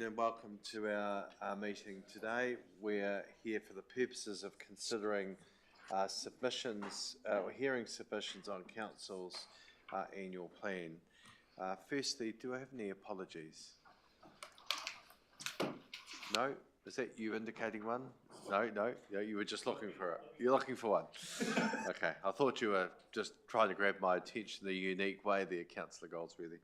and welcome to our meeting today. We're here for the purposes of considering submissions, or hearing submissions on Council's annual plan. Firstly, do I have any apologies? No? Is that you indicating one? No, you were just looking for it. You're looking for one. Okay, I thought you were just trying to grab my attention in a unique way there, Councillor Goldsworthy.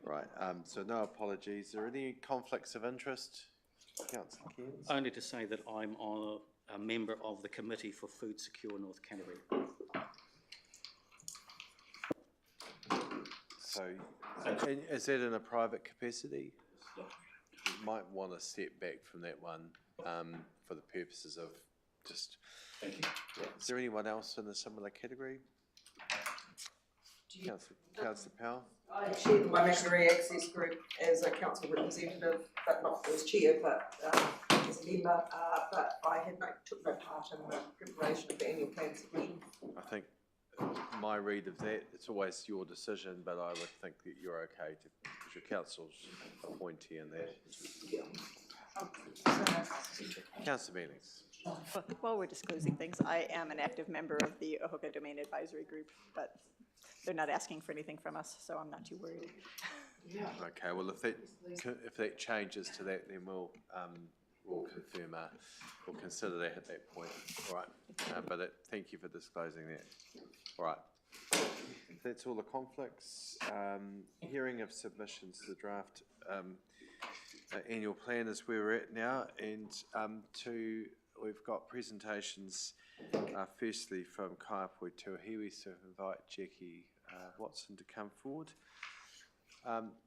Right, so no apologies. Are there any conflicts of interest, Councillor Cairns? Only to say that I'm a member of the Committee for Food Secure North Canterbury. So, is that in a private capacity? You might want to step back from that one for the purposes of just... Thank you. Yeah. Is there anyone else in a similar category? Councillor Powell? I chair the Waimakariri Access Group as a council representative, but not as chair, but as a member. But I took no part in the preparation of the annual plan submission. I think my read of that, it's always your decision, but I would think that you're okay to, because your council's appointee in that. Yeah. Councillor Mealings. While we're disclosing things, I am an active member of the Ohoka Domain Advisory Group, but they're not asking for anything from us, so I'm not too worried. Yeah. Okay, well if that changes to that, then we'll confirm, we'll consider that at that point. All right, but thank you for disclosing that. All right, that's all the conflicts. Hearing of submissions to the draft annual plan is where we're at now, and we've got presentations firstly from Kaiapoi Tuahiwi, so invite Jackie Watson to come forward.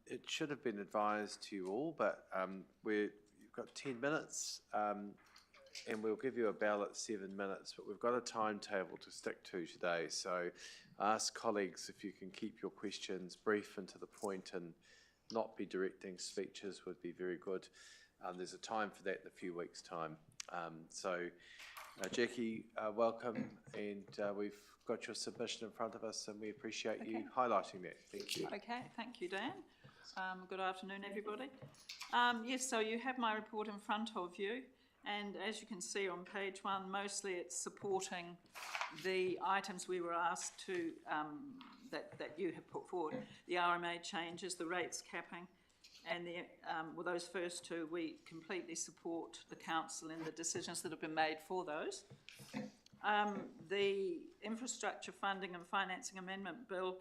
It should have been advised to you all, but you've got 10 minutes and we'll give you a bell at 7 minutes, but we've got a timetable to stick to today, so ask colleagues if you can keep your questions brief and to the point and not be directing speeches would be very good. There's a time for that in a few weeks' time. Jackie, welcome, and we've got your submission in front of us and we appreciate you highlighting that. Thank you. Okay, thank you, Dan. Good afternoon, everybody. Yes, so you have my report in front of you, and as you can see on page 1, mostly it's supporting the items we were asked to, that you have put forward, the RMA changes, the rates capping, and well, those first two, we completely support the council in the decisions that have been made for those. The infrastructure funding and financing amendment bill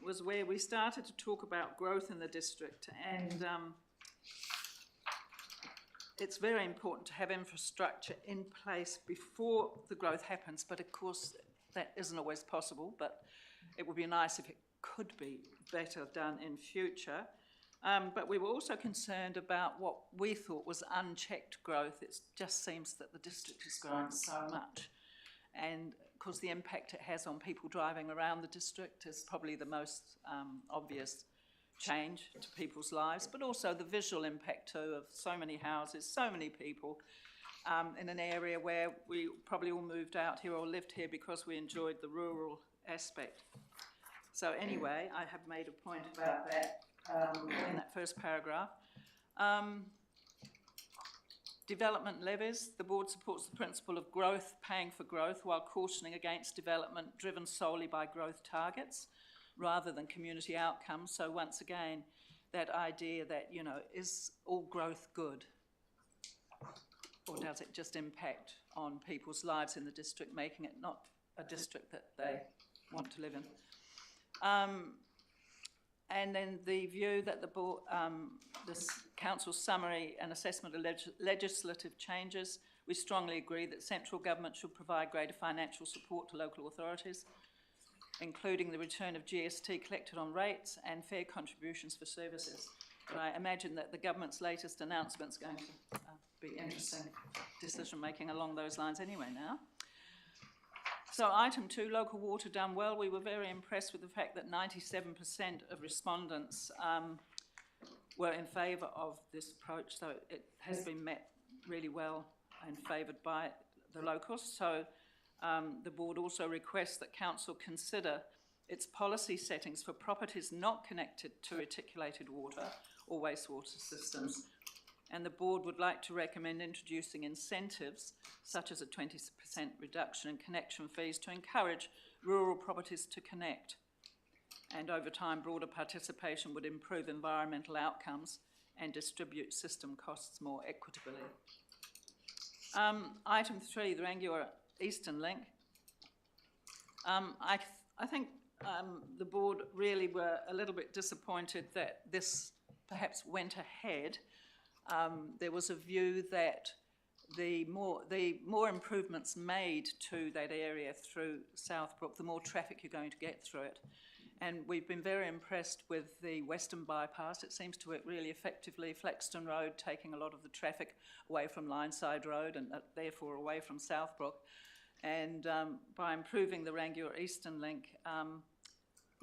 was where we started to talk about growth in the district, and it's very important to have infrastructure in place before the growth happens, but of course that isn't always possible, but it would be nice if it could be better done in future. But we were also concerned about what we thought was unchecked growth. It just seems that the district is growing so much, and of course the impact it has on people driving around the district is probably the most obvious change to people's lives, but also the visual impact too of so many houses, so many people in an area where we probably all moved out here or lived here because we enjoyed the rural aspect. So anyway, I have made a point about that in that first paragraph. Development levies. The board supports the principle of growth paying for growth while cautioning against development driven solely by growth targets rather than community outcomes. So once again, that idea that, you know, is all growth good? Or does it just impact on people's lives in the district, making it not a district that they want to live in? And then the view that the board, this council's summary and assessment of legislative changes, we strongly agree that central government should provide greater financial support to local authorities, including the return of GST collected on rates and fair contributions for services. And I imagine that the government's latest announcement is going to be interesting decision making along those lines anyway now. So item 2, local water done well. We were very impressed with the fact that 97% of respondents were in favour of this approach, so it has been met really well and favoured by the locals. So the board also requests that council consider its policy settings for properties not connected to reticulated water or wastewater systems. And the board would like to recommend introducing incentives, such as a 20% reduction in connection fees, to encourage rural properties to connect. And over time, broader participation would improve environmental outcomes and distribute system costs more equitably. Item 3, the Rangiora Eastern Link. I think the board really were a little bit disappointed that this perhaps went ahead. There was a view that the more improvements made to that area through Southbrook, the more traffic you're going to get through it. And we've been very impressed with the Western Bypass. It seems to work really effectively. Flaxton Road taking a lot of the traffic away from Lineside Road and therefore away from Southbrook. And by improving the Rangiora Eastern Link,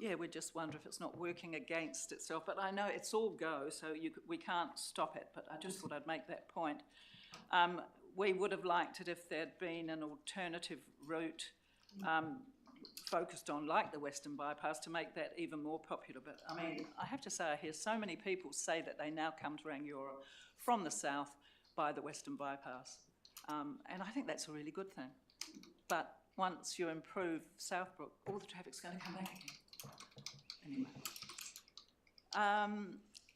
yeah, we just wonder if it's not working against itself. But I know it's all go, so we can't stop it. But I just thought I'd make that point. We would have liked it if there'd been an alternative route focused on, like the Western Bypass, to make that even more popular. But I mean, I have to say, I hear so many people say that they now come to Rangiora from the south by the Western Bypass. And I think that's a really good thing. But once you improve Southbrook, all the traffic's going to come back again. Anyway.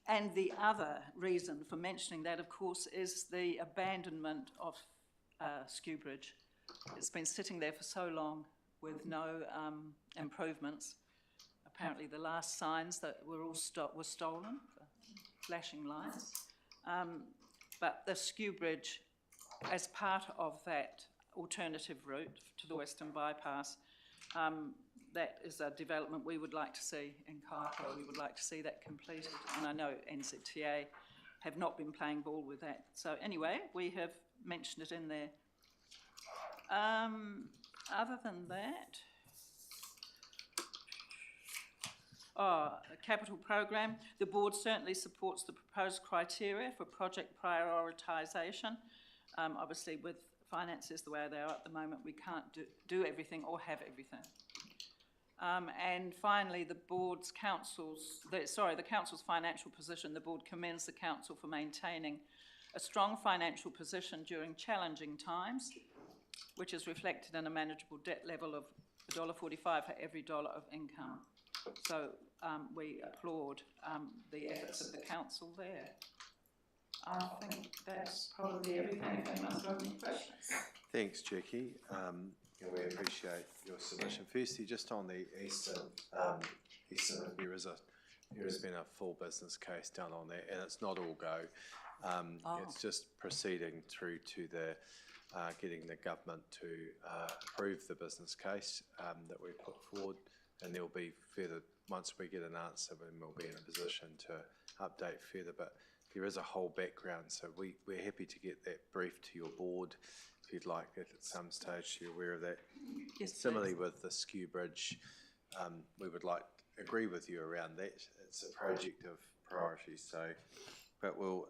And the other reason for mentioning that, of course, is the abandonment of Skew Bridge. It's been sitting there for so long with no improvements. Apparently the last signs that were all were stolen, flashing lights. But the Skew Bridge, as part of that alternative route to the Western Bypass, that is a development we would like to see in Kaikoura. We would like to see that completed. And I know NZTA have not been playing ball with that. So anyway, we have mentioned it in there. Other than that, a capital program. The board certainly supports the proposed criteria for project prioritisation. Obviously, with finances the way they are at the moment, we can't do everything or have everything. And finally, the council's financial position. The board commends the council for maintaining a strong financial position during challenging times, which is reflected in a manageable debt level of $1.45 for every dollar of income. So we applaud the efforts of the council there. I think that's probably everything. If anyone has any questions. Thanks, Jackie. We appreciate your submission. Firstly, just on the Eastern, there has been a full business case done on that, and it's not all go. It's just proceeding through to the getting the government to approve the business case that we put forward, and there'll be further, once we get an answer, then we'll be in a position to update further. But there is a whole background, so we're happy to get that brief to your board if you'd like that at some stage. You're aware of that. Yes, similarly please. with the Skew Bridge, we would like to agree with you around that. It's a project of priority, so. But we'll,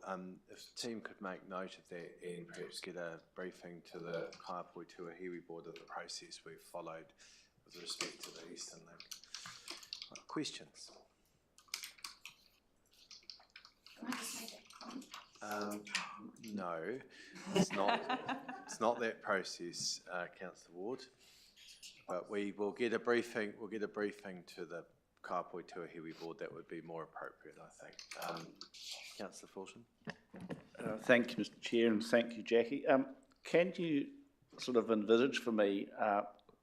if the team could make note of that and perhaps get a briefing to the Kaipoi Tuahiwi board of the process we've followed with respect to the Eastern Link. Questions? No, it's not. It's not that process, Councillor Ward. But we will get a briefing. We'll get a briefing to the Kaipoi Tuahiwi board. That would be more appropriate, I think. Councillor Fulton. Thank you, Mr. Chair, and thank you, Jackie. Can you sort of envisage for me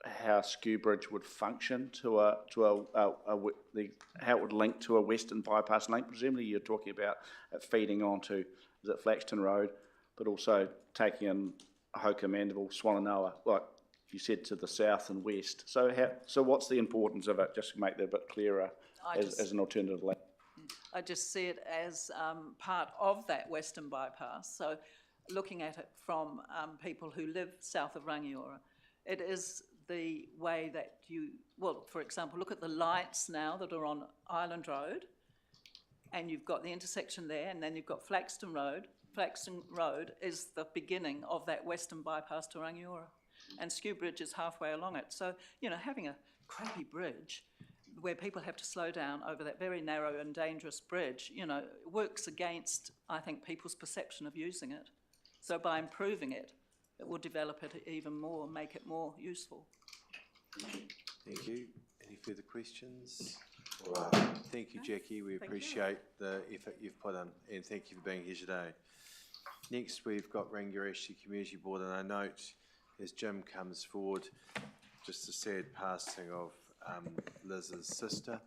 how Skew Bridge would function how it would link to a Western Bypass link? Presumably, you're talking about it feeding onto Flaxton Road, but also taking in Hoka Mandeville, Swannanoa, like you said, to the south and west. So what's the importance of it? Just to make that a bit clearer as an alternative link. I just see it as part of that Western Bypass. So looking at it from people who live south of Rangiora, it is the way that for example, look at the lights now that are on Island Road, and you've got the intersection there, and then you've got Flaxton Road. Flaxton Road is the beginning of that Western Bypass to Rangiora, and Skew Bridge is halfway along it. So, having a crappy bridge where people have to slow down over that very narrow and dangerous bridge, you know, works against, I think, people's perception of using it. So by improving it, it will develop it even more, make it more useful. Thank you. Any further questions? All right. Thank you, Jackie. We appreciate the effort you've put in, and thank you for being here today. Next, we've got Rangireshi Community Board, and I note as Jim comes forward, just the sad passing of Liz's sister.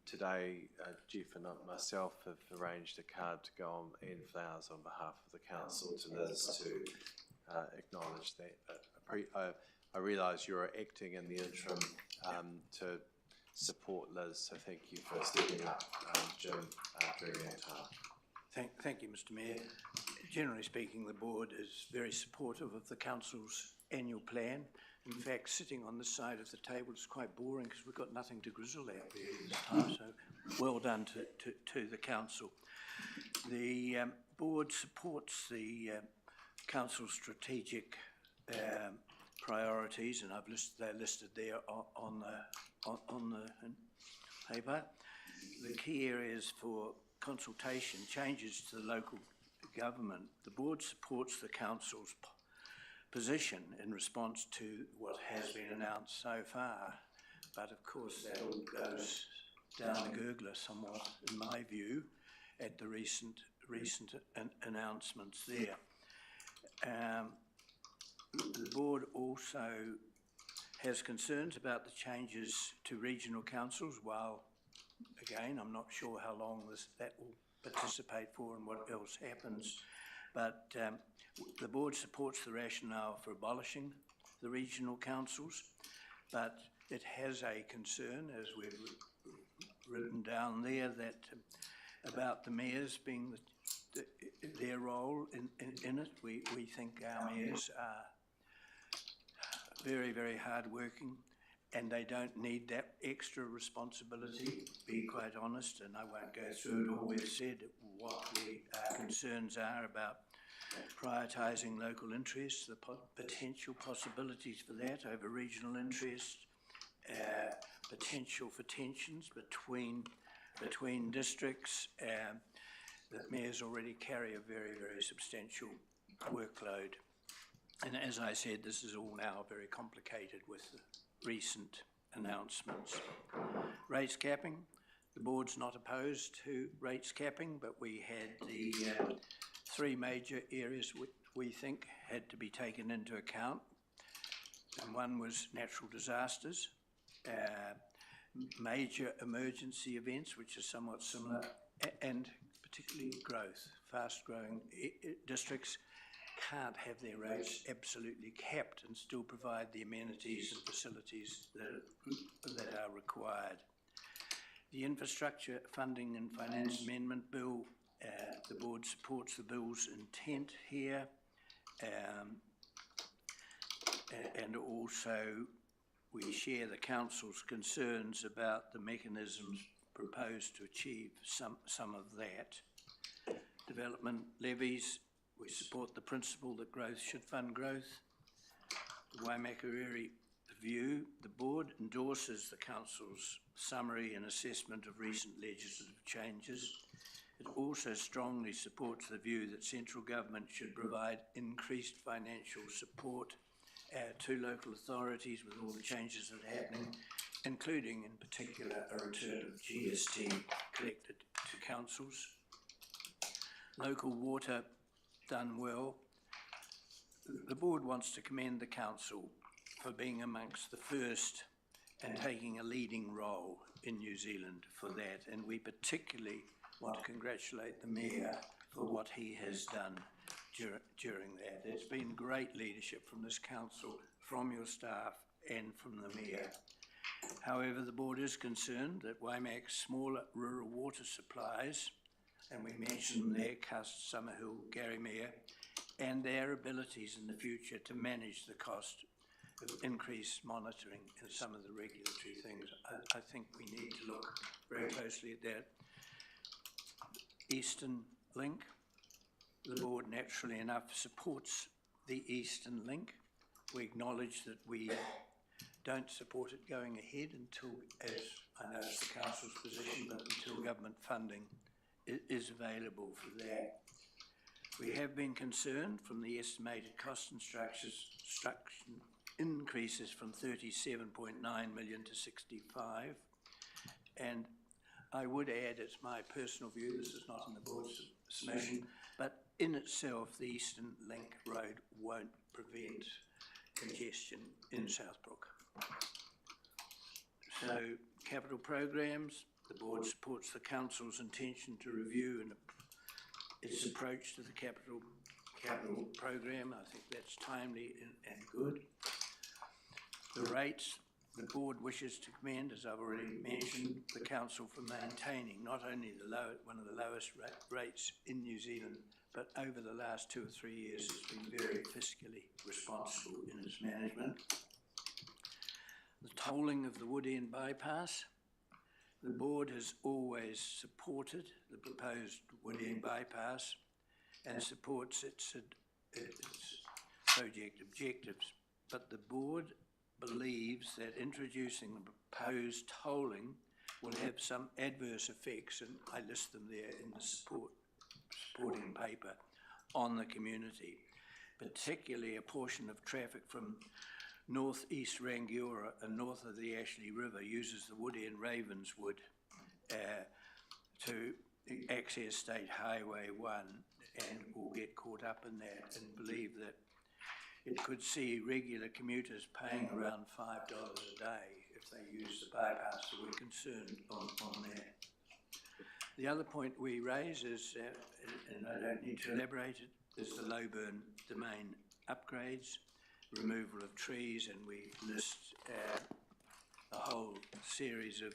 Today, Jeff and myself have arranged a card to go on and flowers on behalf of the council to Liz to acknowledge that. I realise you're acting in the interim to support Liz, so thank you for stepping up, Jim, during that time. Thank you, Mr Mayor. Generally speaking, the board is very supportive of the council's annual plan. In fact, sitting on this side of the table is quite boring because we've got nothing to grizzle out there this time, so well done to the council. The board supports the council's strategic priorities, and they're listed there on the paper. The key areas for consultation, changes to the local government. The board supports the council's position in response to what has been announced so far, but of course that all goes down the gurgler somewhat, in my view, at the recent announcements there. The board also has concerns about the changes to regional councils. While, again, I'm not sure how long that will participate for and what else happens, but the board supports the rationale for abolishing the regional councils, but it has a concern, as we've written down there, that about the mayors being their role in it. We think our mayors are very, very hard-working, and they don't need that extra responsibility, to be quite honest, and I won't go through it all. We've said what our concerns are about prioritising local interests, the potential possibilities for that over regional interests, potential for tensions between districts, that mayors already carry a very, very substantial workload. And as I said, this is all now very complicated with the recent announcements. Rates capping, the board's not opposed to rates capping, but we had the three major areas which we think had to be taken into account. And one was natural disasters, major emergency events, which are somewhat similar, and particularly growth. Fast-growing districts can't have their rates absolutely capped and still provide the amenities and facilities that are required. The Infrastructure Funding and Finance Amendment Bill, the board supports the bill's intent here, and also we share the council's concerns about the mechanisms proposed to achieve some of that. Development levies, we support the principle that growth should fund growth. The Waimakariri view, the board endorses the council's summary and assessment of recent legislative changes. It also strongly supports the view that central government should provide increased financial support to local authorities with all the changes that are happening, including in particular a return of GST collected to councils. Local water, done well. The board wants to commend the council for being amongst the first and taking a leading role in New Zealand for that, and we particularly want to congratulate the Mayor for what he has done during that. It's been great leadership from this council, from your staff and from the Mayor. However, the board is concerned that Waimac's smaller rural water supplies, and we mentioned there, Cust, Summerhill, Garrymere, and their abilities in the future to manage the cost of increased monitoring and some of the regulatory things. I think we need to look very closely at that. Eastern Link, the board naturally enough supports the Eastern Link. We acknowledge that we don't support it going ahead until, as I know it's the council's position, but until government funding is available for that. We have been concerned from the estimated cost and structure increases from 37.9 million to 65. And I would add, it's my personal view, this is not in the board's submission, but in itself, the Eastern Link Road won't prevent congestion in Southbrook. So, capital programs, the board supports the council's intention to review its approach to the capital program. I think that's timely and good. The rates, the board wishes to commend, as I've already mentioned, the council for maintaining not only one of the lowest rates in New Zealand, but over the last 2 or 3 years, it's been very fiscally responsible in its management. The tolling of the Wood End bypass. The board has always supported the proposed Wood End bypass and supports its project objectives, but the board believes that introducing the proposed tolling will have some adverse effects, and I list them there in the supporting paper, on the community, particularly a portion of traffic from north-east Rangiora and north of the Ashley River uses the Wood End Ravenswood to access State Highway 1 and will get caught up in that and believe that it could see regular commuters paying around $5 a day if they use the bypass, so we're concerned on that. The other point we raise is, and I don't need to elaborate it, is the low burn domain upgrades, removal of trees, and we list a whole series of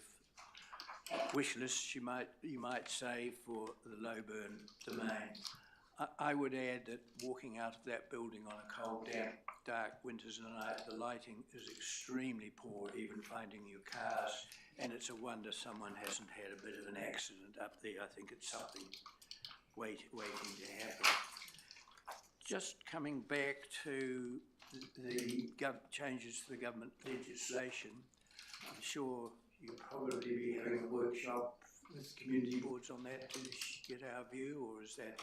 wish lists, you might say, for the low burn domain. I would add that walking out of that building on a cold, damp, dark winter's night, the lighting is extremely poor, even finding your cars, and it's a wonder someone hasn't had a bit of an accident up there. I think it's something waiting to happen. Just coming back to the changes to the government legislation, I'm sure you'll probably be having a workshop with community boards on that to get our view, or is that...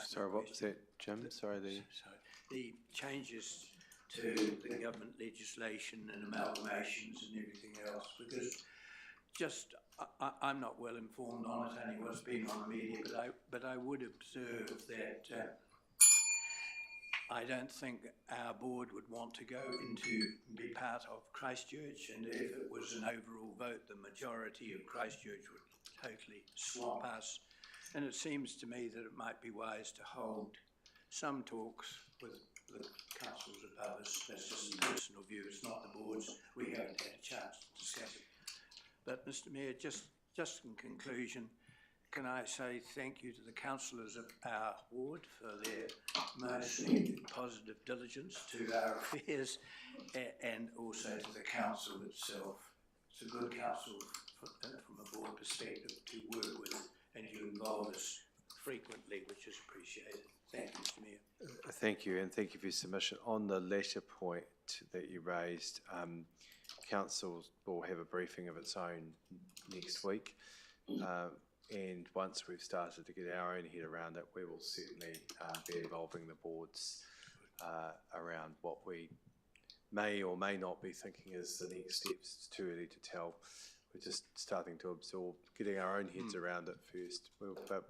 Sorry, what was that, Jim? Sorry, the changes to the government legislation and amalgamations and everything else, because I'm not well informed on it, only what's been on the media, but I would observe that I don't think our board would want to go into and be part of Christchurch, and if it was an overall vote, the majority of Christchurch would totally swamp us. And it seems to me that it might be wise to hold some talks with the councils above us. That's just a personal view, it's not the board's. We haven't had a chance to discuss it. But Mr Mayor, just in conclusion, can I say thank you to the councillors of our ward for their mostly positive diligence to our affairs, and also to the council itself. It's a good council from a board perspective to work with, and you involve us frequently, which is appreciated. Thank you, Mr Mayor. Thank you, and thank you for your submission. On the latter point that you raised, council will have a briefing of its own next week, and once we've started to get our own head around it, we will certainly be involving the boards around what we may or may not be thinking is the next steps. It's too early to tell. We're just starting to absorb, getting our own heads around it first. But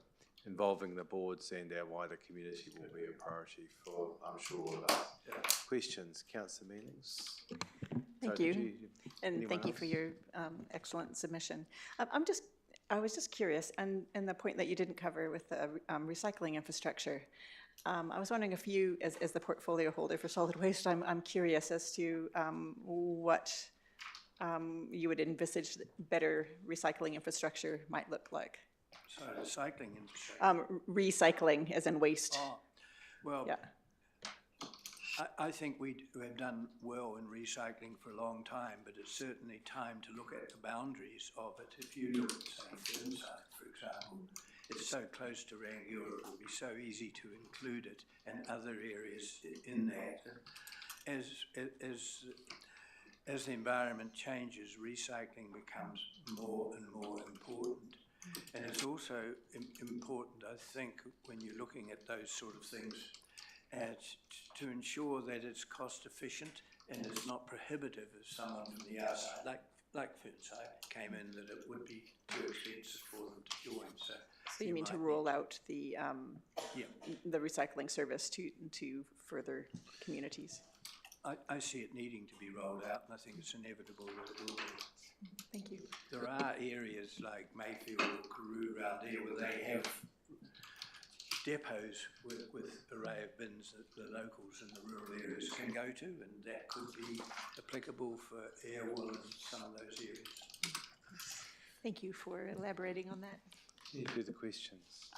involving the boards and our wider community will be a priority for, I'm sure, all of us. Questions, Councillor Mealings? Thank you. And thank you for your excellent submission. I was just curious, and the point that you didn't cover with the recycling infrastructure. I was wondering if you, as the portfolio holder for solid waste, I'm curious as to what you would envisage better recycling infrastructure might look like. So recycling infrastructure? Recycling, as in waste. Oh, well, yeah. I think we have done well in recycling for a long time, but it's certainly time to look at the boundaries of it. If you look at, say, Fernside, for example, it's so close to Rangiora, it would be so easy to include it and other areas in that. As as the environment changes, recycling becomes more and more important. And it's also important, I think, when you're looking at those sort of things, to ensure that it's cost efficient and it's not prohibitive if someone from the outside, like Fernside, came in, that it would be too expensive for them to join. So you mean to roll out the recycling service to further communities? I see it needing to be rolled out, and I think it's inevitable that it will be. Thank you. There are areas like Mayfield or Karoo around here where they have depots with array of bins that the locals in the rural areas can go to, and that could be applicable for Airwell and some of those areas. Thank you for elaborating on that. Any further questions?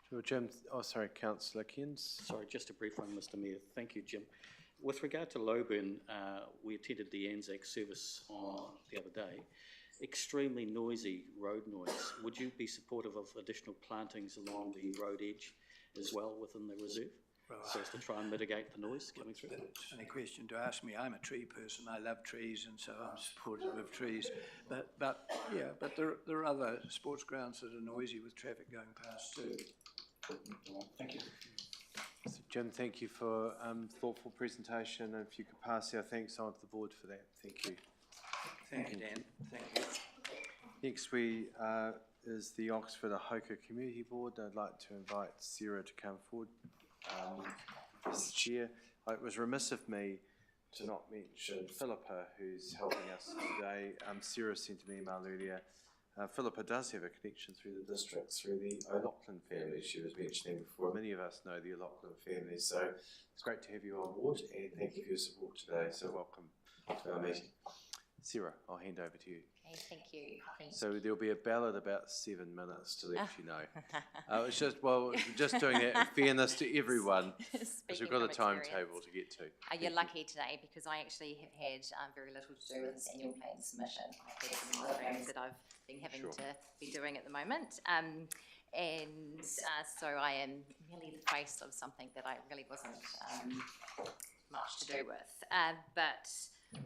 Sure, Jim. Oh, sorry, Councillor Keynes. Sorry, just a brief one, Mr Mayor. Thank you, Jim. With regard to Loburn, we attended the Anzac service the other day. Extremely noisy road noise. Would you be supportive of additional plantings along the road edge as well within the reserve? Right. So as to try and mitigate the noise coming through? That's a funny question to ask me. I'm a tree person. I love trees, and so I'm supportive of trees. But there are other sports grounds that are noisy with traffic going past too. Thank you. So Jim, thank you for thoughtful presentation, and if you could pass our thanks on to the board for that. Thank you. Thank you, Dan. Thank you. Next is the Oxford Ahoka Community Board. I'd like to invite Sarah to come forward as chair. It was remiss of me to not mention Philippa, who's helping us today. Sarah sent an email earlier. Philippa does have a connection through the district, through the O'Loughlin family she was mentioning before. Many of us know the O'Loughlin family, so it's great to have you on board, and thank you for your support today. So welcome to our meeting. Sarah, I'll hand over to you. Okay, thank you. So there'll be a ballot about 7 minutes to let you know. It's just doing that in fairness to everyone, because we've got a timetable to get to. You're lucky today because I actually have had very little to do with this annual plan submission. I've had some other things that I've been having to be doing at the moment. So I am merely the face of something that I really wasn't much to do with. But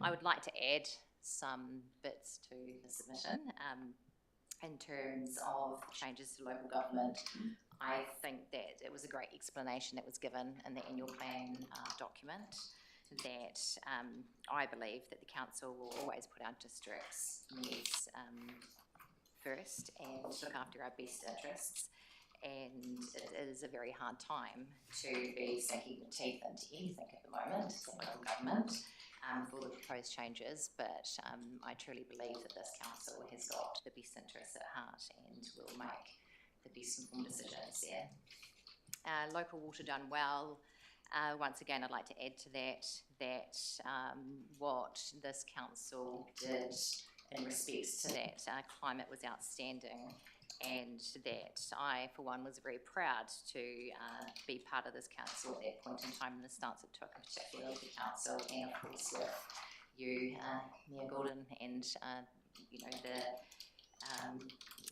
I would like to add some bits to the submission. In terms of changes to local government, I think that it was a great explanation that was given in the annual plan document, that I believe that the council will always put our district's needs first and look after our best interests. And it is a very hard time to be sinking your teeth into anything at the moment, local government, for the proposed changes, but I truly believe that this council has got the best interests at heart and will make the best informed decisions there. Local water done well. Once again, I'd like to add to that what this council did in respects to that climate was outstanding, and that I, for one, was very proud to be part of this council at that point in time, and the stance it took, in particular with the council, and of course with you, Mayor Gordon, and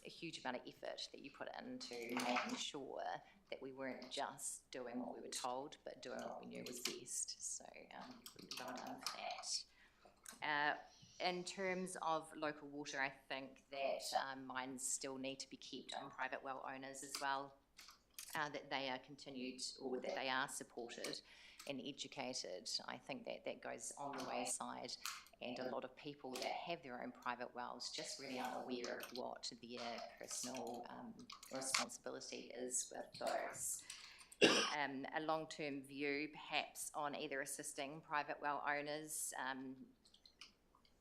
a huge amount of effort that you put into making sure that we weren't just doing what we were told, but doing what we knew was best. So well done for that. In terms of local water, I think that mines still need to be kept on private well owners as well, that they are continued, or that they are supported and educated. I think that that goes on the wayside, and a lot of people that have their own private wells just really aren't aware of what their personal responsibility is with those. A long-term view perhaps on either assisting private well owners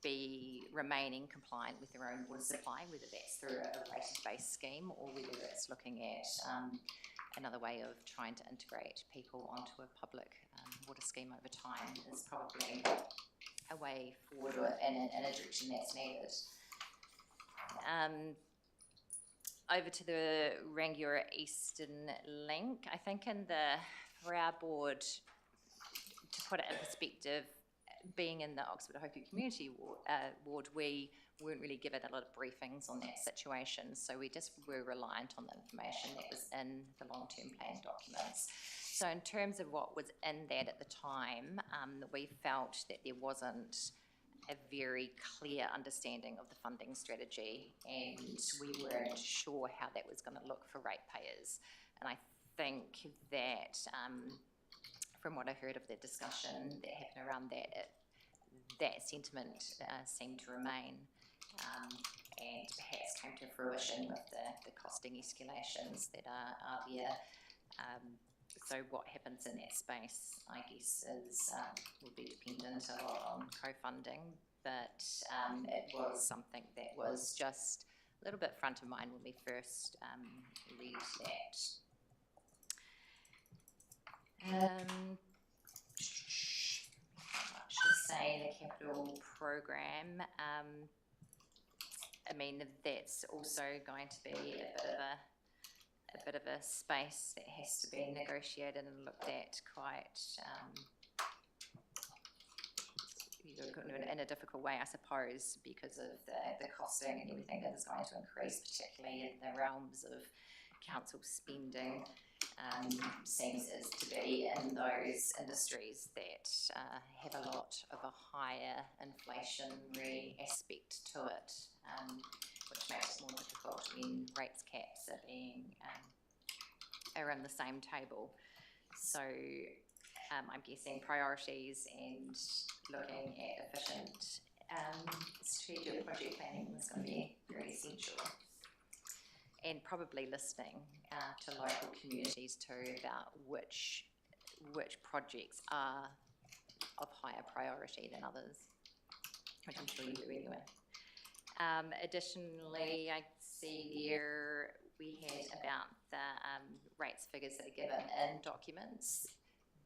be remaining compliant with their own water supply, whether that's through a rated-based scheme or whether it's looking at another way of trying to integrate people onto a public water scheme over time is probably a way forward in a direction that's needed. Over to the Rangiora Eastern Link, I think for our board, to put it in perspective, being in the Oxford Ahoka Community Ward, we weren't really given a lot of briefings on that situation, so we just were reliant on the information that was in the long-term plan documents. So in terms of what was in that at the time, we felt that there wasn't a very clear understanding of the funding strategy, and we weren't sure how that was going to look for ratepayers. And I think that from what I heard of the discussion that happened around that, that sentiment seemed to remain, and perhaps came to fruition with the costing escalations that are there. So what happens in that space, I guess, will be dependent a lot on co-funding, but it was something that was just a little bit front of mind when we first read that. Much to say, the capital program, I mean, that's also going to be a bit of a space that has to be negotiated and looked at quite in a difficult way, I suppose, because of the costing and everything that is going to increase, particularly in the realms of council spending. Seems as to be in those industries that have a lot of a higher inflationary aspect to it, which makes it more difficult when rates caps are in the same table. So I'm guessing priorities and looking at efficient strategic project planning is going to be very essential. And probably listening to local communities too about which projects are of higher priority than others, which I'm sure you do anyway. Additionally, I see here we had about the rates figures that are given in documents.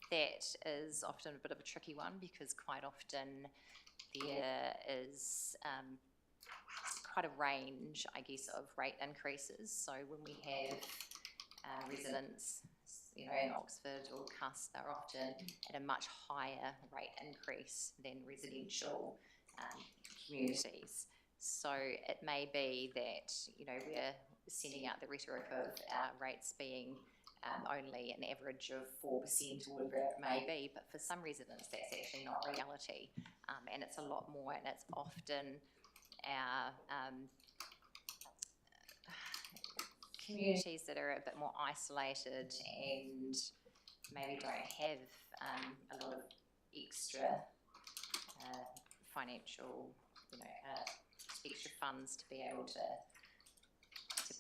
That is often a bit of a tricky one because quite often there is quite a range, I guess, of rate increases. So when we have residents, you know, in Oxford or Cuss, they're often at a much higher rate increase than residential communities. So it may be that, you know, we're sending out the rhetoric of our rates being only an average of 4% or whatever it may be, but for some residents that's actually not reality, and it's a lot more, and it's often our communities that are a bit more isolated and maybe don't have a lot of extra financial, you know, extra funds to be able to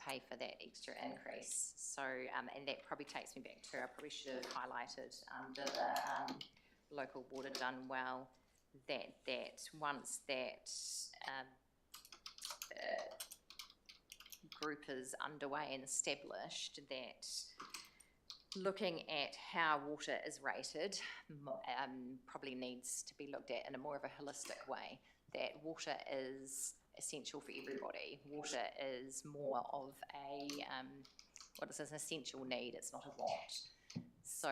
pay for that extra increase. So, and that probably takes me back to, I probably should have highlighted under the local water done well, that once that group is underway and established, that looking at how water is rated probably needs to be looked at in a more of a holistic way, that water is essential for everybody. Water is more of a, what is an essential need, it's not a want. So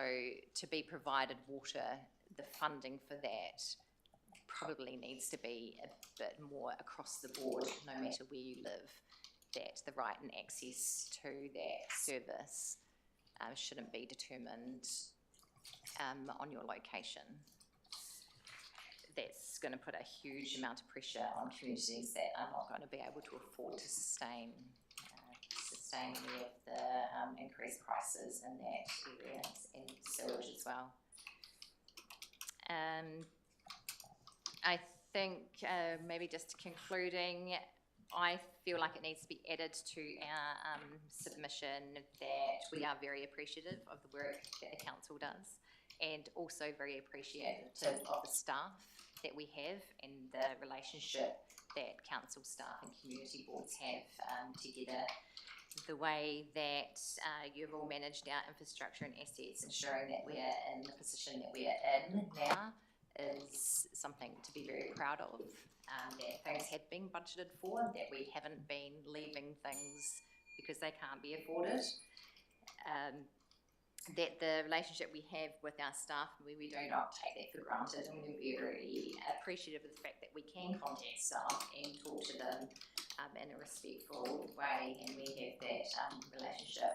to be provided water, the funding for that probably needs to be a bit more across the board, no matter where you live, that the right and access to that service shouldn't be determined on your location. That's going to put a huge amount of pressure on communities that are not going to be able to afford to sustain any of the increased prices in that area, and sewage as well. I think maybe just concluding, I feel like it needs to be added to our submission that we are very appreciative of the work that the council does, and also very appreciative of the staff that we have and the relationship that council staff and community boards have together. The way that you've all managed our infrastructure and assets, ensuring that we're in the position that we're in now, is something to be very proud of. That things have been budgeted for, that we haven't been leaving things because they can't be afforded. That the relationship we have with our staff, we do not take that for granted, and we're very appreciative of the fact that we can contact staff and talk to them in a respectful way, and we have that relationship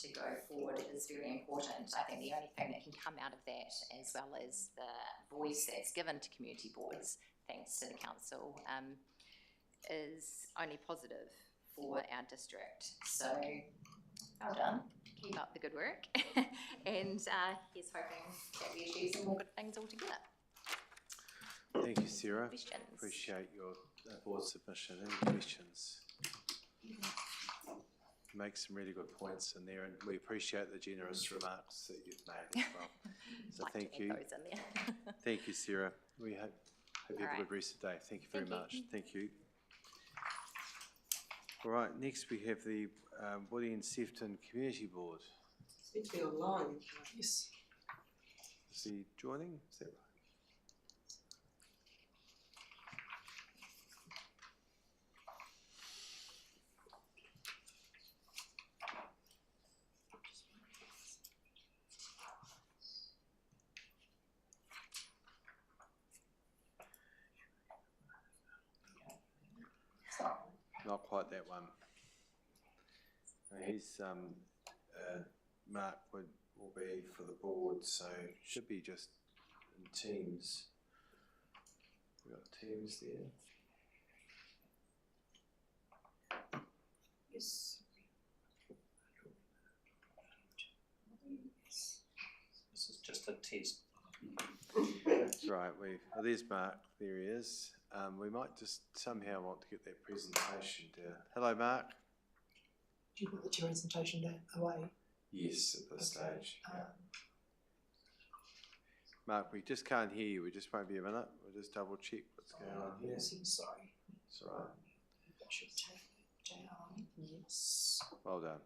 to go forward is very important. I think the only thing that can come out of that, as well as the voice that's given to community boards, thanks to the council, is only positive for our district. So, well done. Keep up the good work. And here's hoping that we achieve some more good things altogether. Thank you, Sarah. Questions? Appreciate your board submission. Any questions? Make some really good points in there, and we appreciate the generous remarks that you've made as well. So Like to thank add you. those in there. Thank you, Sarah. We hope you have a Alright. good rest of the day. Thank you very Thank you. much. Thank you. All right, next we have the Woody and Sefton Community Board. It's meant to be online. Yes. Is he joining? Is that right? Not quite that one. He's, Mark will be for the board, so should be just in Teams. We've got Teams there. Yes. This is just a test. That's right, there's Mark, there he is. We might just somehow want to get that presentation down. Hello, Mark. Do you want the presentation away? Yes, at this Okay, stage. Yeah. Mark, we just can't hear you. We just won't be a minute. We'll just double check what's going on here. Yes, I'm sorry. It's all right. That should take it down. Yes. Well done.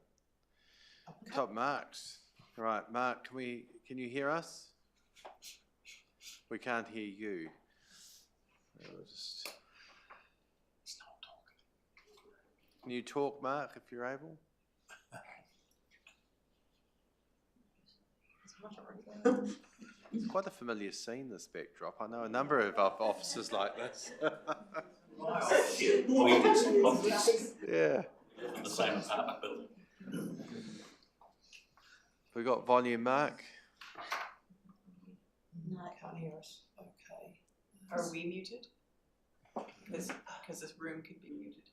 Okay. Top marks. All right, Mark, can you hear us? We can't hear you. We'll just... Can you talk, Mark, if you're able? It's quite a familiar scene, this backdrop. I know a number of offices like this. Yeah. In the same apartment building. We got volume, Mark. No, I can't hear us. Okay. Are we muted? Because this room could be muted.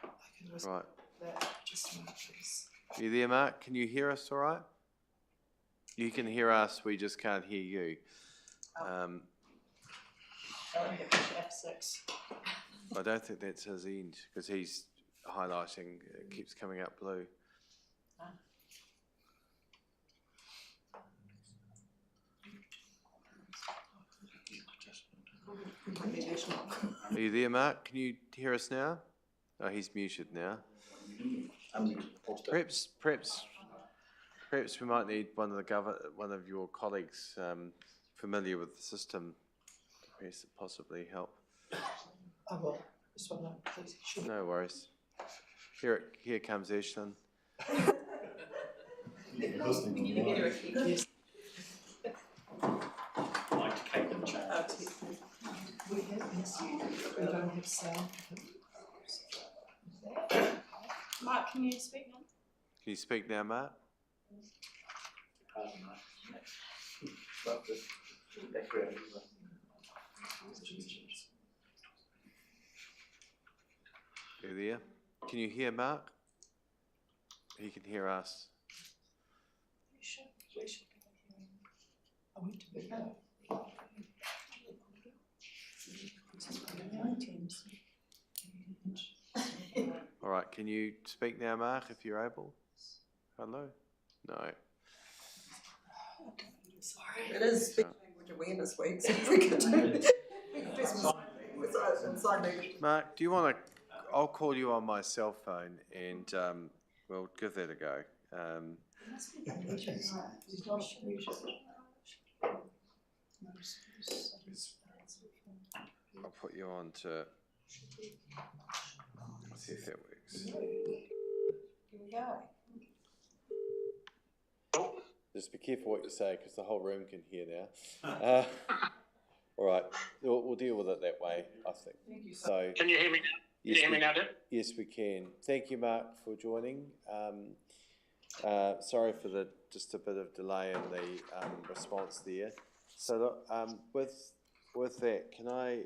I can risk Right. that. Just a minute, please. Are you there, Mark? Can you hear us all right? You can hear us, we just can't hear you. F6. I don't think that's his end, because he's highlighting, it keeps coming up blue. Are you there, Mark? Can you hear us now? Oh, he's muted now. Perhaps we might need one of your colleagues familiar with the system to possibly help. I will. This one, no, please. Should No worries. Here comes Ashlyn. Yes. Like to keep them changed. We have this. We don't have sound. Mark, can you speak now? Can you speak now, Mark? You there? Can you hear Mark? He can hear us. We should be hearing. I went to bed. All right, can you speak now, Mark, if you're able? Hello? No. Sorry. It is Speech Language Awareness Week, so if we could do sign language. Mark, do you want to, I'll call you on my cell phone and we'll give that a go. I'll put you on to, let's see if that works. Here we go. Just be careful what you say, because the whole room can hear now. All right, we'll deal with it that way, I think. Thank you. So, Can you hear me now? yes, Can you hear me now, Deb? yes, we can. Thank you, Mark, for joining. Sorry for just a bit of delay in the response there. So, look, with with that, can I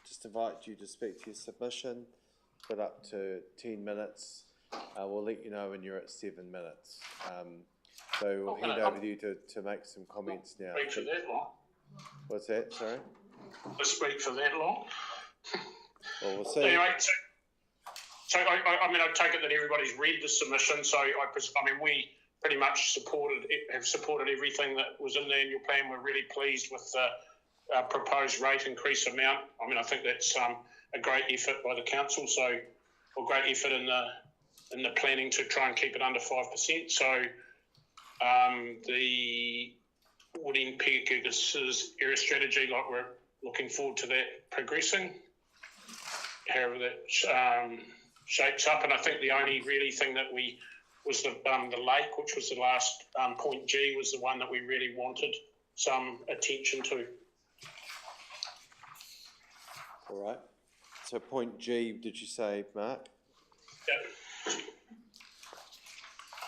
just invite you to speak to your submission, put up to 10 minutes. We'll let you know when you're at 7 minutes. So we'll hand over to you to make some comments now. Speak for that long. What's that, sorry? To speak for that long. Well, we'll see. Anyway, so I mean, I take it that everybody's read the submission, so I mean, we pretty much have supported everything that was in the annual plan. We're really pleased with the proposed rate increase amount. I mean, I think that's a great effort by the council, or great effort in the planning to try and keep it under 5%. So the Woodend Pegasus area strategy, like, we're looking forward to that progressing, however that shapes up. And I think the only really thing that was the lake, which was the last point G, was the one that we really wanted some attention to. All right. So point G, did you say, Mark? Yep.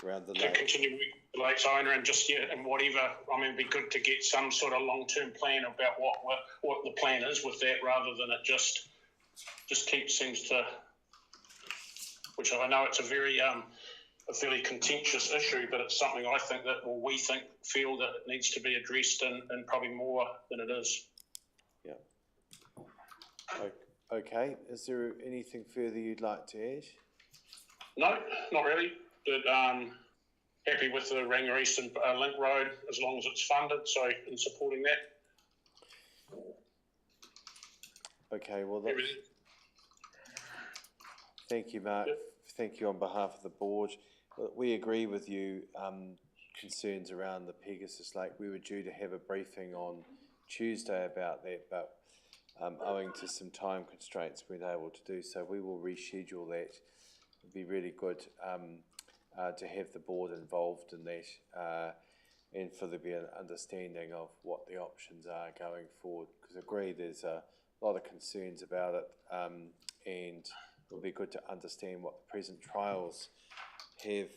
Around the To lake. continue with the lake's owner and just, yeah, and whatever. I mean, it'd be good to get some sort of long-term plan about what the plan is with that, rather than it just seems to, which I know it's a very a fairly contentious issue, but it's something I think that, or we feel that it needs to be addressed and probably more than it is. Yeah. Okay. Is there anything further you'd like to add? No, not really. But happy with the Rangiora Eastern Link Road as long as it's funded. So in supporting that. Okay. Well, thank you, Mark. Yep. Thank you on behalf of the board. We agree with you. Concerns around the Pegasus Lake. We were due to have a briefing on Tuesday about that, but owing to some time constraints, we weren't able to do so. We will reschedule that. It'd be really good to have the board involved in that, and for there to be an understanding of what the options are going forward. Because I agree, there's a lot of concerns about it, and it'll be good to understand what the present trials have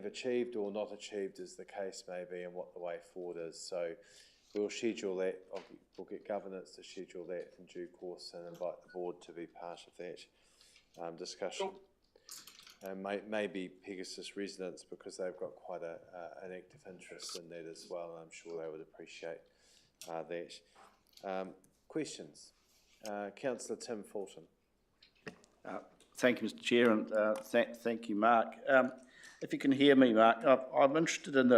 achieved or not achieved, as the case may be, and what the way forward is. So we'll schedule that. We'll get governance to schedule that in due course and invite the board to be part of that discussion. Cool. And maybe Pegasus residents, because they've got quite an active interest in that as well. I'm sure they would appreciate that. Questions? Councillor Tim Fulton. Thank you, Mr. Chair, and thank you, Mark. If you can hear me, Mark, I'm interested in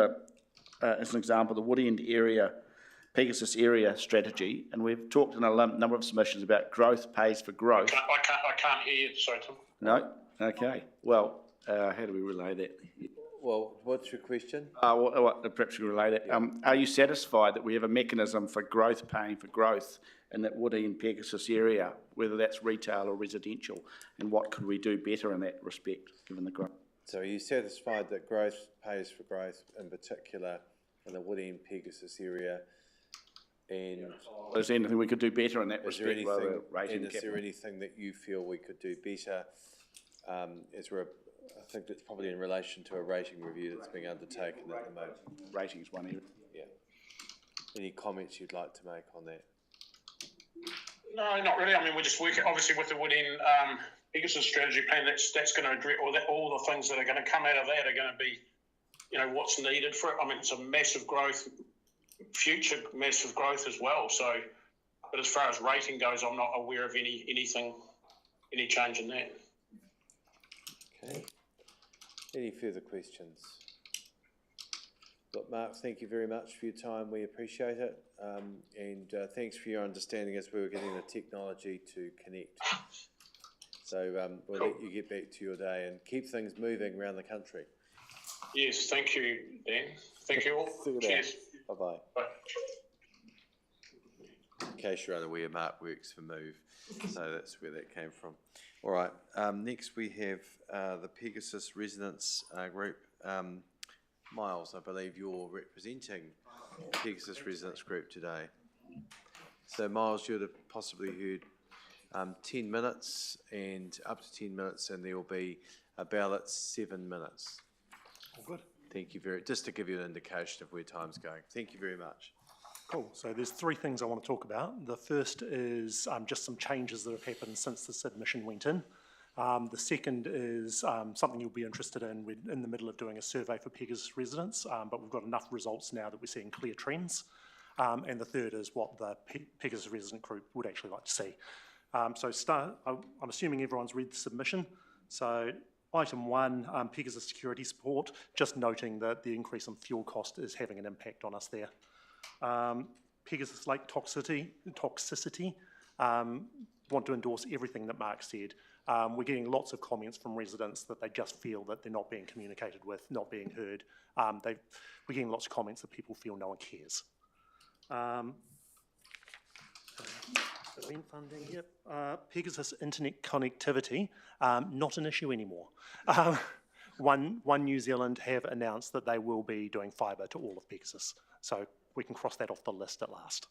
as an example, the Woodend area, Pegasus area strategy, and we've talked in a number of submissions about growth pays for growth. I can't hear you, sorry, Tim. No? Okay. Well, how do we relay that? Well, what's your question? Perhaps you relay that. Are you satisfied that we have a mechanism for growth paying for growth in that Woodend Pegasus area, whether that's retail or residential, and what could we do better in that respect, given the growth? So are you satisfied that growth pays for growth, in particular in the Woodend Pegasus area? And is there anything we could do better in that respect? Is there anything that you feel we could do better? I think it's probably in relation to a rating review that's being undertaken at the moment. Rating is one area. Yeah. Any comments you'd like to make on that? No, not really. I mean, we're just working, obviously, with the Woodend Pegasus strategy plan. That's going to address all the things that are going to come out of that are going to be, what's needed for it. I mean, it's a massive growth, future massive growth as well. So, but as far as rating goes, I'm not aware of any change in that. Okay. Any further questions? Look, Mark, thank you very much for your time. We appreciate it. And thanks for your understanding as we were getting the technology to connect. So we'll let you get back to your day and keep things moving around the country. Yes, thank you, Dan. Thank you all. Cheers. Bye-bye. Bye. In case you're unaware, Mark works for Move, so that's where that came from. All right, next we have the Pegasus Residents Group. Miles, I believe you're representing Pegasus Residents Group today. So Miles, you'd have possibly heard 10 minutes and up to 10 minutes, and there will be a ballot 7 minutes. All good. Thank you just to give you an indication of where time's going. Thank you very much. Cool. So there's three things I want to talk about. The first is just some changes that have happened since the submission went in. The second is something you'll be interested in. We're in the middle of doing a survey for Pegasus residents, but we've got enough results now that we're seeing clear trends. And the third is what the Pegasus resident group would actually like to see. I'm assuming everyone's read the submission. So item 1, Pegasus security support, just noting that the increase in fuel cost is having an impact on us there. Pegasus lake toxicity, want to endorse everything that Mark said. We're getting lots of comments from residents that they just feel that they're not being communicated with, not being heard. We're getting lots of comments that people feel no one cares. Event funding, yep. Pegasus internet connectivity, not an issue anymore. One New Zealand have announced that they will be doing fibre to all of Pegasus, so we can cross that off the list at last.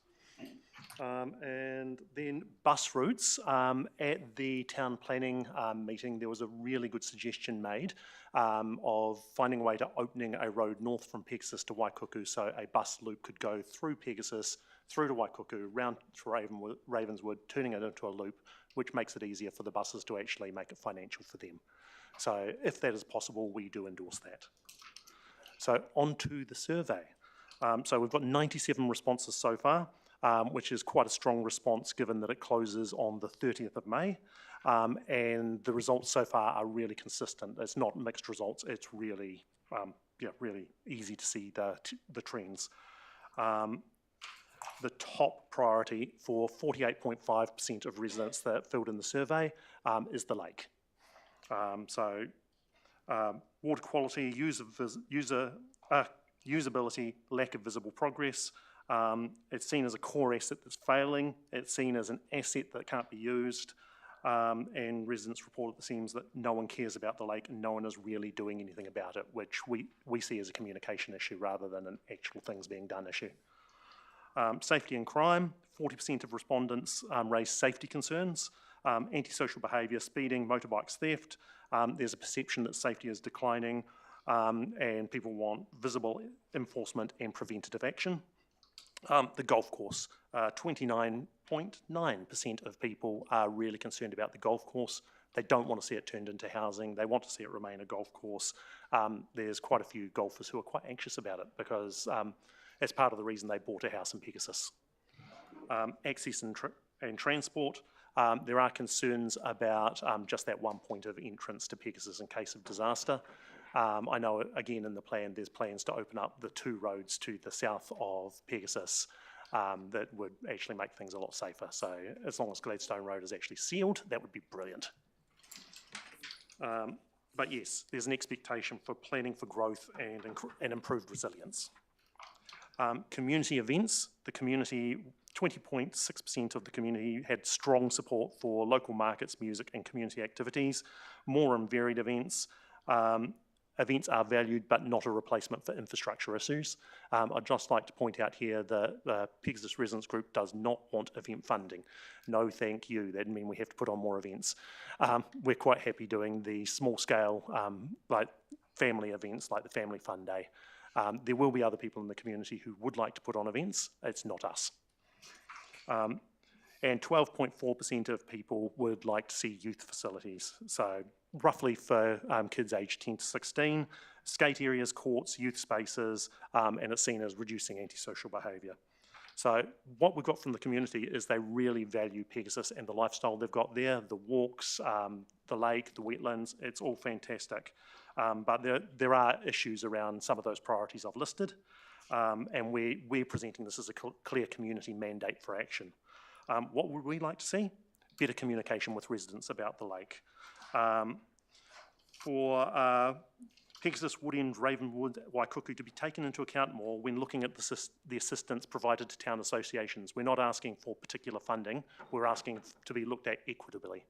And then bus routes. At the town planning meeting, there was a really good suggestion made of finding a way to opening a road north from Pegasus to Waikuku, so a bus loop could go through Pegasus, through to Waikuku, round to Ravenswood, turning it into a loop, which makes it easier for the buses to actually make it financial for them. So if that is possible, we do endorse that. So on to the survey. So we've got 97 responses so far, which is quite a strong response given that it closes on the 30th of May. And the results so far are really consistent. It's not mixed results, it's really, really easy to see the trends. The top priority for 48.5% of residents that filled in the survey is the lake. Water quality, usability, lack of visible progress. It's seen as a core asset that's failing. It's seen as an asset that can't be used. And residents report it seems that no one cares about the lake and no one is really doing anything about it, which we see as a communication issue rather than an actual things being done issue. Safety and crime, 40% of respondents raised safety concerns. Antisocial behaviour, speeding, motorbikes, theft. There's a perception that safety is declining and people want visible enforcement and preventative action. The golf course, 29.9% of people are really concerned about the golf course. They don't want to see it turned into housing. They want to see it remain a golf course. There's quite a few golfers who are quite anxious about it because that's part of the reason they bought a house in Pegasus. Access and transport. There are concerns about just that one point of entrance to Pegasus in case of disaster. I know, again, in the plan, there's plans to open up the 2 roads to the south of Pegasus that would actually make things a lot safer. So as long as Gladstone Road is actually sealed, that would be brilliant. But yes, there's an expectation for planning for growth and improved resilience. Community events, the community, 20.6% of the community had strong support for local markets, music and community activities, more and varied events. Events are valued but not a replacement for infrastructure issues. I'd just like to point out here that the Pegasus Residents Group does not want event funding. No thank you, that'd mean we have to put on more events. We're quite happy doing the small scale like family events like the Family Fun Day. There will be other people in the community who would like to put on events, it's not us. And 12.4% of people would like to see youth facilities. So roughly for kids aged 10 to 16, skate areas, courts, youth spaces, and it's seen as reducing antisocial behaviour. So what we've got from the community is they really value Pegasus and the lifestyle they've got there, the walks, the lake, the wetlands, it's all fantastic. But there are issues around some of those priorities I've listed, and we're presenting this as a clear community mandate for action. What would we like to see? Better communication with residents about the lake. For Pegasus, Woodend, Ravenwood, Waikuku to be taken into account more when looking at the assistance provided to town associations. We're not asking for particular funding, we're asking to be looked at equitably.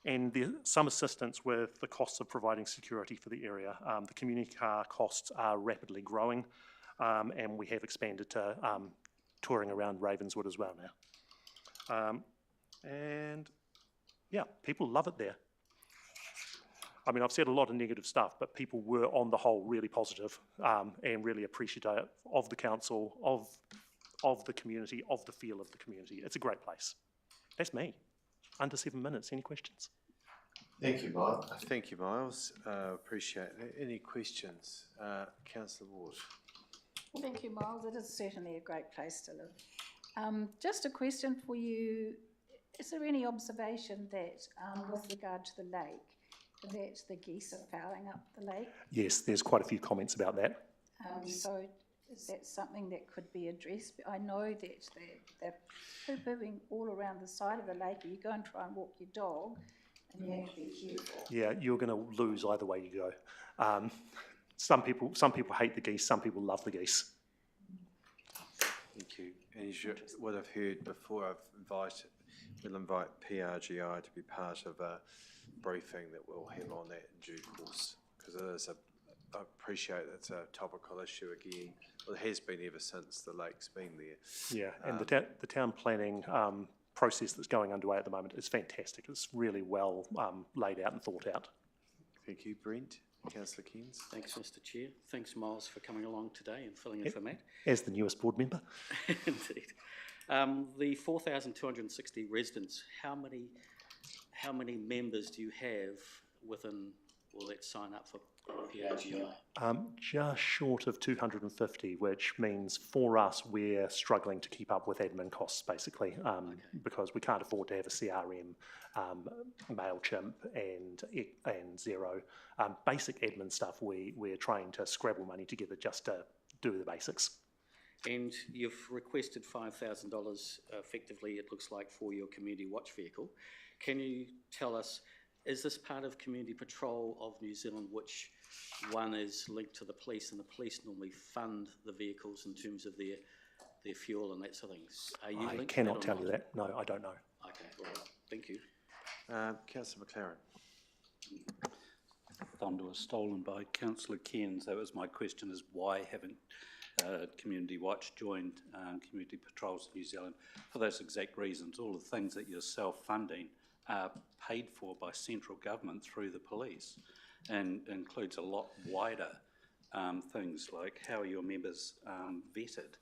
And some assistance with the costs of providing security for the area. The community car costs are rapidly growing, and we have expanded to touring around Ravenswood as well now. And yeah, people love it there. I mean, I've said a lot of negative stuff, but people were on the whole really positive, and really appreciative of the council, of the community, of the feel of the community. It's a great place. That's me. Under 7 minutes. Any questions? Thank you, Miles. Thank you, Miles. Appreciate it. Any questions? Councillor Ward. Well, thank you, Miles. It is certainly a great place to live. Just a question for you. Is there any observation that, with regard to the lake, that the geese are fouling up the lake? Yes, there's quite a few comments about that. So is that something that could be addressed? I know that they're poo-pooing all around the side of the lake. You go and try and walk your dog, and you have to be careful. Yeah, you're going to lose either way you go. Some people hate the geese, some people love the geese. Thank you. And as you would have heard before, we'll invite PRGI to be part of a briefing that we'll have on that in due course, because it is I appreciate it's a topical issue again. Well, it has been ever since the lake's been there. Yeah, and the town planning process that's going underway at the moment is fantastic. It's really well laid out and thought out. Thank you, Brent. Councillor Keynes. Thanks, Mr Chair. Thanks, Miles, for coming along today and filling in for Matt. As the newest board member. Indeed. The 4,260 residents, how many members do you have within, well, that sign up for PRGI? Just short of 250, which means for us we're struggling to keep up with admin costs basically, because we can't afford to have a CRM, MailChimp and Xero. Basic admin stuff, we're trying to scrabble money together just to do the basics. And you've requested $5,000 effectively, it looks like, for your community watch vehicle. Can you tell us, is this part of Community Patrol of New Zealand, which one is linked to the police, and the police normally fund the vehicles in terms of their fuel and that sort of things? Are you linked? I cannot tell you that. No, I don't know. Okay, all right. Thank you. Councillor McLaren. Thunder was stolen by Councillor Keynes. That was my question, is why haven't Community Watch joined Community Patrols New Zealand? For those exact reasons. All the things that you're self-funding are paid for by central government through the police, and includes a lot wider things like how are your members vetted.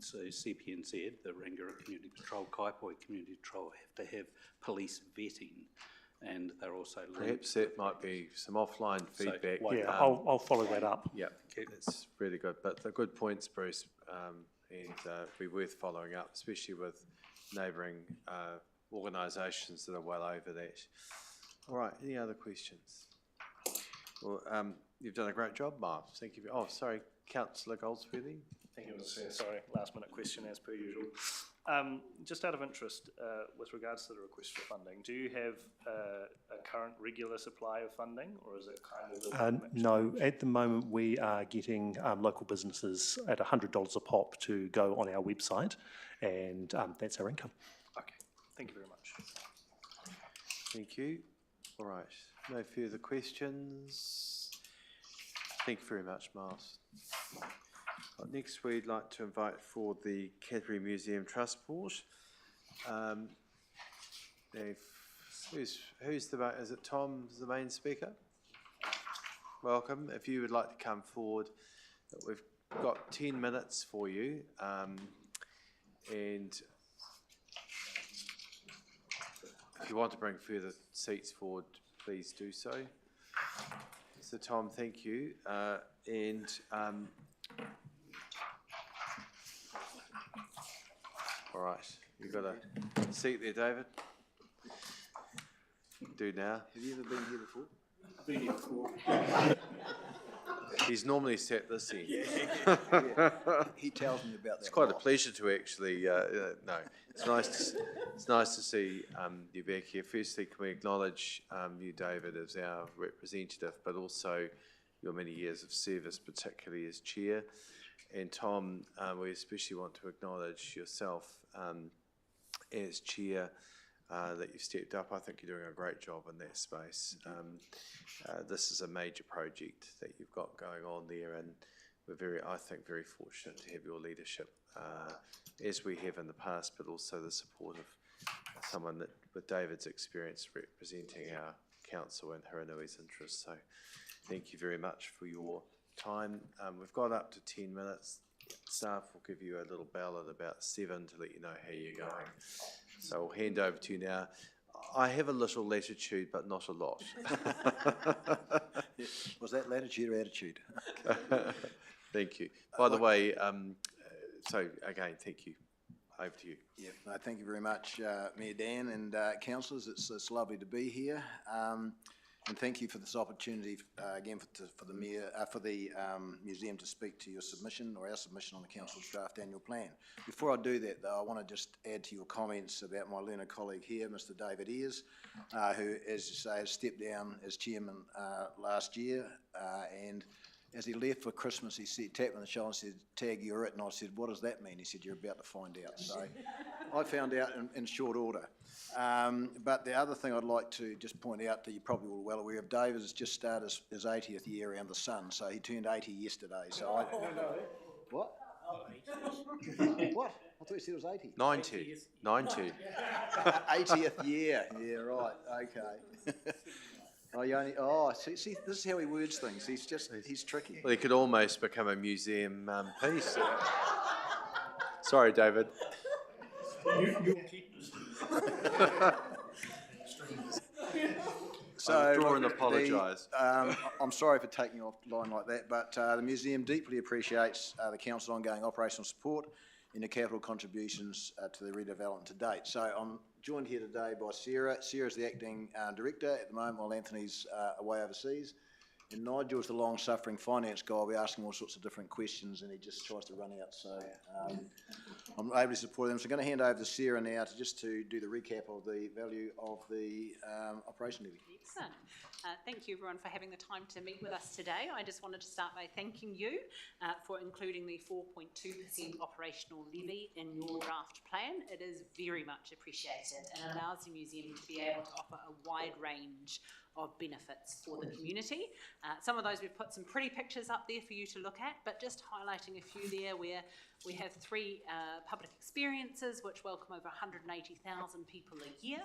So CPNZ, the Rangara Community Patrol, Kaipoi Community Patrol have to have police vetting, and they're also linked. Perhaps that might be some offline feedback. Yeah, I'll follow that up. Yeah, it's really good. But the good points, Bruce, and be worth following up, especially with neighbouring organisations that are well over that. All right, any other questions? Well, you've done a great job, Miles. Thank you. Oh, sorry, Councillor Goldsworthy. Thank you, Mr. Chair. Sorry, last minute question as per usual. Just out of interest, with regards to the request for funding, do you have a current regular supply of funding, or is it kind of... No, at the moment we are getting local businesses at $100 a pop to go on our website, and that's our income. Okay, thank you very much. Thank you. All right, no further questions. Thank you very much, Miles. Next, we'd like to invite for the Canterbury Museum Trust Board. Is it Tom, the main speaker? Welcome. If you would like to come forward, we've got 10 minutes for you, and if you want to bring further seats forward, please do so. So Tom, thank you. All right, you've got a seat there, David. Do now. Have you ever been here before? I've been here before. He's normally sat this end. Yeah. He tells me about that. It's quite a pleasure to actually. No, it's nice to see you back here. Firstly, can we acknowledge you, David, as our representative, but also your many years of service, particularly as chair. And Tom, we especially want to acknowledge yourself as chair, that you've stepped up. I think you're doing a great job in that space. This is a major project that you've got going on there, and we're I think, very fortunate to have your leadership, as we have in the past, but also the support of someone that, with David's experience representing our council and Haranui's interests. So thank you very much for your time. We've got up to 10 minutes. Staff will give you a little bell at about 7 to let you know how you're going. So I'll hand over to you now. I have a little latitude, but not a lot. Was that latitude or attitude? Thank you. By the way, so again, thank you. Over to you. Yeah, no, thank you very much, Mayor Dan and councillors. It's lovely to be here, and thank you for this opportunity again for the museum to speak to your submission or our submission on the council's draft annual plan. Before I do that, though, I want to just add to your comments about my learned colleague here, Mr. David Ayres, who, as you say, has stepped down as chairman last year, and as he left for Christmas, he said, tapped me on the shoulder and said, "Tag, you're it." And I said, "What does that mean?" He said, "You're about to find out." So I found out in short order. But the other thing I'd like to just point out that you probably will well aware of, David has just started his 80th year around the sun. So he turned 80 yesterday. So What? What? I thought you said it was 80. 90. 90. 80th year. Yeah, right. Okay. See, this is how he words things. He's tricky. Well, he could almost become a museum piece. Sorry, David. So, withdraw and apologise. I'm sorry for taking you offline like that, but the museum deeply appreciates the council's ongoing operational support in the capital contributions to the redevelopment to date. So I'm joined here today by Sarah. Sarah's the acting director at the moment while Anthony's away overseas. And Nigel's the long-suffering finance guy. We're asking all sorts of different questions and he just tries to run out. So I'm able to support them. So I'm going to hand over to Sarah now to do the recap of the value of the operation levy. Excellent. Thank you everyone for having the time to meet with us today. I just wanted to start by thanking you for including the 4.2% operational levy in your draft plan. It is very much appreciated and allows the museum to be able to offer a wide range of benefits for the community. Some of those we've put some pretty pictures up there for you to look at, but just highlighting a few there where we have 3 public experiences which welcome over 180,000 people a year,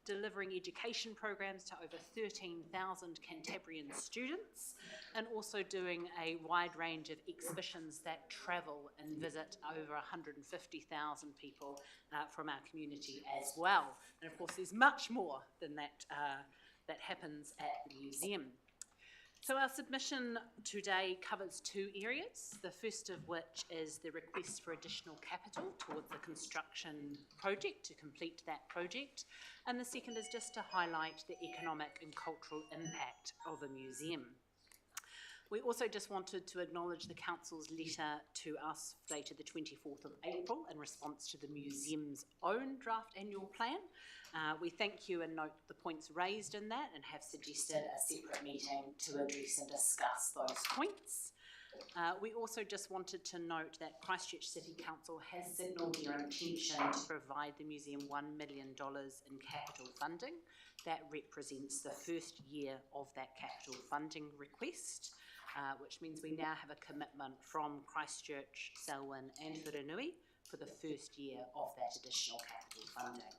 delivering education programs to over 13,000 Cantabrian students, and also doing a wide range of exhibitions that travel and visit over 150,000 people from our community as well. And of course there's much more than that that happens at the museum. So our submission today covers 2 areas, the first of which is the request for additional capital towards the construction project to complete that project, and the second is just to highlight the economic and cultural impact of the museum. We also just wanted to acknowledge the council's letter to us dated the 24th of April in response to the museum's own draft annual plan. We thank you and note the points raised in that and have suggested a separate meeting to address and discuss those points. We also just wanted to note that Christchurch City Council has signalled their intention to provide the museum $1 million in capital funding. That represents the first year of that capital funding request, which means we now have a commitment from Christchurch, Selwyn and Whirinui for the first year of that additional capital funding.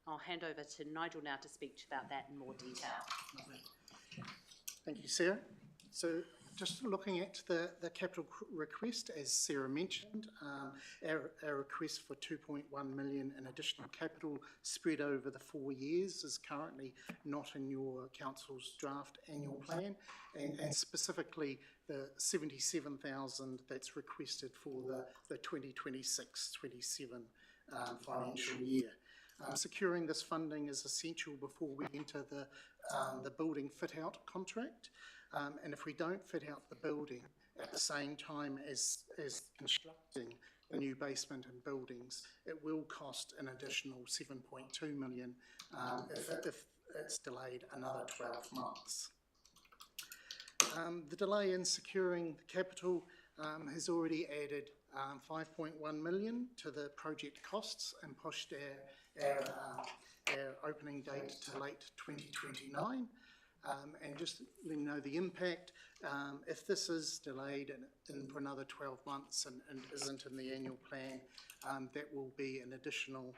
I'll hand over to Nigel now to speak about that in more detail. Thank you, Sarah. So just looking at the capital request, as Sarah mentioned, our request for 2.1 million in additional capital spread over the 4 years is currently not in your council's draft annual plan, and specifically the 77,000 that's requested for the 2026-27 financial year. Securing this funding is essential before we enter the building fit-out contract. And if we don't fit out the building at the same time as constructing the new basement and buildings, it will cost an additional 7.2 million if it's delayed another 12 months. The delay in securing the capital has already added 5.1 million to the project costs and pushed our opening date to late 2029. and just let you know the impact. If this is delayed for another 12 months and isn't in the annual plan, that will be an additional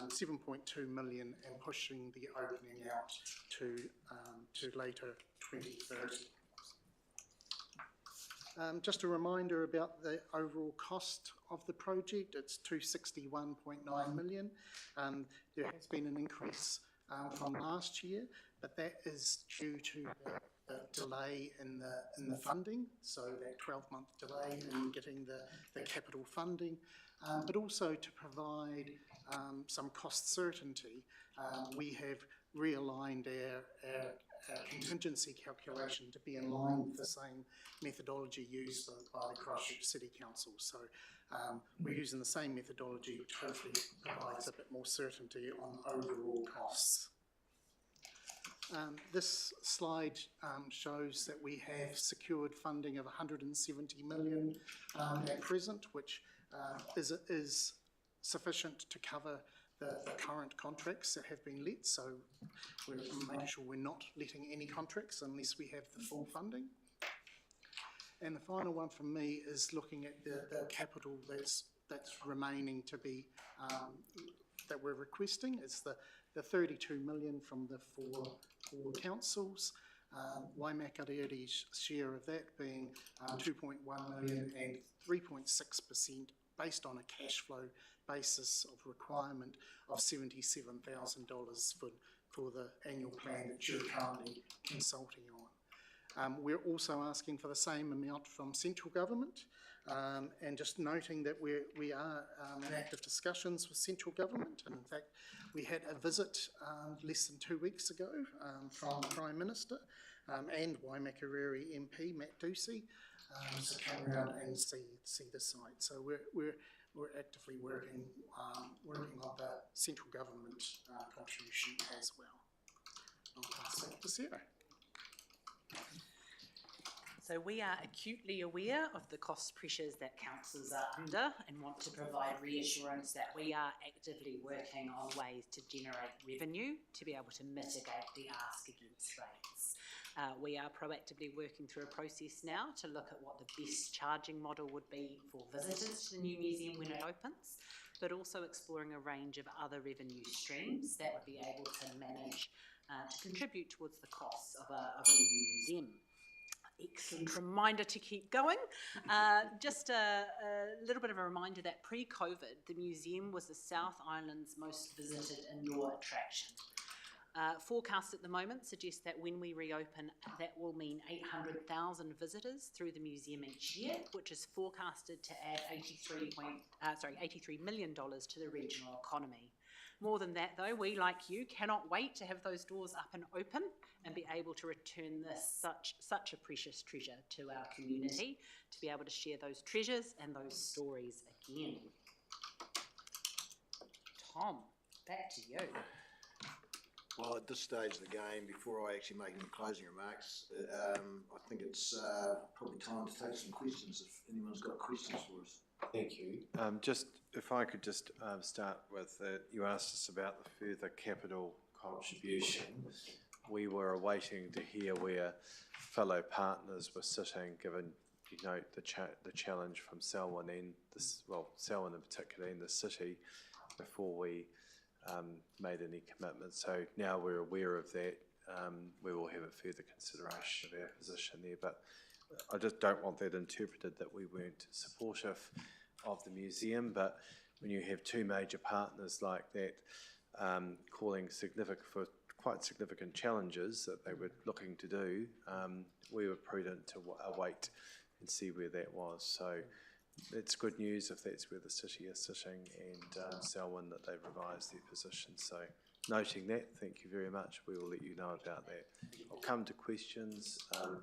7.2 million and pushing the opening out to later 2030. Just a reminder about the overall cost of the project. It's 261.9 million. There has been an increase from last year, but that is due to the delay in the funding, so that 12-month delay in getting the capital funding, but also to provide some cost certainty. We have realigned our contingency calculation to be in line with the same methodology used by the Christchurch City Council. So we're using the same methodology, which hopefully provides a bit more certainty on overall costs. This slide shows that we have secured funding of 170 million at present, which is sufficient to cover the current contracts that have been let, so we're making sure we're not letting any contracts unless we have the full funding. And the final one from me is looking at the capital that's remaining to be, that we're requesting. It's the 32 million from the four councils, Waimakariri's share of that being 2.1 million and 3.6% based on a cash flow basis of requirement of $77,000 for the annual plan that you're currently consulting on. We're also asking for the same amount from central government, and just noting that we are in active discussions with central government, and in fact we had a visit less than 2 weeks ago from the Prime Minister and Waimakariri MP Matt Ducey to come around and see the site. So we're actively working on the central government contribution as well. I'll pass that to Sarah. So we are acutely aware of the cost pressures that councils are under and want to provide reassurance that we are actively working on ways to generate revenue to be able to mitigate the ask against rates. We are proactively working through a process now to look at what the best charging model would be for visitors to the new museum when it opens, but also exploring a range of other revenue streams that would be able to manage to contribute towards the costs of a new museum. Excellent reminder to keep going. Just a little bit of a reminder that pre-COVID, the museum was the South Island's most visited indoor attraction. Forecasts at the moment suggest that when we reopen, that will mean 800,000 visitors through the museum each year, which is forecasted to add $83 million to the regional economy. More than that, though, we, like you, cannot wait to have those doors up and open and be able to return this such a precious treasure to our community, to be able to share those treasures and those stories again. Tom, back to you. Well, at this stage of the game, before I actually make any closing remarks, I think it's probably time to take some questions if anyone's got questions for us. Thank you. Just, if I could just start with, you asked us about the further capital contribution. We were awaiting to hear where fellow partners were sitting, given, you know, the challenge from Selwyn and Selwyn in particular and the city, before we made any commitments. So now we're aware of that. We will have a further consideration of our position there, but I just don't want that interpreted that we weren't supportive of the museum. But when you have two major partners like that calling for quite significant challenges that they were looking to do, we were prudent to await and see where that was. So it's good news if that's where the city is sitting, and Selwyn, that they've revised their position. So noting that, thank you very much. We will let you know about that. I'll come to questions.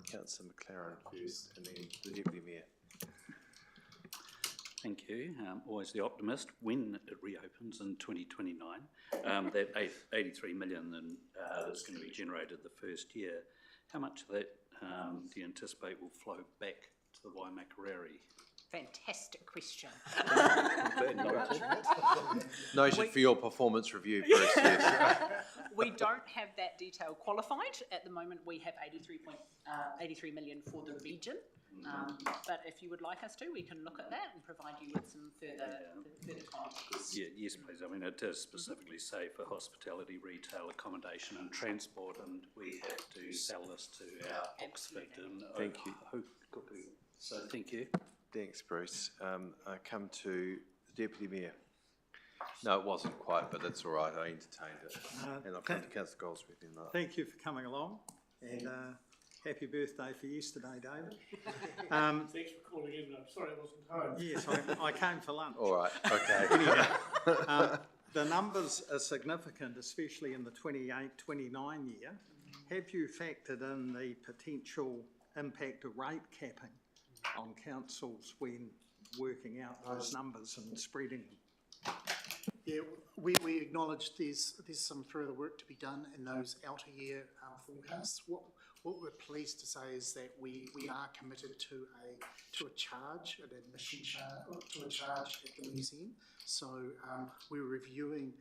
Councillor McLaren first, and then the Deputy Mayor. Thank you. Always the optimist. When it reopens in 2029, that 83 million that's going to be generated the first year, how much of that do you anticipate will flow back to the Waimakariri fantastic question. Noted for your performance review process. We don't have that detail qualified. At the moment, we have 83 million for the region. But if you would like us to, we can look at that and provide you with some further context. Yeah, yes, please. I mean, it does specifically say for hospitality, retail, accommodation and transport, and we have to sell this to our Oxford and Thank you. Hokuku. So thank you. Thanks, Bruce. I come to the Deputy Mayor. No, it wasn't quite, but that's all right. I entertained it. And I'll come to Councillor Goldsmith in that. Thank you for coming along, and happy birthday for yesterday, David. Thanks for calling in. I'm sorry I wasn't home. Yes, I came for lunch. All right, okay. Anyhow, the numbers are significant, especially in the 28-29 year. Have you factored in the potential impact of rate capping on councils when working out those numbers and spreading them? Yeah, we acknowledge there's some further work to be done in those outer year forecasts. What we're pleased to say is that we are committed to a charge, an admission charge, to a charge at the museum. So we're reviewing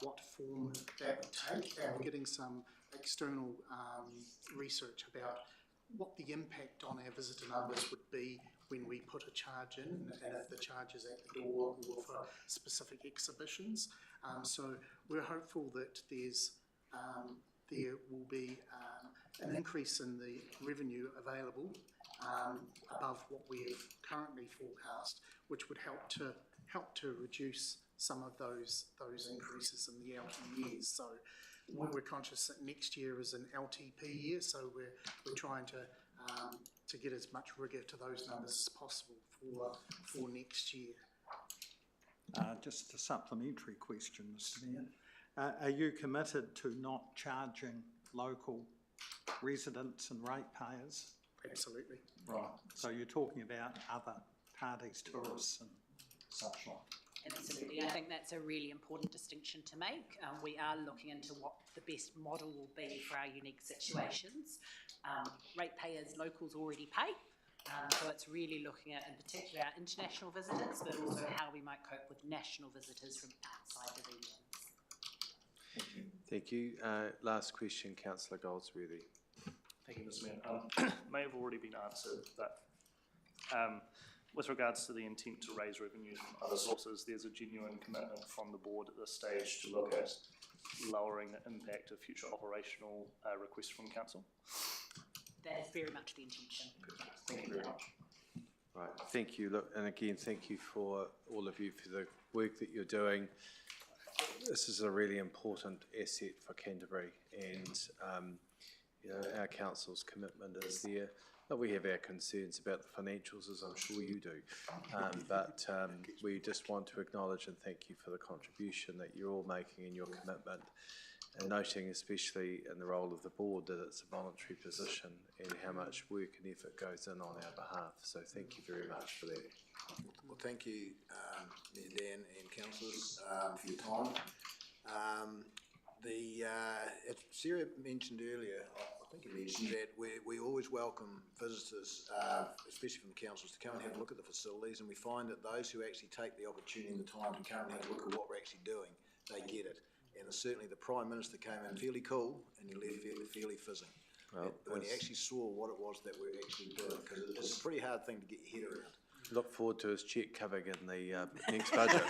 what form that would take, and we're getting some external research about what the impact on our visitor numbers would be when we put a charge in, and if the charge is at the door or for specific exhibitions. So we're hopeful that there will be an increase in the revenue available above what we have currently forecast, which would help to reduce some of those increases in the outer years. So we're conscious that next year is an LTP year, so we're trying to get as much rigour to those numbers as possible for next year. Just a supplementary question, Mr. Mayor. Are you committed to not charging local residents and ratepayers? Absolutely. Right. So you're talking about other parties, tourists and such like? Absolutely. I think that's a really important distinction to make. We are looking into what the best model will be for our unique situations. Ratepayers, locals already pay. So it's really looking at, in particular, our international visitors, but also how we might cope with national visitors from outside the regions. Thank you. Last question, Councillor Goldsworthy. Thank you, Mr. Mayor. May have already been answered, but with regards to the intent to raise revenues from other sources, there's a genuine commitment from the board at this stage to look at lowering the impact of future operational requests from council. That is very much the intention. Thank you very much. Right, thank you. Look, and again, thank you for all of you for the work that you're doing. This is a really important asset for Canterbury, and you know, our council's commitment is there. But we have our concerns about the financials, as I'm sure you do. But we just want to acknowledge and thank you for the contribution that you're all making in your commitment, and noting especially in the role of the board that it's a voluntary position and how much work and effort goes in on our behalf. So thank you very much for that. Well, thank you, Mayor Dan and councillors, for your time. As Sarah mentioned earlier, I think you mentioned that we always welcome visitors, especially from the councils, to come and have a look at the facilities, and we find that those who actually take the opportunity and the time to come and have a look at what we're actually doing, they get it. And certainly the Prime Minister came in fairly cool and he left fairly fizzing. Well, when he actually saw what it was that we're actually doing, because it's a pretty hard thing to get your head around. Look forward to his cheque coming in the next budget.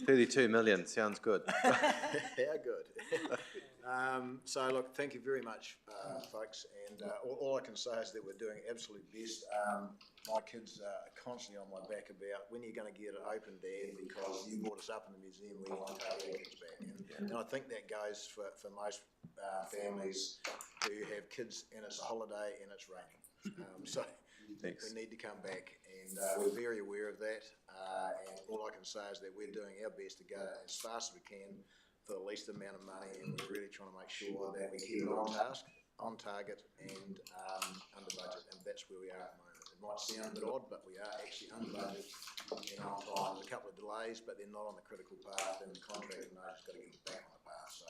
32 million, sounds good. How good. So look, thank you very much, folks, and all I can say is that we're doing absolute best. My kids are constantly on my back about when you're going to get it open, Dad, because you brought us up in the museum, we want to take our kids back. And I think that goes for most families who have kids and it's a holiday and it's raining. So Thanks. We need to come back, and we're very aware of that. And all I can say is that we're doing our best to go as fast as we can for the least amount of money, and we're really trying to make sure that we keep it on task, on target, and under budget, and that's where we are at the moment. It might sound a bit odd, but we are actually under budget and on time. There's a couple of delays, but they're not on the critical path, and the contractor knows it's got to get back on the path. So,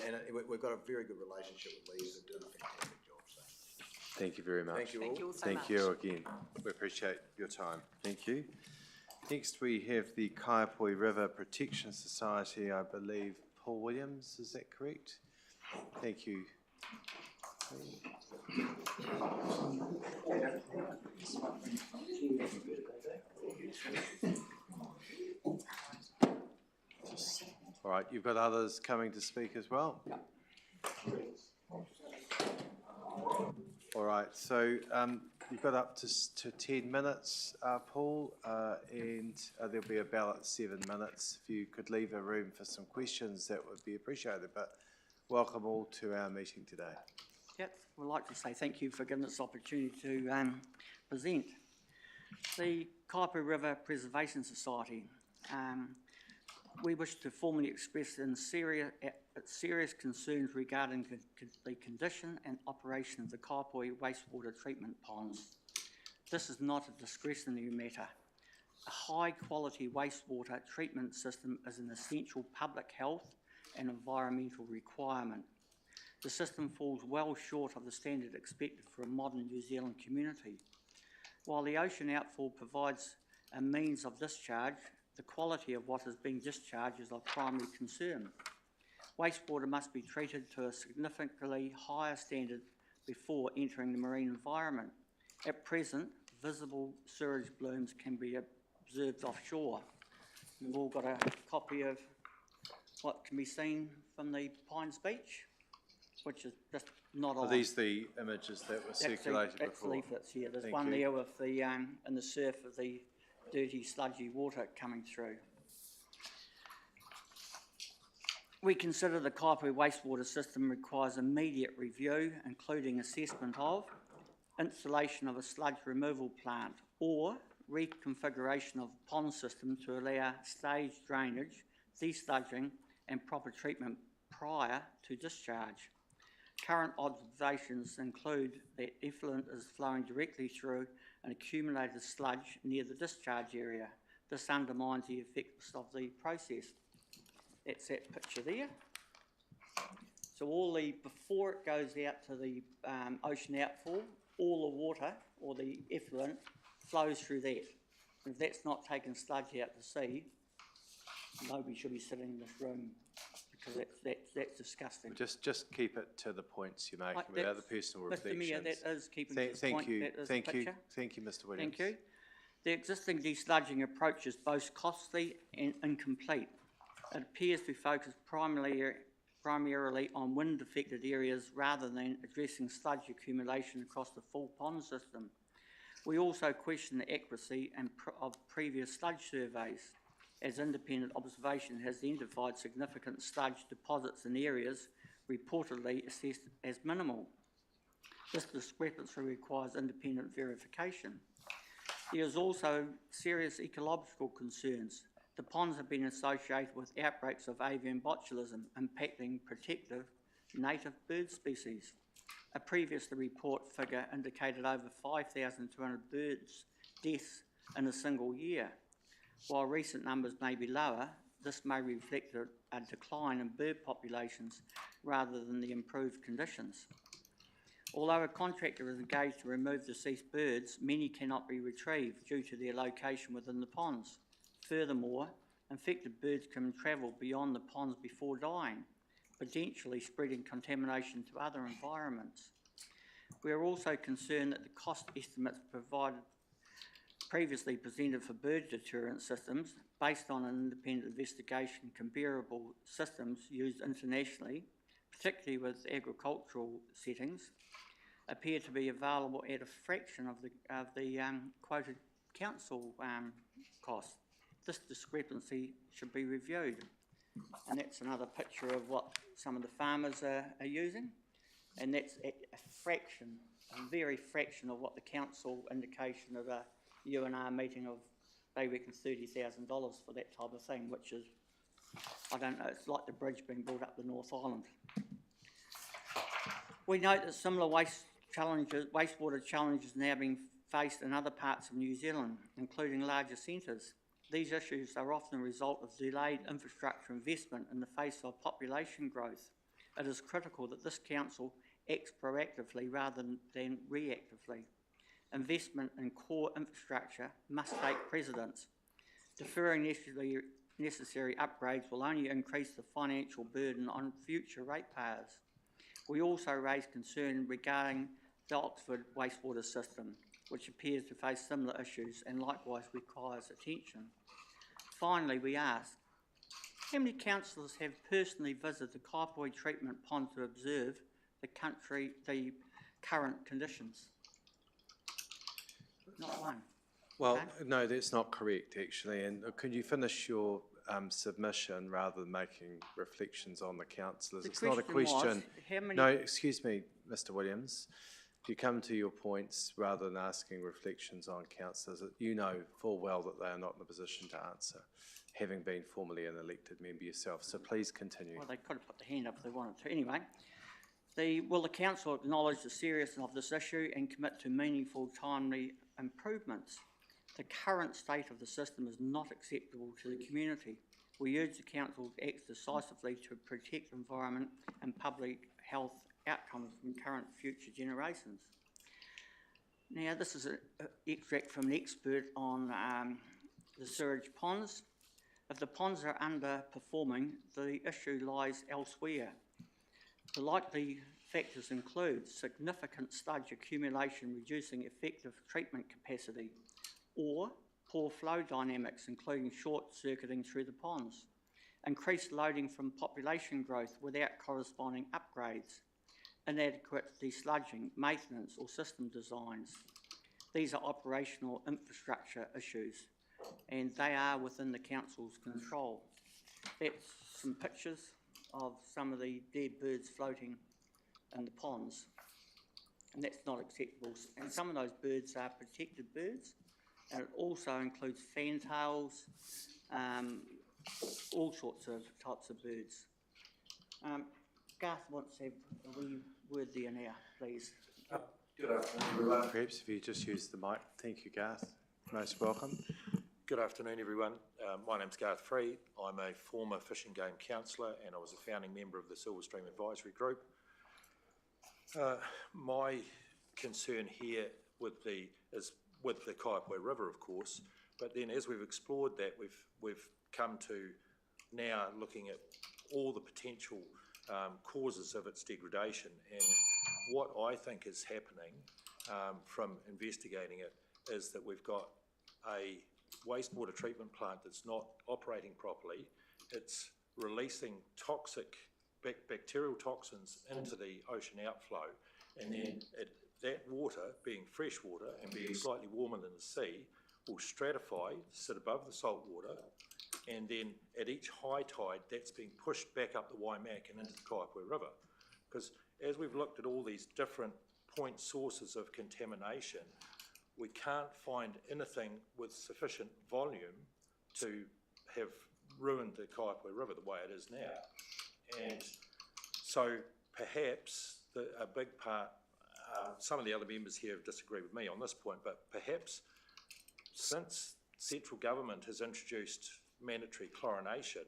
and we've got a very good relationship with Leeds. They're doing a fantastic job. So, Thank you very much. Thank you all. Thank you all so Thank much. you again. We appreciate your time. Thank you. Next, we have the Kaiapoi River Protection Society, I believe, Paul Williams, is that correct? Thank you. All right, you've got others coming to speak as well? All right, so you've got up to 10 minutes, Paul, and there'll be about 7 minutes. If you could leave a room for some questions, that would be appreciated. But welcome all to our meeting today. Yep, we'd like to say thank you for giving us the opportunity to present. The Kaiapoi River Preservation Society. We wish to formally express serious concerns regarding the condition and operation of the Kaiapoi wastewater treatment ponds. This is not a discretionary matter. A high-quality wastewater treatment system is an essential public health and environmental requirement. The system falls well short of the standard expected for a modern New Zealand community. While the ocean outfall provides a means of discharge, the quality of what is being discharged is of primary concern. Wastewater must be treated to a significantly higher standard before entering the marine environment. At present, visible sewage blooms can be observed offshore. We've all got a copy of what can be seen from the Pines Beach, which is just not on. Are these the images that were circulated that's before? Leaflets, yeah. There's Thank one you. there with the, in the surf of the dirty, sludgy water coming through. We consider the Kaiapoi wastewater system requires immediate review, including assessment of installation of a sludge removal plant or reconfiguration of the pond system to allow staged drainage, desludging and proper treatment prior to discharge. Current observations include that effluent is flowing directly through an accumulated sludge near the discharge area. This undermines the effectiveness of the process. That's that picture there. So before it goes out to the ocean outfall, all the water or the effluent flows through that. And if that's not taking sludge out to sea, nobody should be sitting in this room, because that's disgusting. Just keep it to the points you're making without the personal reflections. Mr. Mayor, that is keeping to the point. Thank you, Mr. Williams. Thank you. The existing desludging approach is both costly and incomplete. It appears to focus primarily on wind-affected areas rather than addressing sludge accumulation across the full pond system. We also question the accuracy of previous sludge surveys, as independent observation has identified significant sludge deposits in areas reportedly assessed as minimal. This discrepancy requires independent verification. There is also serious ecological concerns. The ponds have been associated with outbreaks of avian botulism impacting protective native bird species. A previous report figure indicated over 5,200 birds deaths in a single year. While recent numbers may be lower, this may reflect a decline in bird populations rather than the improved conditions. Although a contractor is engaged to remove deceased birds, many cannot be retrieved due to their location within the ponds. Furthermore, infected birds can travel beyond the ponds before dying, potentially spreading contamination to other environments. We are also concerned that the cost estimates previously presented for bird deterrent systems, based on an independent investigation comparable systems used internationally, particularly with agricultural settings, appear to be available at a fraction of the quoted council cost. This discrepancy should be reviewed. And that's another picture of what some of the farmers are using. And that's a fraction, a very fraction of what the council indication of a UNR meeting of, they reckon $30,000 for that type of thing, which is, I don't know, it's like the bridge being built up the North Island. We note that similar wastewater challenges now being faced in other parts of New Zealand, including larger centres. These issues are often a result of delayed infrastructure investment in the face of population growth. It is critical that this council acts proactively rather than reactively. Investment in core infrastructure must take precedence. Deferring necessary upgrades will only increase the financial burden on future ratepayers. We also raise concern regarding the Oxford wastewater system, which appears to face similar issues and likewise requires attention. Finally, we ask, how many councillors have personally visited the Kaipoi treatment pond to observe the current conditions? Not one. Well, Okay. no, that's not correct, actually. And could you finish your submission rather than making reflections on the councillors? The It's not a question was, question. how many- No, excuse me, Mr. Williams. If you come to your points rather than asking reflections on councillors, you know full well that they are not in a position to answer, having been formally an elected member yourself. So please continue. Well, they could have put their hand up if they wanted to. Anyway, will the council acknowledge the seriousness of this issue and commit to meaningful, timely improvements? The current state of the system is not acceptable to the community. We urge the council to act decisively to protect the environment and public health outcomes from current and future generations. Now, this is an extract from an expert on the sewage ponds. If the ponds are underperforming, the issue lies elsewhere. The likely factors include significant sludge accumulation reducing effective treatment capacity, or poor flow dynamics including short-circuiting through the ponds, increased loading from population growth without corresponding upgrades, inadequate desludging, maintenance or system designs. These are operational infrastructure issues and they are within the council's control. That's some pictures of some of the dead birds floating in the ponds, and that's not acceptable. And some of those birds are protected birds, and it also includes fantails, all sorts of types of birds. Garth wants to have a wee word there now, please. Good afternoon, everyone. Perhaps if you just use the mic. Thank you, Garth. Most welcome. Good afternoon, everyone. My name's Garth Free. I'm a former Fish and Game councillor and I was a founding member of the Silver Stream Advisory Group. My concern here is with the Kaipoi River, of course, but then as we've explored that, we've come to now looking at all the potential causes of its degradation, and what I think is happening from investigating it is that we've got a wastewater treatment plant that's not operating properly. It's releasing toxic bacterial toxins into the ocean outflow, and then that water, being fresh water and being slightly warmer than the sea, will stratify, sit above the salt water, and then at each high tide that's being pushed back up the Waimak and into the Kaipoi River. Because as we've looked at all these different point sources of contamination, we can't find anything with sufficient volume to have ruined the Kaipoi River the way it is now. And so perhaps a big part, some of the other members here have disagreed with me on this point, but perhaps since central government has introduced mandatory chlorination,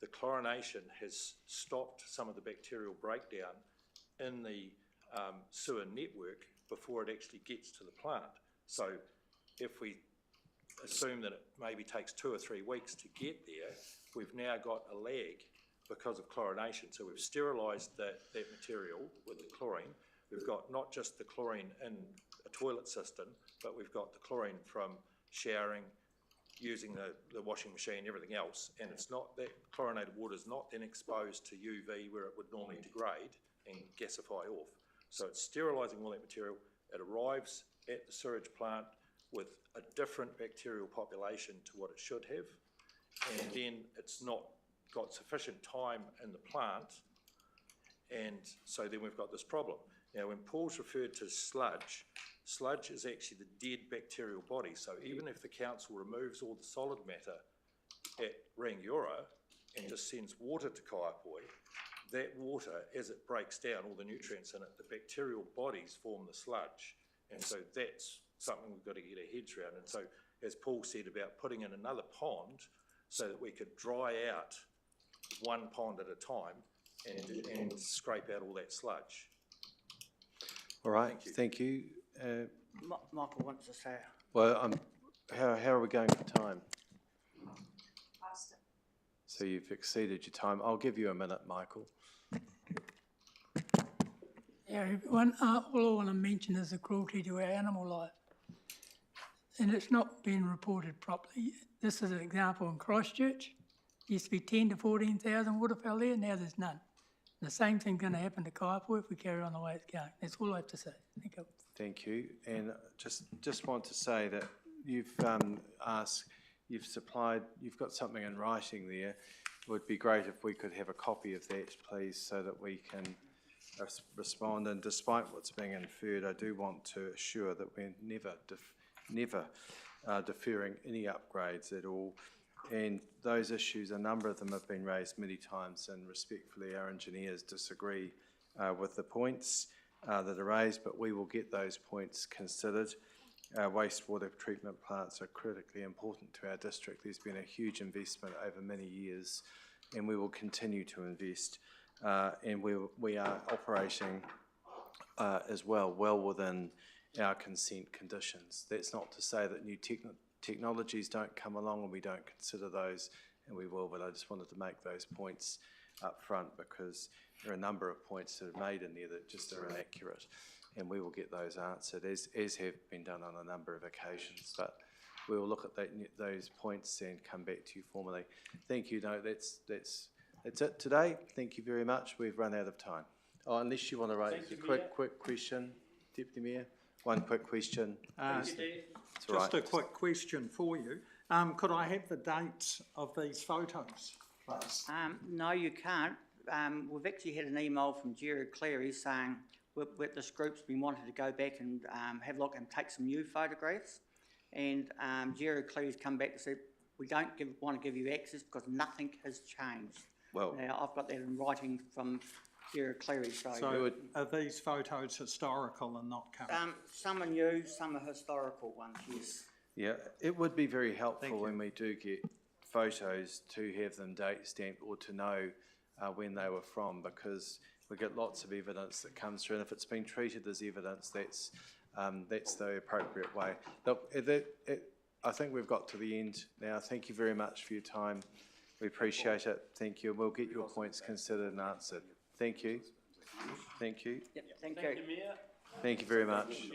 the chlorination has stopped some of the bacterial breakdown in the sewer network before it actually gets to the plant. So if we assume that it maybe takes 2 or 3 weeks to get there, we've now got a lag because of chlorination. So we've sterilised that material with the chlorine. We've got not just the chlorine in a toilet system, but we've got the chlorine from showering, using the washing machine, everything else, and it's not, that chlorinated water is not then exposed to UV where it would normally degrade and gasify off. So it's sterilising all that material. It arrives at the sewage plant with a different bacterial population to what it should have, and then it's not got sufficient time in the plant, and so then we've got this problem. Now, when Paul's referred to sludge, sludge is actually the dead bacterial body. So even if the council removes all the solid matter at Rangiora and just sends water to Kaipoi, that water, as it breaks down all the nutrients in it, the bacterial bodies form the sludge. And so that's something we've got to get our heads around. And so, as Paul said about putting in another pond so that we could dry out one pond at a time and scrape out all that sludge. All right, thank you. Michael wants to say. Well, how are we going for time? So you've exceeded your time. I'll give you a minute, Michael. Yeah, everyone, all I want to mention is the cruelty to our animal life. And it's not being reported properly. This is an example in Christchurch. Used to be 10 to 14,000 waterfowl there, now there's none. The same thing's going to happen to Kaiapoi if we carry on the way it's going. That's all I have to say. Thank you. Thank you. And just want to say that you've you've got something in writing there. It would be great if we could have a copy of that, please, so that we can respond. And despite what's being inferred, I do want to assure that we're never deferring any upgrades at all. And those issues, a number of them have been raised many times, and respectfully, our engineers disagree with the points that are raised, but we will get those points considered. Wastewater treatment plants are critically important to our district. There's been a huge investment over many years, and we will continue to invest. And we are operating as well within our consent conditions. That's not to say that new technologies don't come along and we don't consider those, and we will, but I just wanted to make those points up front because there are a number of points that are made in there that just are inaccurate, and we will get those answered, as have been done on a number of occasions. But we will look at those points and come back to you formally. Thank you. No, that's it today. Thank you very much. We've run out of time. Oh, unless you want to raise a quick question, Deputy Mayor. One quick question. Just a quick question for you. Could I have the dates of these photos, please? No, you can't. We've actually had an email from Jerry Cleary saying this group's been wanting to go back and have a look and take some new photographs. And Jerry Cleary's come back and said, we don't want to give you access because nothing has changed. Well, now, I've got that in writing from Jerry Cleary. So are these photos historical and not current? Some are new, some are historical ones, yes. Yeah, it would be very helpful when we do get photos to have them date stamped or to know when they were from, because we get lots of evidence that comes through, and if it's been treated as evidence, that's the appropriate way. Look, I think we've got to the end now. Thank you very much for your time. We appreciate it. Thank you. We'll get your points considered and answered. Thank you. Thank you. Yep, thank you. Thank you very much.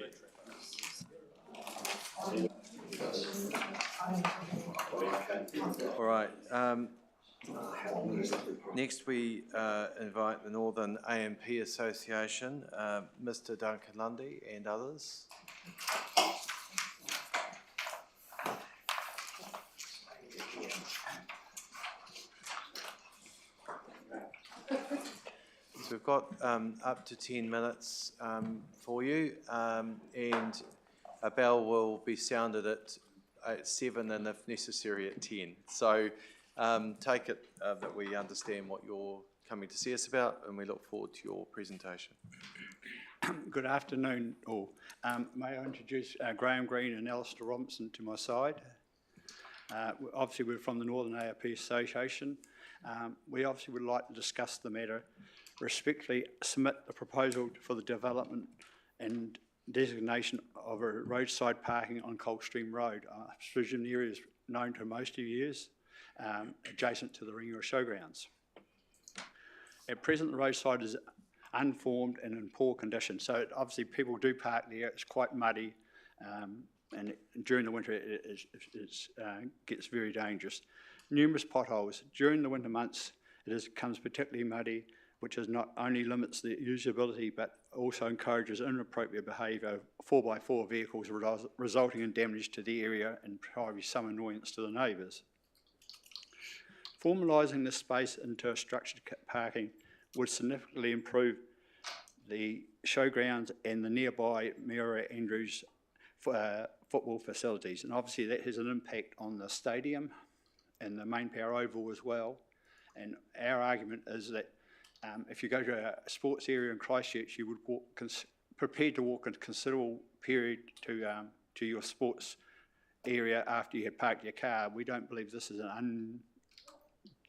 All right. Next, we invite the Northern AMP Association, Mr. Duncan Lundy and others. So we've got up to 10 minutes for you, and a bell will be sounded at 7 and if necessary at 10. So take it that we understand what you're coming to see us about, and we look forward to your presentation. Good afternoon all. May I introduce Graham Green and Alistair Robinson to my side. Obviously we're from the Northern ARP Association. We obviously would like to discuss the matter, respectfully submit a proposal for the development and designation of a roadside parking on Coldstream Road. I presume the area is known to most of you, adjacent to the Ringura Showgrounds. At present, the roadside is unformed and in poor condition, so obviously people do park there. It's quite muddy, and during the winter it gets very dangerous. Numerous potholes. During the winter months it becomes particularly muddy, which not only limits the usability but also encourages inappropriate behaviour of 4x4 vehicles, resulting in damage to the area and probably some annoyance to the neighbours. Formalising this space into a structured parking would significantly improve the showgrounds and the nearby Mira Andrews football facilities, and obviously that has an impact on the stadium and the main power oval as well. And our argument is that if you go to a sports area in Christchurch, you would prepared to walk a considerable period to your sports area after you had parked your car. We don't believe this is an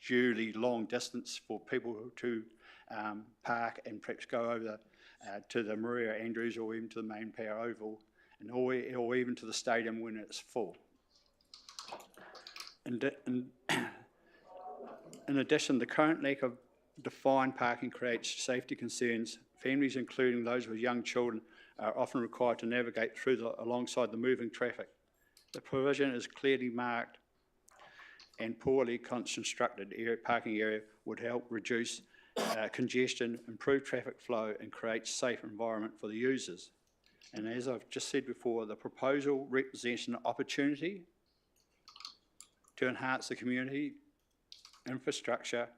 unduly long distance for people to park and perhaps go over to the Maria Andrews or even to the main power oval, and or even to the stadium when it's full. In addition, the current lack of defined parking creates safety concerns. Families, including those with young children, are often required to navigate alongside the moving traffic. The provision is clearly marked and poorly constructed parking area would help reduce congestion, improve traffic flow, and create a safe environment for the users. And as I've just said before, the proposal represents an opportunity to enhance the community infrastructure,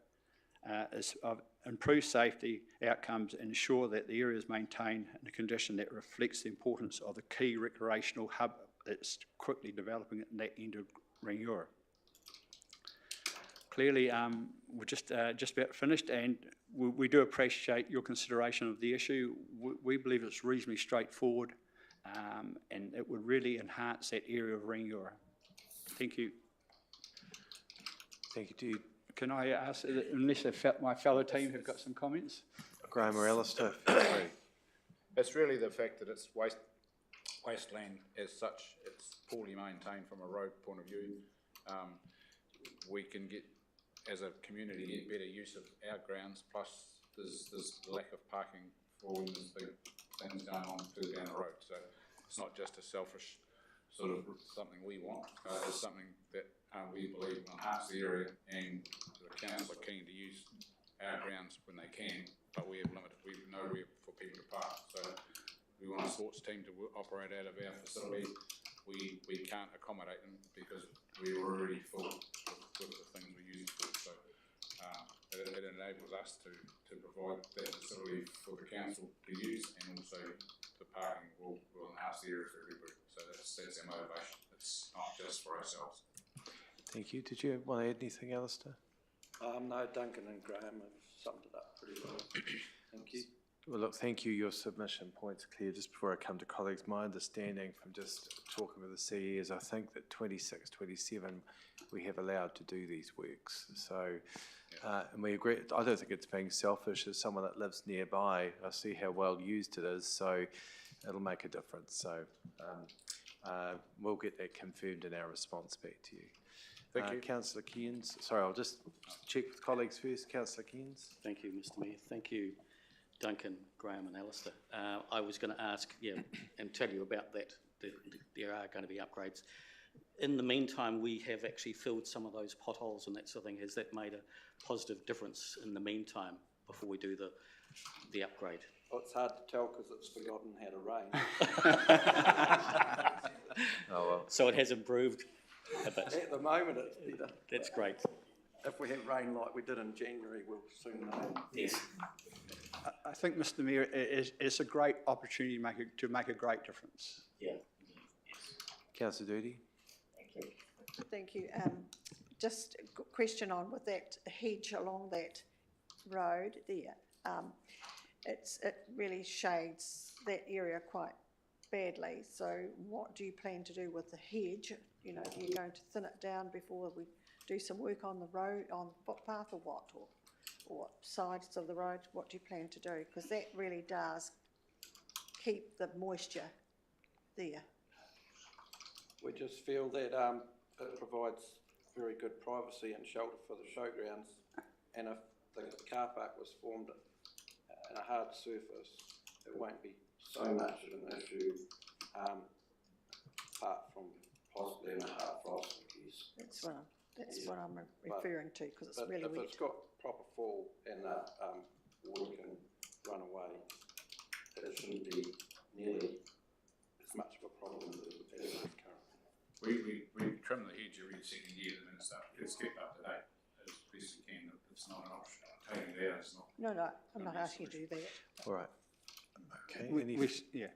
improve safety outcomes, and ensure that the area is maintained in a condition that reflects the importance of the key recreational hub that's quickly developing at that end of Rangiora. Clearly, we're just about finished, and we do appreciate your consideration of the issue. We believe it's reasonably straightforward, and it would really enhance that area of Rangiora. Thank you. Thank you. Can I ask, unless my fellow team have got some comments? Graham or Alistair? It's really the fact that it's wasteland as such. It's poorly maintained from a road point of view. We can get, as a community, get better use of our grounds, plus there's lack of parking for when there's big things going on further down the road. So it's not just a selfish sort of something we want. It's something that we believe will enhance the area, and the council are keen to use our grounds when they can, but we have limited, we know where for people to park. So we want a sports team to operate out of our facility. We can't accommodate them because we're already full with the things we use it for. So it enables us to provide that facility for the council to use, and also the parking will enhance the area for everybody. So that's our motivation. It's not just for ourselves. Thank you. Did you want to add anything, Alistair? No, Duncan and Graham have summed it up pretty well. Thank you. Well, look, thank you. Your submission point's clear. Just before I come to colleagues, my understanding from just talking with the CE is I think that 26, 27, we have allowed to do these works. So, and we agree, I don't think it's being selfish. As someone that lives nearby, I see how well used it is. So it'll make a difference. So we'll get that confirmed in our response back to you. Thank you. Councillor Kearns. Sorry, I'll just check with colleagues first. Councillor Kearns. Thank you, Mr Mayor. Thank you, Duncan, Graham and Alistair. I was going to ask, and tell you about that. There are going to be upgrades. In the meantime, we have actually filled some of those potholes and that sort of thing. Has that made a positive difference in the meantime before we do the upgrade? Well, it's hard to tell because it's forgotten how to rain. Oh, well. So it has improved a bit. At the moment, it's better. That's great. If we have rain like we did in January, we'll soon know. Yes. I think, Mr Mayor, it's a great opportunity to make a great difference. Yeah. Councillor Doody. Thank you. Just a question on with that hedge along that road there. It really shades that area quite badly. So what do you plan to do with the hedge? You know, are you going to thin it down before we do some work on the road, on the footpath, or what? Or what sides of the road? What do you plan to do? Because that really does keep the moisture there. We just feel that it provides very good privacy and shelter for the showgrounds, and if the car park was formed in a hard surface, it won't be so much of an issue, apart from possibly in a hard frost. That's what I'm referring to, because it's really wet. If it's got proper fall and water can run away, it shouldn't be nearly as much of a problem as it is currently. We trim the hedge every second year, and it's kept up to date as best you can. It's not an option. Taking it out is not. No, I'm not asking you to do that. All right. Okay.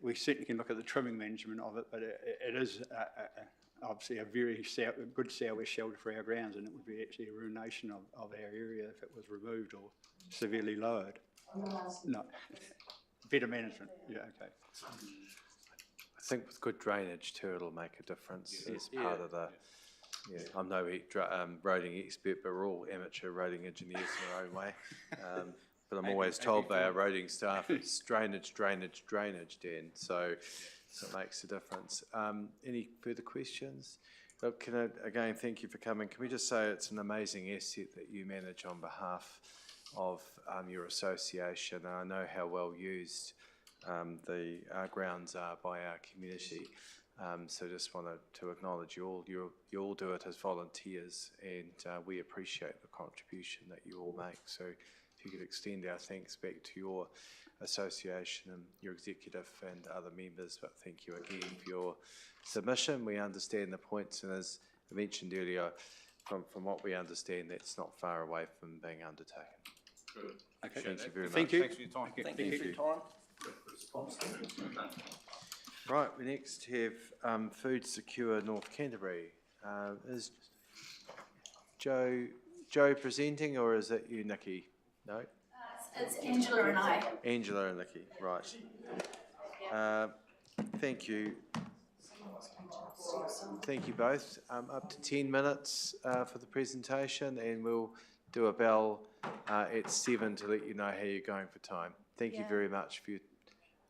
We certainly can look at the trimming management of it, but it is obviously a very good southwest shelter for our grounds, and it would be actually a ruination of our area if it was removed or severely lowered. No, better management. Yeah, okay. I think with good drainage too, it'll make a difference as part of the. Yeah, I'm no roading expert, but we're all amateur roading engineers in our own way. but I'm always told by our roading staff, it's drainage, drainage, drainage, Dan, so it makes a difference. Any further questions? Look, can I, again, thank you for coming. Can we just say it's an amazing asset that you manage on behalf of your association. I know how well used the grounds are by our community. So just wanted to acknowledge you all do it as volunteers, and we appreciate the contribution that you all make. So if you could extend our thanks back to your association and your executive and other members, but thank you again for your submission. We understand the points, and as I mentioned earlier, from what we understand, that's not far away from being undertaken. Good. Okay. Thank you very much. Thank you. Thanks for your time. Thank you for your time. Right, we next have Food Secure North Canterbury. Is Joe presenting, or is it you, Nikki? No? It's Angela and I. Angela and Nikki, right. Thank you. Thank you both. Up to 10 minutes for the presentation, and we'll do a bell at 7 to let you know how you're going for time. Thank you very much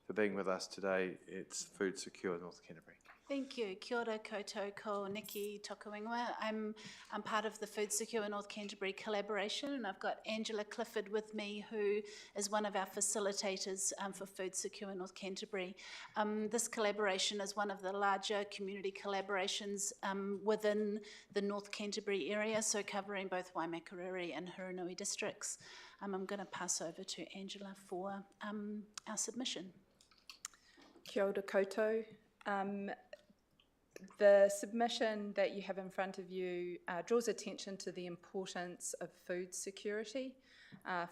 for being with us today. It's Food Secure North Canterbury. Thank you. Kia ora koutou, ko Nikki Tokuingwa. I'm part of the Food Secure North Canterbury collaboration, and I've got Angela Clifford with me, who is one of our facilitators for Food Secure North Canterbury. This collaboration is one of the larger community collaborations within the North Canterbury area, so covering both Waimakariri and Huranui districts. I'm going to pass over to Angela for our submission. Kia ora koutou. The submission that you have in front of you draws attention to the importance of food security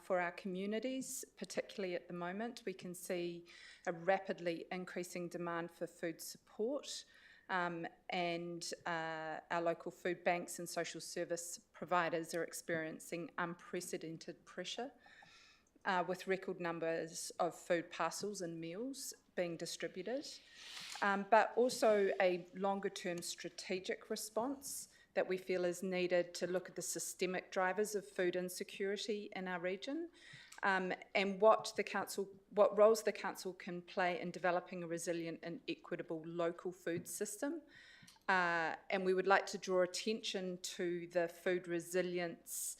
for our communities, particularly at the moment. We can see a rapidly increasing demand for food support, and our local food banks and social service providers are experiencing unprecedented pressure with record numbers of food parcels and meals being distributed. But also a longer-term strategic response that we feel is needed to look at the systemic drivers of food insecurity in our region, and what roles the council can play in developing a resilient and equitable local food system. And we would like to draw attention to the food resilience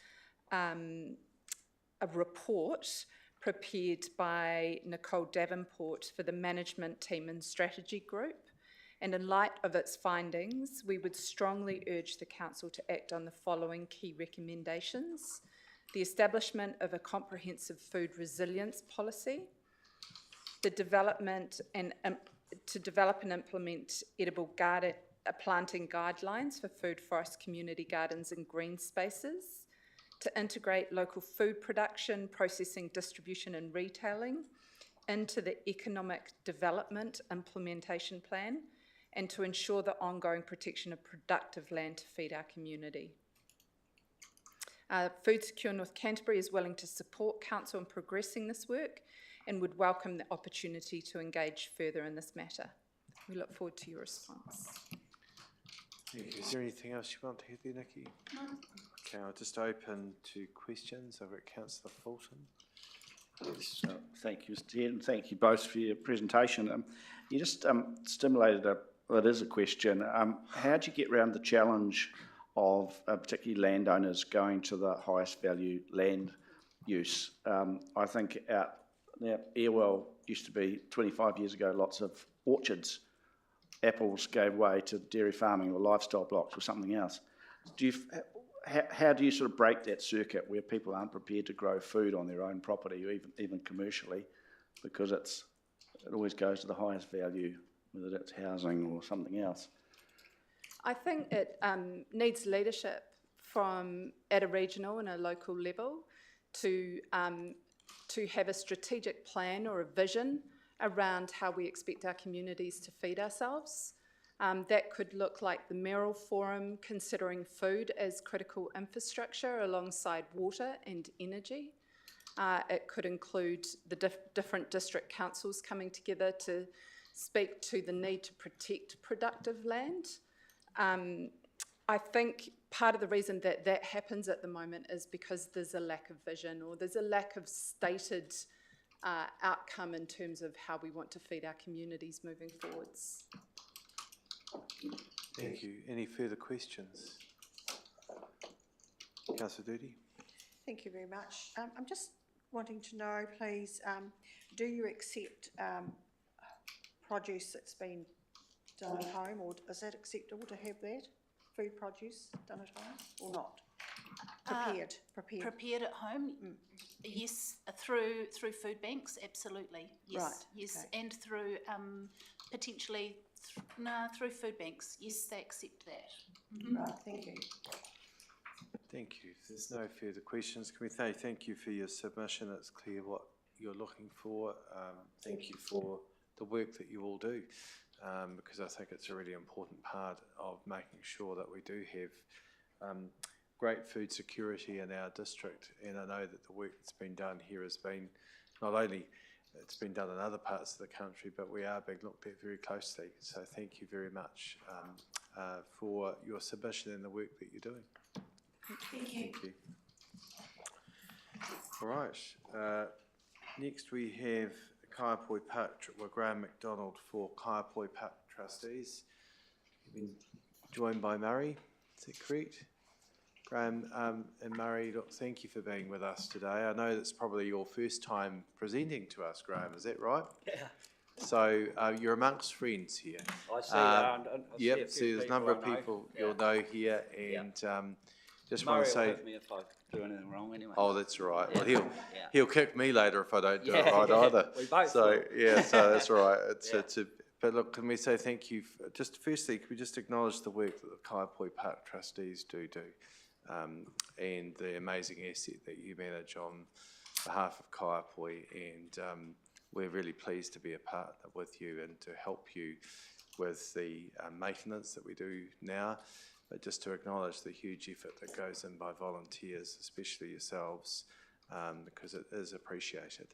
report prepared by Nicole Davenport for the management team and strategy group. And in light of its findings, we would strongly urge the council to act on the following key recommendations: the establishment of a comprehensive food resilience policy, the development and to develop and implement edible planting guidelines for food forest community gardens and green spaces, to integrate local food production, processing, distribution and retailing into the economic development implementation plan, and to ensure the ongoing protection of productive land to feed our community. Food Secure North Canterbury is willing to support council in progressing this work and would welcome the opportunity to engage further in this matter. We look forward to your response. Thank you. Is there anything else you want to hear there, Nikki? No. Okay, I'll just open to questions over at Councillor Fulton. Yes, thank you, Mr. Head, and thank you both for your presentation. You just stimulated it is a question. How do you get around the challenge of particularly landowners going to the highest value land use? I think Airwell used to be, 25 years ago, lots of orchards. Apples gave way to dairy farming or lifestyle blocks or something else. How do you sort of break that circuit where people aren't prepared to grow food on their own property, or even commercially, because it always goes to the highest value, whether it's housing or something else? I think it needs leadership at a regional and a local level to have a strategic plan or a vision around how we expect our communities to feed ourselves. That could look like the Merrill Forum considering food as critical infrastructure alongside water and energy. It could include the different district councils coming together to speak to the need to protect productive land. I think part of the reason that that happens at the moment is because there's a lack of vision, or there's a lack of stated outcome in terms of how we want to feed our communities moving forwards. Thank you. Any further questions? Councillor Doody? Thank you very much. I'm just wanting to know, please, do you accept produce that's been done at home, or is that acceptable to have that? Food produce done at home or not? Prepared. Prepared at home, yes, through food banks, absolutely, yes. Right, Yes, okay. and through potentially, through food banks, yes, they accept that. Right, thank you. Thank you. If there's no further questions, can we say thank you for your submission? It's clear what you're looking for. Thank you for the work that you all do, because I think it's a really important part of making sure that we do have great food security in our district. And I know that the work that's been done here has been, not only it's been done in other parts of the country, but we are being looked at very closely. So thank you very much for your submission and the work that you're doing. Thank you. Thank you. All right. Next we have Kaiapoi Park, Graham McDonald for Kaiapoi Park Trustees. You've been joined by Murray, is that correct? Graham and Murray, look, thank you for being with us today. I know that's probably your first time presenting to us, Graham, is that right? Yeah. So you're amongst friends here. I see, I see yep, a few so there's a people number of I know. people Yeah. you'll know here, and just Murray want to say... will have me if I do anything wrong anyway. Oh, that's right. Yeah. Well, he'll kick me later if I don't do it Yeah, right yeah. either. We both so will. yeah, so that's right. Yeah. But look, can we say thank you? Just firstly, can we just acknowledge the work that the Kaiapoi Park trustees do, and the amazing asset that you manage on behalf of Kaiapoi, and we're really pleased to be a partner with you and to help you with the maintenance that we do now. But just to acknowledge the huge effort that goes in by volunteers, especially yourselves, because it is appreciated.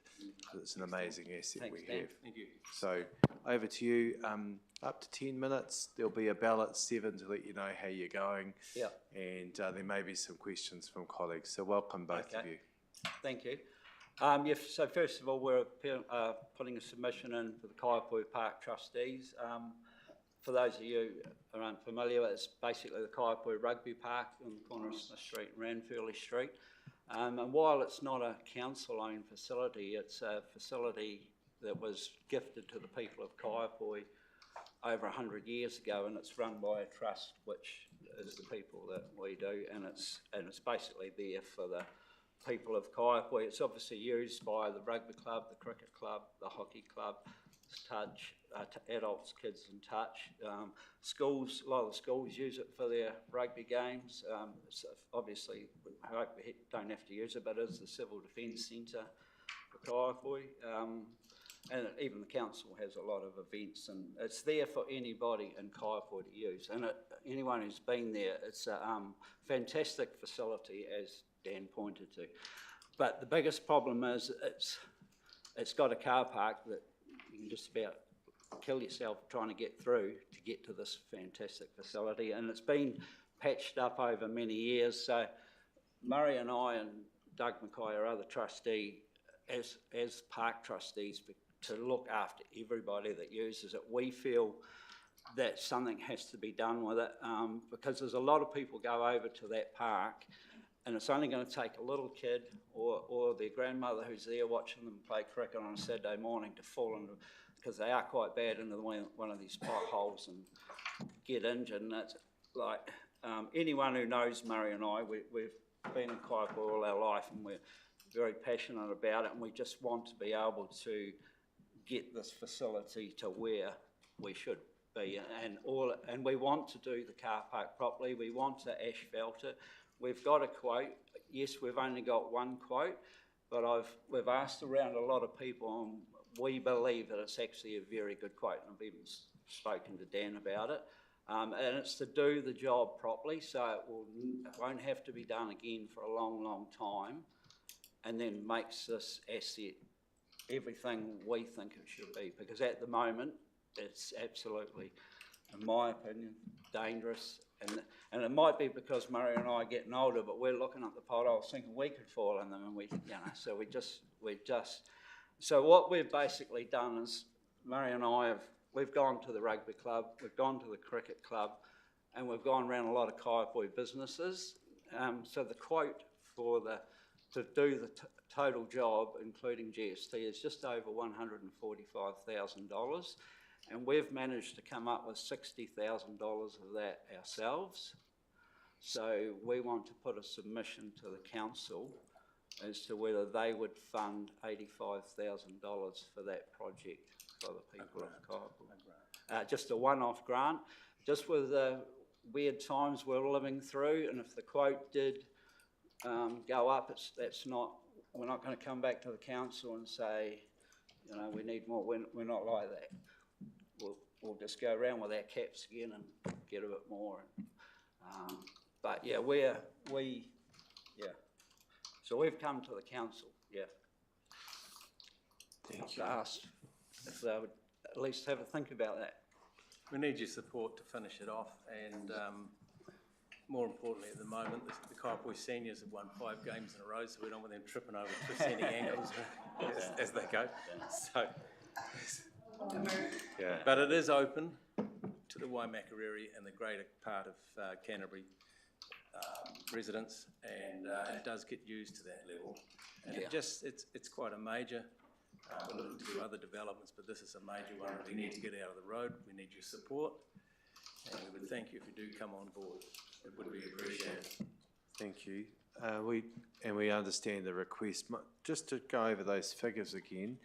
It's an amazing asset we have. Thank you. So over to you. Up to 10 minutes. There'll be a bell at 7 to let you know how you're going. Yeah. And there may be some questions from colleagues. So welcome both of you. Thank you. So first of all, we're putting a submission in for the Kaiapoi Park trustees. For those of you who are unfamiliar, it's basically the Kaiapoi Rugby Park on the corner of Smith Street and Ranfurly Street. And while it's not a council-owned facility, it's a facility that was gifted to the people of Kaiapoi over 100 years ago, and it's run by a trust, which is the people that we do, and it's basically there for the people of Kaiapoi. It's obviously used by the rugby club, the cricket club, the hockey club, Touch, adults, kids in touch. Schools, a lot of the schools use it for their rugby games. So obviously, rugby don't have to use it, but it is the Civil Defence Centre for Kaiapoi. And even the council has a lot of events, and it's there for anybody in Kaiapoi to use. And anyone who's been there, it's a fantastic facility, as Dan pointed to. But the biggest problem is it's got a car park that you can just about kill yourself trying to get through to get to this fantastic facility, and it's been patched up over many years. So Murray and I and Doug Mackay, our other trustee, as park trustees, to look after everybody that uses it, we feel that something has to be done with it, because there's a lot of people go over to that park, and it's only going to take a little kid or their grandmother who's there watching them play cricket on a Saturday morning to fall into, because they are quite bad, into one of these potholes and get injured. And that's like, anyone who knows Murray and I, we've been in Kaiapoi all our life, and we're very passionate about it, and we just want to be able to get this facility to where we should be, and we want to do the car park properly. We want to asphalt it. We've got a quote. Yes, we've only got one quote, but we've asked around a lot of people, and we believe that it's actually a very good quote. And I've even spoken to Dan about it, and it's to do the job properly, so it won't have to be done again for a long, long time, and then makes this asset everything we think it should be. Because at the moment, it's absolutely, in my opinion, dangerous. And it might be because Murray and I are getting older, but we're looking at the potholes thinking we could fall in them, and so so what we've basically done is Murray and I we've gone to the rugby club, we've gone to the cricket club, and we've gone around a lot of kaiapoi businesses. So the quote to do the total job, including GST, is just over $145,000. And we've managed to come up with $60,000 of that ourselves. So we want to put a submission to the council as to whether they would fund $85,000 for that project for the people of Kaiapoi. Just a one-off grant, just with the weird times we're living through, and if the quote did go up, we're not going to come back to the council and say, we need more. We're not like that. We'll just go around with our caps again and get a bit more. But yeah, so we've come to the council, to ask if they would at least have a think about that. We need your support to finish it off, and more importantly at the moment, the Kaiapoi seniors have won 5 games in a row, so we don't want them tripping over twisting ankles as they go. So, but it is open to the Waimakariri and the greater part of Canterbury residents, and it does get used to that level. And it's quite a major. We're looking to do other developments, but this is a major one. We need to get out of the road. We need your support, and we would thank you if you do come on board. It would be appreciated. Thank you. We understand the request. Just to go over those figures again.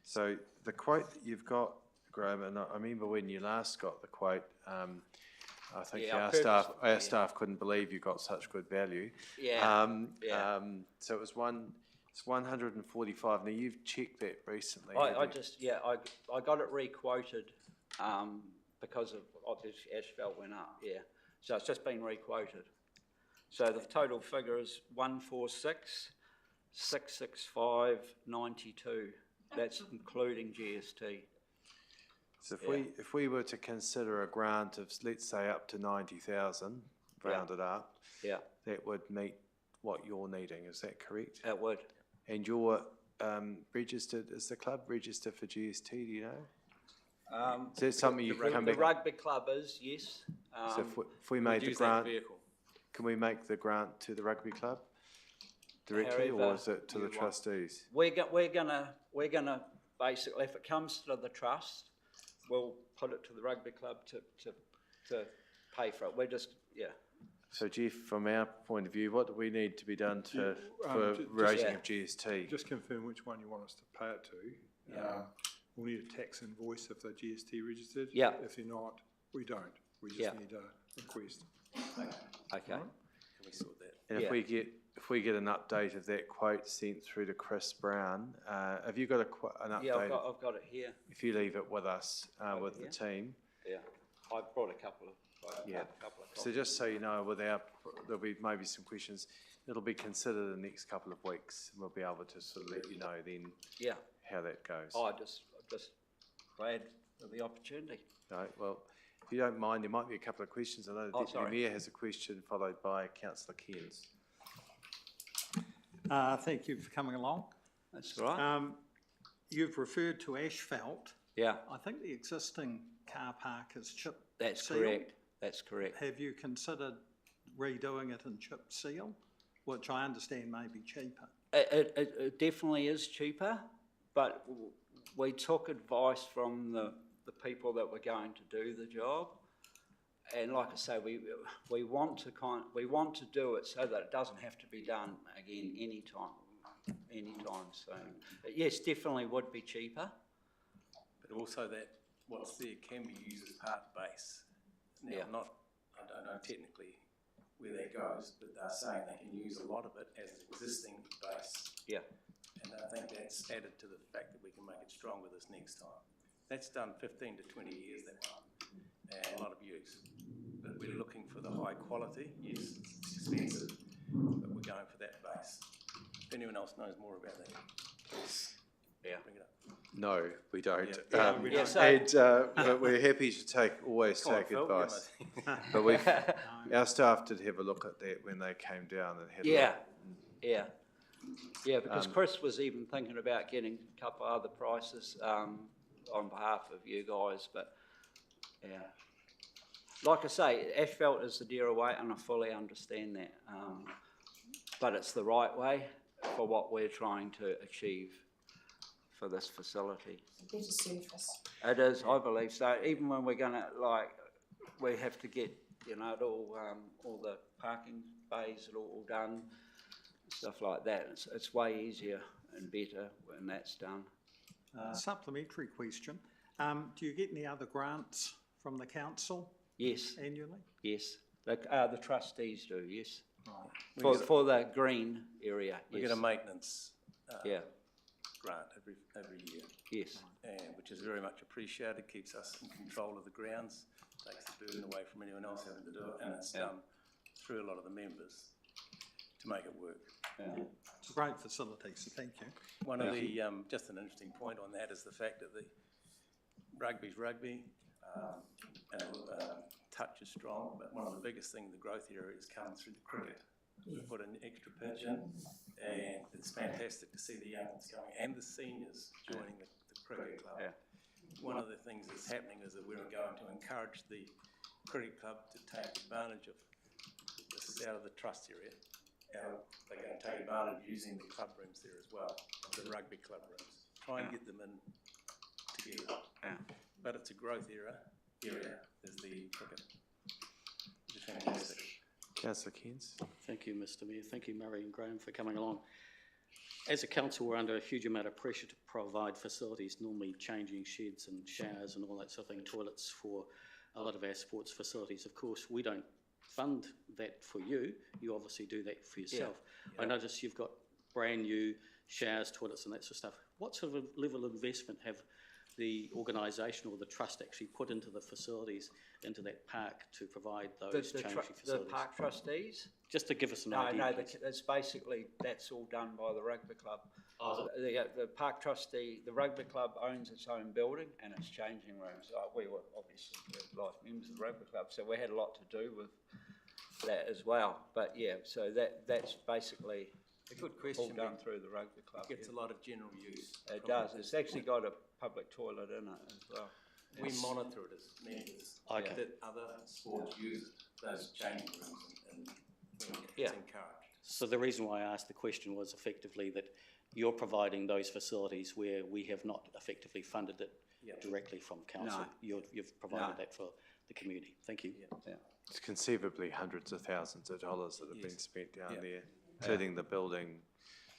So the quote that you've got, Graham, and I remember when you last got the quote, I think our staff couldn't believe you got such good value. So it was it's 145. Now you've checked that recently. I got it re-quoted because of obviously asphalt went up. So it's just been re-quoted. So the total figure is 146,665.92. That's including GST. So if we were to consider a grant of, let's say, up to 90,000, rounded up, that would meet what you're needing. Is that correct? It would. And you're registered, is the club registered for GST, do you know? Is that something you can come back? The rugby club is, yes. So if we made the grant, can we make the grant to the rugby club directly, or is it to the trustees? We're gonna basically, if it comes to the trust, we'll put it to the rugby club to pay for it. We're just So Jeff, from our point of view, what do we need to be done for raising of GST? Just confirm which one you want us to pay it to. We'll need a tax invoice if they're GST registered. If they're not, we don't. We just need a request. Okay. Can we sort that? And if we get an update of that quote sent through to Chris Brown, have you got an update? Yeah, I've got it here. If you leave it with us, with the team. Yeah, I brought a couple of. So just so you know, there'll be maybe some questions. It'll be considered in the next couple of weeks. We'll be able to sort of let you know then how that goes. I'm just glad for the opportunity. Right, well, if you don't mind, there might be a couple of questions. I know the Deputy Mayor has a question, followed by Councillor Cairns. Thank you for coming along. That's all right. You've referred to asphalt. Yeah. I think the existing car park is chip seal. That's correct. That's correct. Have you considered redoing it in chip seal, which I understand may be cheaper? It definitely is cheaper, but we took advice from the people that were going to do the job, and like I say, we want to do it so that it doesn't have to be done again anytime soon. But yes, definitely would be cheaper. But also that what's there can be used as part base. Now, I don't know technically where that goes, but they're saying they can use a lot of it as an existing base. And I think that's added to the fact that we can make it stronger this next time. That's done 15 to 20 years, that one, and a lot of use. But we're looking for the high quality. Yes, it's expensive, but we're going for that base. If anyone else knows more about that. Yeah. bring it up. No, we don't. Yeah, we don't. But we're happy to always Come on, take Phil, advice. you must- But our staff did have a look at that when they came down and had a Yeah, look. yeah. Yeah, because Chris was even thinking about getting a couple of other prices on behalf of you guys, but yeah. Like I say, asphalt is the dearer way, and I fully understand that. But it's the right way for what we're trying to achieve for this facility. Better surface. It is, I believe so. Even when we're gonna, like, we have to get, you know, all the parking bays all done, stuff like that. It's way easier and better when that's done. Supplementary question, do you get any other grants from the council Yes, annually? yes. The trustees do, yes. Right. For the green area, We yes. get a maintenance Yeah, grant every year. yes. And which is very much appreciated, keeps us in control of the grounds, takes the burden away from anyone else having to do it, and it's done through a lot of the members to make it work. Yeah. It's a great facility, so thank you. One of the, just an interesting point on that is the fact that the rugby's rugby, and touch is strong, but one of the biggest things, the growth area is coming through the cricket. We put an extra pitch in, and it's fantastic to see the young ones coming, and the seniors joining the cricket club. Yeah. One of the things that's happening is that we're going to encourage the cricket club to take advantage of, this is out of the trust area, they're going to take advantage of using the club rooms there as well, the rugby club rooms. Try and get them in together. Yeah. But it's a growth area is the cricket. Which is fantastic. Councillor Keynes? Thank you, Mr Mayor. Thank you, Murray and Graham, for coming along. As a council, we're under a huge amount of pressure to provide facilities, normally changing sheds and showers and all that sort of thing, toilets for a lot of our sports facilities. Of course, we don't fund that for you. You obviously do that for yourself. Yeah. I notice you've got brand new showers, toilets and that sort of stuff. What sort of level of investment have the organisation or the trust actually put into the facilities, into that park, to provide those changing facilities? The park trustees? Just to give us an idea. No, it's basically, that's all done by the rugby club. Oh, The park trustee, the rugby club owns its own building and its changing rooms. We were obviously life members of the rugby club, so we had a lot to do with that as well. But yeah, so that's basically A good question. all done through the rugby club. It gets a lot of general use. It does. It's actually got a public toilet in it as well. We monitor it as members. Okay. That other sports use those changing rooms and Yeah. it's encouraged. So the reason why I asked the question was effectively that you're providing those facilities where we have not effectively funded it directly from council. No. You've provided No. that for the community. Thank you. Yeah. It's conceivably hundreds of thousands of dollars that have been spent down there, including the building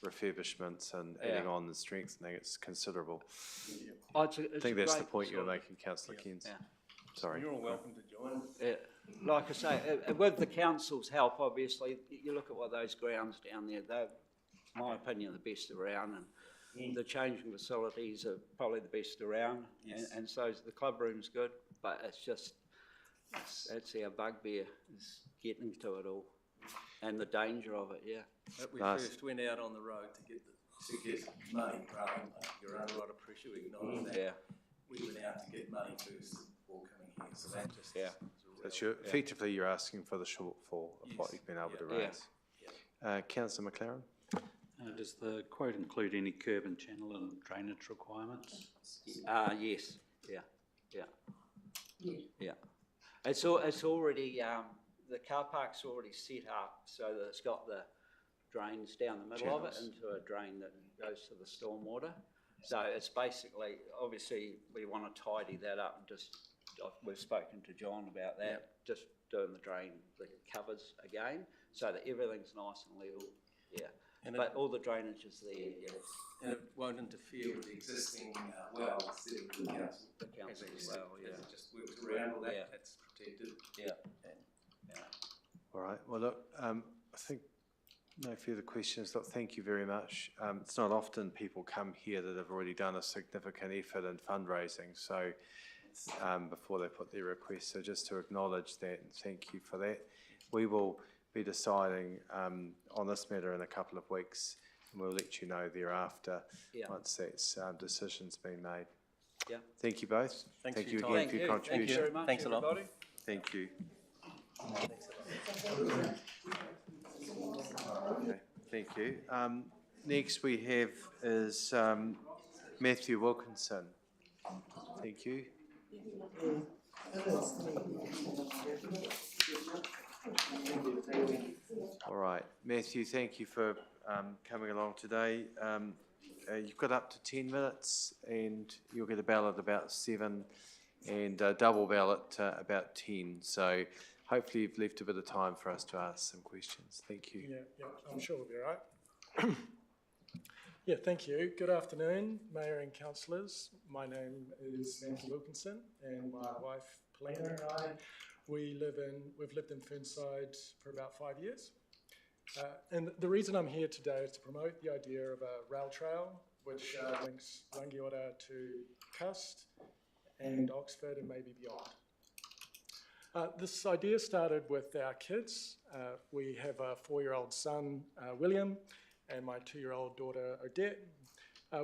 refurbishments and adding on and strengthening. It's considerable. Oh, I think that's the point you were making, Councillor Keynes. Yeah. Sorry. You're all welcome to join. Like I say, with the council's help, obviously, you look at what those grounds down there, they're, in my opinion, the best around, and the changing facilities are probably the best around, and so is the club room's good, but it's just, that's our bugbear, is getting to it all, and the danger of it, But we first went out on the road to get money, rather than you're under a lot of pressure, we acknowledge that. Yeah. We went out to get money first before coming here, so that just. So effectively, you're asking for the shortfall of what you've been able to raise. Councillor McLaren? Does the quote include any curb and channel and drainage requirements? Yes, yeah. It's already, the car park's already set up so that it's got the drains down the middle of it into a drain that goes to the stormwater. So it's basically, obviously, we want to tidy that up and just, we've spoken to John about that, just doing the drain, the covers again, so that everything's nice and level, but all the drainage is there, And it won't interfere with the existing wells that the council. The council as as they well, said, as it just works around all that, that's protected. All right, well, look, I think no further questions. Look, thank you very much. It's not often people come here that have already done a significant effort in fundraising, so before they put their request, so just to acknowledge that and thank you for that. We will be deciding on this matter in a couple of weeks and we'll let you know thereafter Yeah. once that decision's been made. Yeah. Thank you both. Thanks Thank for you your again time. for your contribution. Thank you very much, Thanks a lot. everybody. Thank you. Okay, thank you. Next we have is Matthew Wilkinson. Thank you. All right, Matthew, thank you for coming along today. You've got up to 10 minutes and you'll get a ballot about 7 and a double ballot about 10. So hopefully you've left a bit of time for us to ask some questions. Thank you. Yeah, I'm sure we'll be all right. Yeah, thank you. Good afternoon, Mayor and councillors. My name is Matthew Wilkinson, and my wife, Polina, and I, we've lived in Fernside for about 5 years. And the reason I'm here today is to promote the idea of a rail trail, which links Rangiora to Cust and Oxford and maybe beyond. This idea started with our kids. We have a 4-year-old son, William, and my 2-year-old daughter, Odette.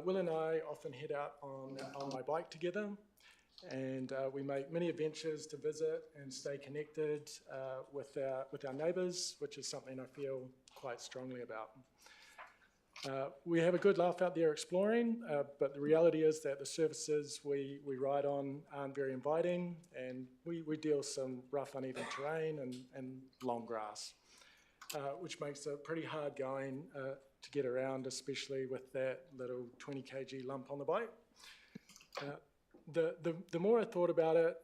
Will and I often head out on my bike together, and we make many adventures to visit and stay connected with our neighbours, which is something I feel quite strongly about. We have a good laugh out there exploring, but the reality is that the surfaces we ride on aren't very inviting, and we deal with some rough, uneven terrain and long grass, which makes it pretty hard going to get around, especially with that little 20 kg lump on the bike. The more I thought about it,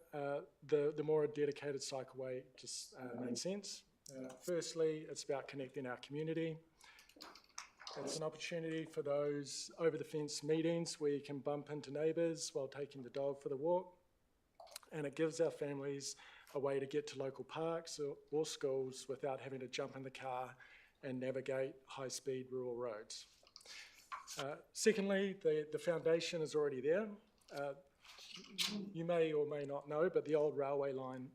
the more a dedicated cycleway just made sense. Firstly, it's about connecting our community. It's an opportunity for those over-the-fence meetings where you can bump into neighbours while taking the dog for the walk. And it gives our families a way to get to local parks or schools without having to jump in the car and navigate high-speed rural roads. Secondly, the foundation is already there. You may or may not know, but the old railway line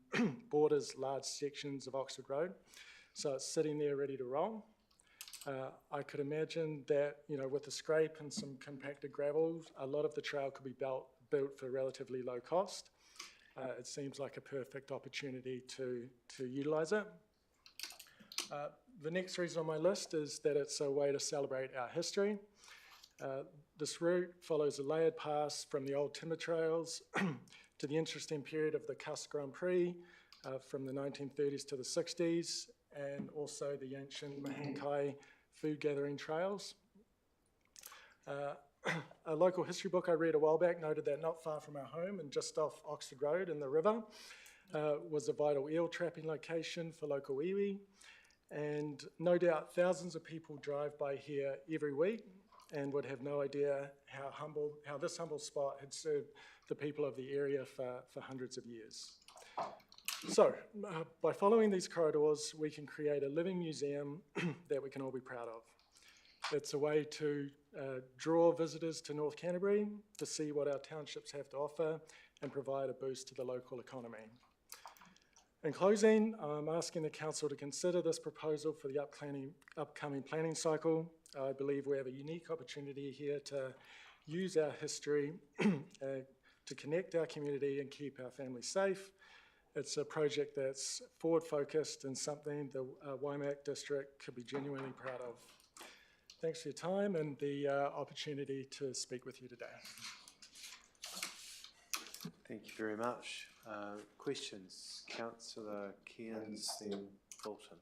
borders large sections of Oxford Road, so it's sitting there ready to roll. I could imagine that, with a scrape and some compacted gravel, a lot of the trail could be built for relatively low cost. It seems like a perfect opportunity to utilise it. The next reason on my list is that it's a way to celebrate our history. This route follows a layered path from the old timber trails to the interesting period of the Cust Grand Prix from the 1930s to the 60s, and also the ancient Mahankai food gathering trails. A local history book I read a while back noted that not far from our home and just off Oxford Road in the river was a vital eel trapping location for local iwi, and no doubt thousands of people drive by here every week and would have no idea how this humble spot had served the people of the area for hundreds of years. So, by following these corridors, we can create a living museum that we can all be proud of. It's a way to draw visitors to North Canterbury to see what our townships have to offer and provide a boost to the local economy. In closing, I'm asking the Council to consider this proposal for the upcoming planning cycle. I believe we have a unique opportunity here to use our history to connect our community and keep our families safe. It's a project that's forward-focused and something the Waimak district could be genuinely proud of. Thanks for your time and the opportunity to speak with you today. Thank you very much. Questions? Councillor Cairns, then Bolton.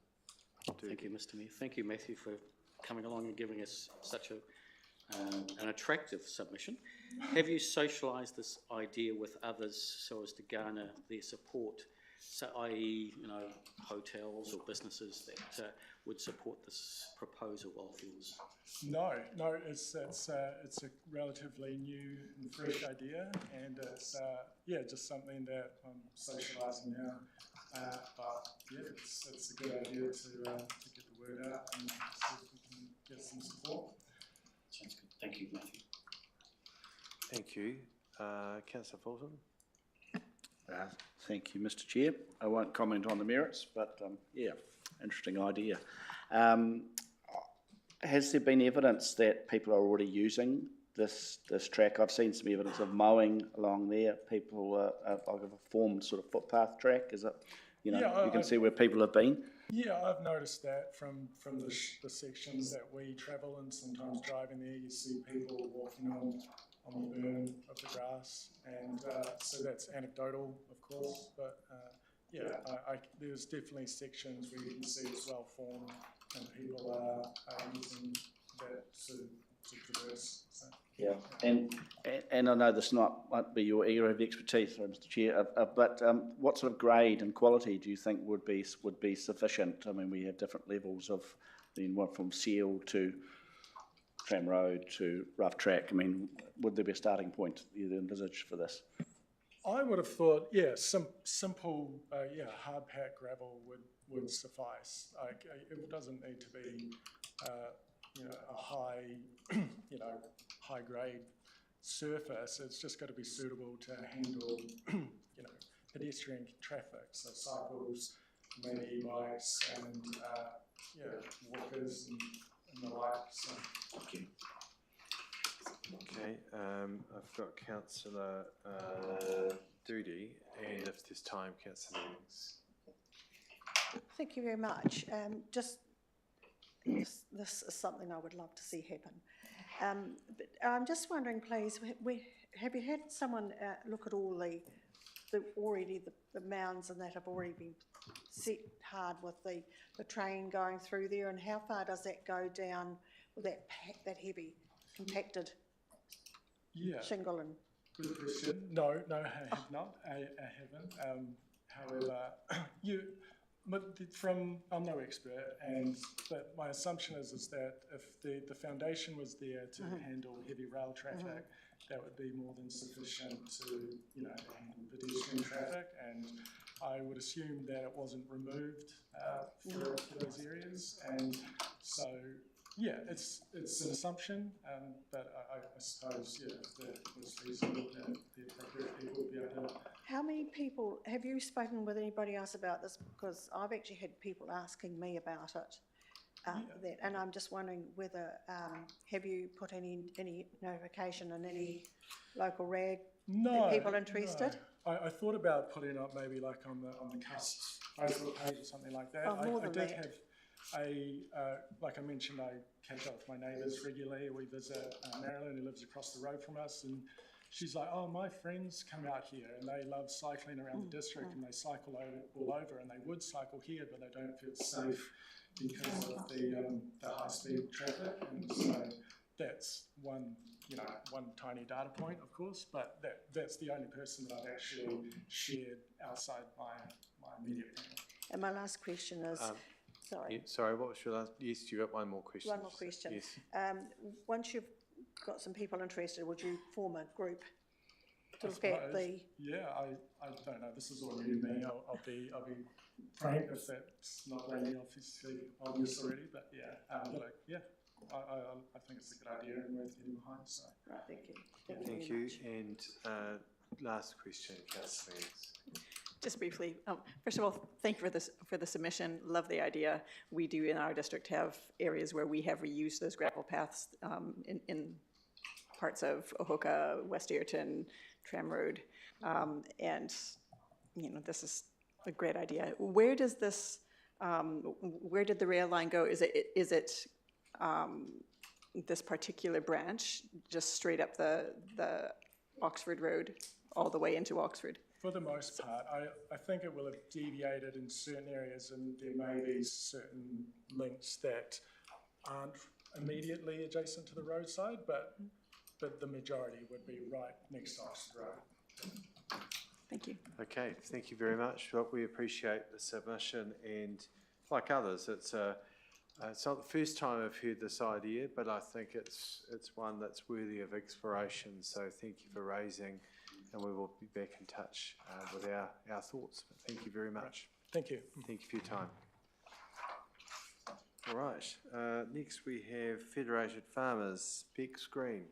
Thank you, Mr. Mayor. Thank you, Matthew, for coming along and giving us such an attractive submission. Have you socialised this idea with others so as to garner their support? So, i.e., hotels or businesses that would support this proposal of yours? No, it's a relatively new and fresh idea, and it's just something that I'm socialising now. But yeah, it's a good idea to get the word out and see if we can get some support. Sounds good. Thank you, Matthew. Thank you. Councillor Fulton. Thank you, Mr. Chair. I won't comment on the merits, but interesting idea. has there been evidence that people are already using this track? I've seen some evidence of mowing along there. People have a formed sort of footpath track. Is it, you can see where people have been? Yeah, I've noticed that from the sections that we travel and sometimes driving there, you see people walking on the burn of the grass, and so that's anecdotal, of course, but there's definitely sections where you can see it's well formed and people are using that to traverse. So, yeah, and I know this might be your area of expertise, Mr. Chair, but what sort of grade and quality do you think would be sufficient? I mean, we have different levels of, from seal to tram road to rough track. I mean, would there be a starting point you'd envisage for this? I would have thought, simple, hard pack gravel would suffice. Like, it doesn't need to be, a high, high grade surface. It's just got to be suitable to handle, pedestrian traffic, so cycles, maybe e-bikes, and walkers and the like. So. Okay. Okay, I've got Councillor Doody, and if there's time, Councillor Newings. Thank you very much. This is something I would love to see happen. But I'm just wondering, please, have you had someone look at all the mounds and that have already been set hard with the train going through there, and how far does that go down with that heavy compacted shingle? And good question. No, I have not. I haven't. However, I'm no expert, but my assumption is that if the foundation was there to handle heavy rail traffic, that would be more than sufficient to handle pedestrian traffic, and I would assume that it wasn't removed for those areas, and so. Yeah, it's an assumption, but I suppose, if it was feasible, that the appropriate people would be able to. How many people, have you spoken with anybody else about this? Because I've actually had people asking me about it, and I'm just wondering whether, have you put any notification in any local rag? No. People interested? No. I thought about putting up maybe like on the CUST's Facebook page or something like that. Oh, more than that. Have like I mentioned, I catch up with my neighbours regularly. We visit Marilyn, who lives across the road from us, and she's like, "Oh, my friends come out here and they love cycling around the district, and they cycle all over, and they would cycle here, but they don't feel safe because of the high-speed traffic." And so that's one tiny data point, of course, but that's the only person that I've actually shared outside my immediate family. And my last question is. Sorry, what was your last? Yes, you got one more question. One more question. Yes. Once you've got some people interested, would you form a group to look at the? Yeah, I don't know. This is all new to me. I'll be frank if that's not really obvious already. But I think it's a good idea and worth getting behind. So. Right, thank you. Thank you. And last question, Councillor. Just briefly, first of all, thank you for the submission. Love the idea. We do in our district have areas where we have reused those gravel paths in parts of Ohoka, West Ayrton, Tram Road, and this is a great idea. Where does this? Where did the rail line go? Is it this particular branch just straight up the Oxford Road all the way into Oxford? For the most part, I think it will have deviated in certain areas, and there may be certain links that aren't immediately adjacent to the roadside, but the majority would be right next to Oxford Road. Thank you. Okay, thank you very much. Well, we appreciate the submission, and like others, it's not the first time I've heard this idea, but I think it's one that's worthy of exploration. So thank you for raising. And we will be back in touch with our thoughts. But thank you very much. Thank you. Thank you for your time. All right. Next we have Federated Farmers, Bex Green.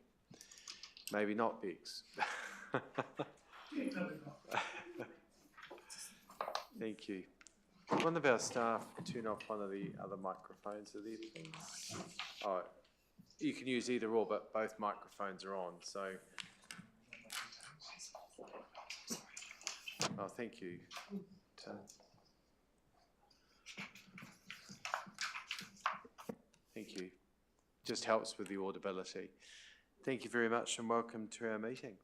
Maybe not Bex. Thank you. Could one of our staff turn off one of the other microphones, are there, please? Oh, you can use either or, but both microphones are on, so. Oh, thank you. Thank you. Just helps with the audibility. Thank you very much and welcome to our meeting.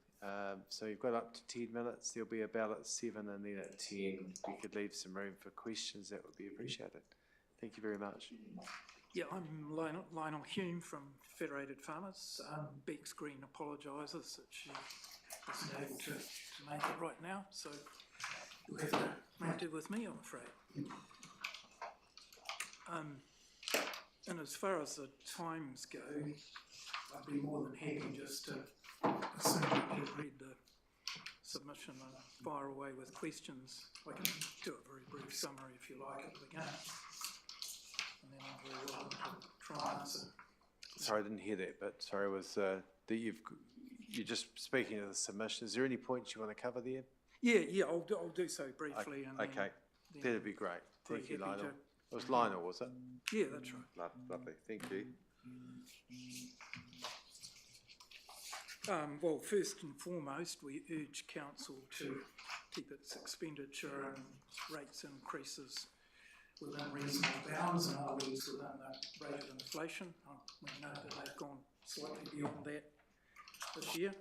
So you've got up to 10 minutes. There'll be a bell at 7 and then at 10. If you could leave some room for questions, that would be appreciated. Thank you very much. Yeah, I'm Lionel Hume from Federated Farmers. Bex Green apologises that she isn't able to make it right now, so you'll have to make do with me, I'm afraid. And as far as the times go, I'd be more than happy just to, as soon as you've read the submission and fire away with questions. I can do a very brief summary if you like at the beginning. And then I'm very welcome to try and answer. Sorry, I didn't hear that, but sorry, was that you're just speaking of the submission. Is there any points you want to cover there? Yeah, I'll do so briefly. And okay, then that'd be great. Thank you, Lionel. It was Lionel, was it? Yeah, that's right. Lovely, thank you. Well, first and foremost, we urge Council to keep its expenditure and rates increases within reasonable bounds, in other words, within the rate of inflation. We know that they've gone slightly beyond that this year.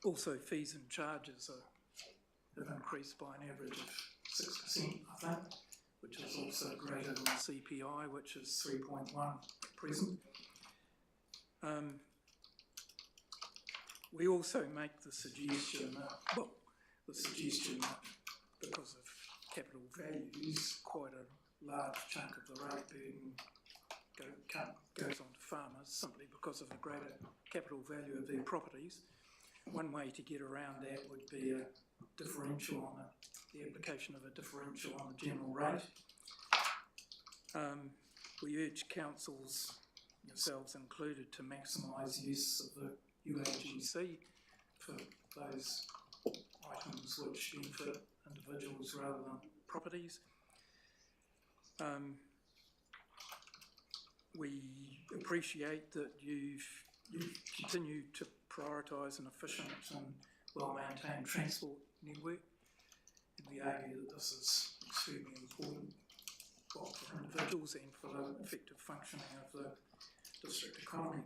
Also, fees and charges have increased by an average of 6%, I think, which is also greater than the CPI, which is 3.1 at present. We also make the suggestion that, because of capital values, quite a large chunk of the rate burden goes on to farmers simply because of the greater capital value of their properties. One way to get around that would be a differential on the application of a differential on the general rate. We urge councils, yourselves included, to maximise use of the UAGC for those items which benefit individuals rather than properties. We appreciate that you've continued to prioritise an efficient and well-maintained transport network, and we argue that this is extremely important both for individuals and for the effective functioning of the district economy.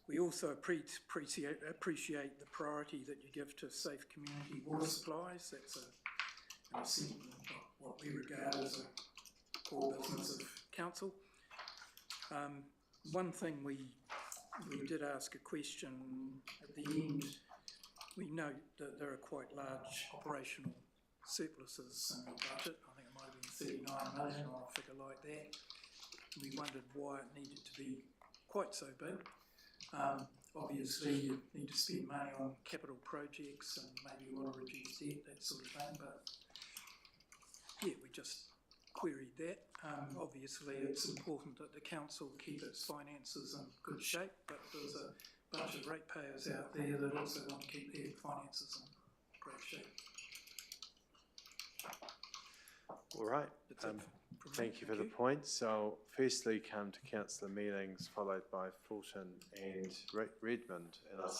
We also appreciate the priority that you give to safe community water supplies. That's an essential, what we regard as a core business of council. One thing we did ask a question at the end. We note that there are quite large operational surpluses in the budget. I think it might have been 39 million or a figure like that. We wondered why it needed to be quite so big. Obviously, you need to spend money on capital projects and maybe you want to reduce debt, that sort of thing. But yeah, we just queried that. Obviously, it's important that the council keep its finances in good shape, but there's a bunch of ratepayers out there that also want to keep their finances in great shape. All right. Thank you for the points. So firstly come to councillor meetings, followed by Fulton and Redmond. And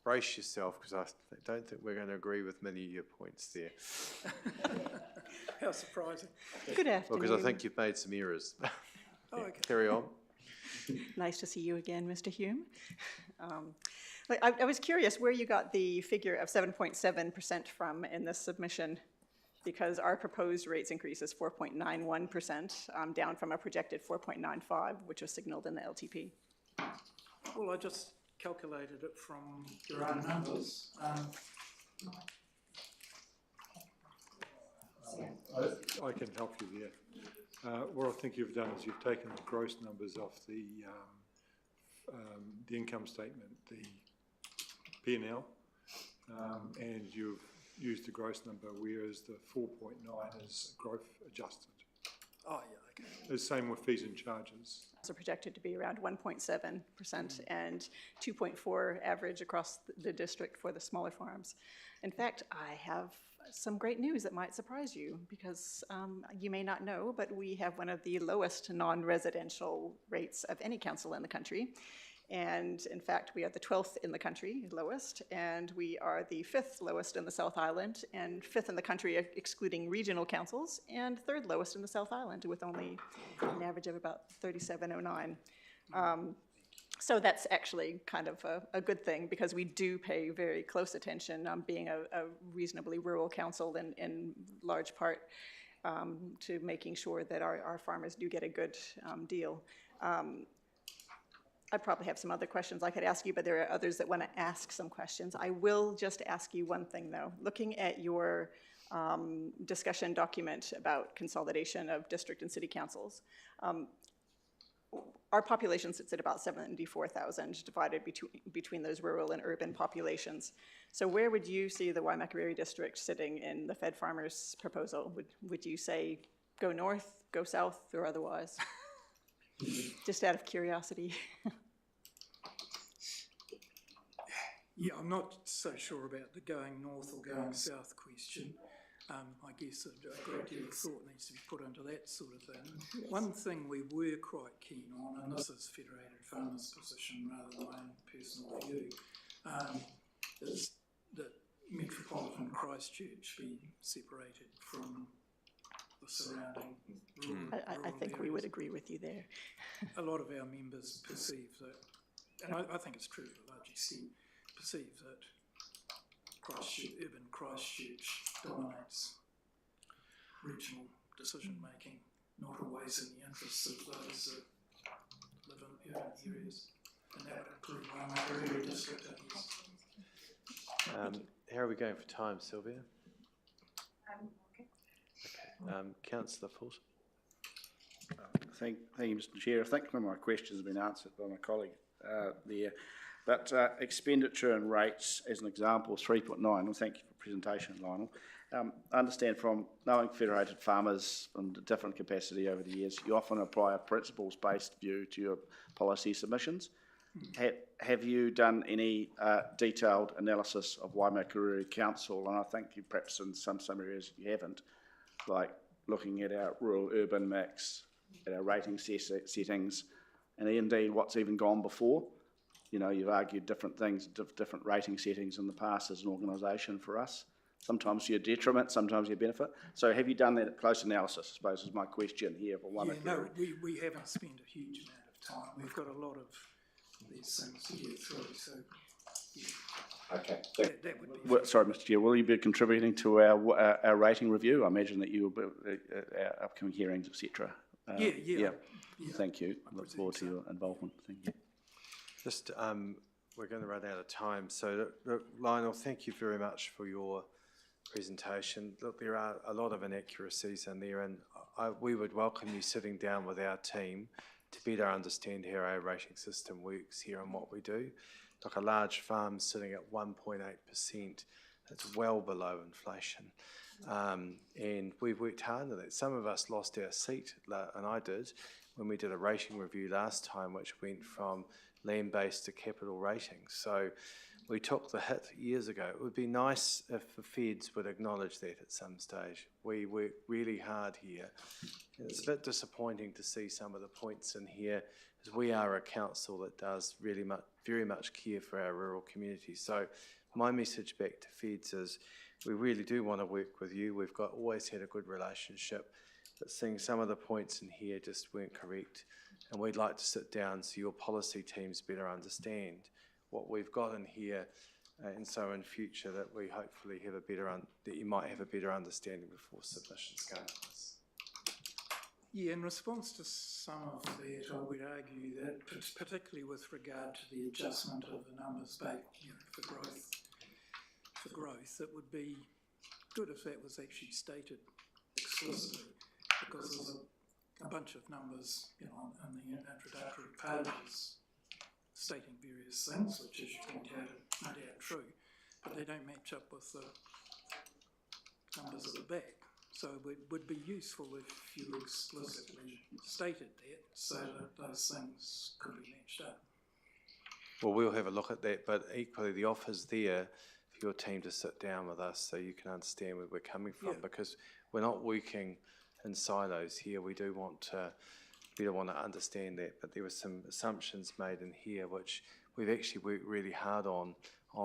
brace yourself, because I don't think we're going to agree with many of your points there. How surprising. Good afternoon. Well, because I think you've made some errors. Oh, okay. Carry on. Nice to see you again, Mr. Hume. I was curious where you got the figure of 7.7% from in this submission, because our proposed rates increase is 4.91%, down from a projected 4.95, which was signalled in the LTP. Well, I just calculated it from your own numbers. I can help you there. What I think you've done is you've taken the gross numbers off the income statement, the P&L, and you've used the gross number, whereas the 4.9 is growth adjusted. Oh, yeah, okay. The same with fees and charges. are projected to be around 1.7% and 2.4 average across the district for the smaller farms. In fact, I have some great news that might surprise you because you may not know, but we have one of the lowest non-residential rates of any council in the country. And in fact, we are the 12th in the country, lowest, and we are the 5th lowest in the South Island, and 5th in the country excluding regional councils, and 3rd lowest in the South Island with only an average of about 3709. So that's actually kind of a good thing because we do pay very close attention, being a reasonably rural council in large part, to making sure that our farmers do get a good deal. I probably have some other questions I could ask you, but there are others that want to ask some questions. I will just ask you one thing, though. Looking at your discussion document about consolidation of district and city councils, our population sits at about 74,000 divided between those rural and urban populations. So where would you see the Waimakariri district sitting in the Fed Farmers proposal? Would you say go north, go south, or otherwise? Just out of curiosity. Yeah, I'm not so sure about the going north or going south question. I guess a great deal of thought needs to be put into that sort of thing. One thing we were quite keen on, and this is Federated Farmers' position rather than my own personal view, is that metropolitan Christchurch be separated from the surrounding rural I think we areas. would agree with you there. A lot of our members perceive that, and I think it's true to a large extent, perceive that urban Christchurch dominates regional decision-making, not always in the interests of those that live in urban areas. And that would include Waimakariri district, I guess. How are we going for time, Sylvia? Okay. Councillor Fulton. Thank you, Mr. Chair. I think some of my questions have been answered by my colleague there. But expenditure and rates, as an example, 3.9, well, thank you for the presentation, Lionel. I understand from knowing Federated Farmers in a different capacity over the years, you often apply a principles-based view to your policy submissions. Have you done any detailed analysis of Waimakariri Council? And I think you perhaps in some areas you haven't, like looking at our rural-urban mix, at our rating settings, and indeed what's even gone before. You know, you've argued different things, different rating settings in the past as an organisation for us. Sometimes to your detriment, sometimes your benefit. So have you done that close analysis, I suppose, is my question here for Waimakariri? Yeah, no, we haven't spent a huge amount of time. We've got a lot of these things to get through, so yeah. Okay. That would be Sorry, Mr. Chair, will you be contributing to our rating review? I imagine that you will be our upcoming hearings, etc. Yeah. Thank you. Look forward to your involvement. Thank you. Just, we're going to run out of time. So, look, Lionel, thank you very much for your presentation. Look, there are a lot of inaccuracies in there, and we would welcome you sitting down with our team to better understand how our rating system works here and what we do. Like a large farm sitting at 1.8%, that's well below inflation. And we've worked hard on that. Some of us lost our seat, and I did, when we did a rating review last time, which went from land-based to capital ratings. So we took the hit years ago. It would be nice if the feds would acknowledge that at some stage. We worked really hard here. And it's a bit disappointing to see some of the points in here, as we are a council that does really very much care for our rural communities. So my message back to feds is we really do want to work with you. We've always had a good relationship, but seeing some of the points in here just weren't correct. And we'd like to sit down so your policy teams better understand what we've got in here, and so in future that we hopefully have that you might have a better understanding before submissions go. Yeah, in response to some of that, I would argue that, particularly with regard to the adjustment of the numbers back, for growth, it would be good if that was actually stated explicitly, because there's a bunch of numbers, in the introductory pages stating various things, which, as you point out, are no doubt true, but they don't match up with the numbers at the back. So it would be useful if you explicitly stated that, so that those things could be matched up. Well, we'll have a look at that, but equally the offer's there for your team to sit down with us so you can understand where we're coming from, because we're not working in silos here. We do want to understand that, but there were some assumptions made in here which we've actually worked really hard on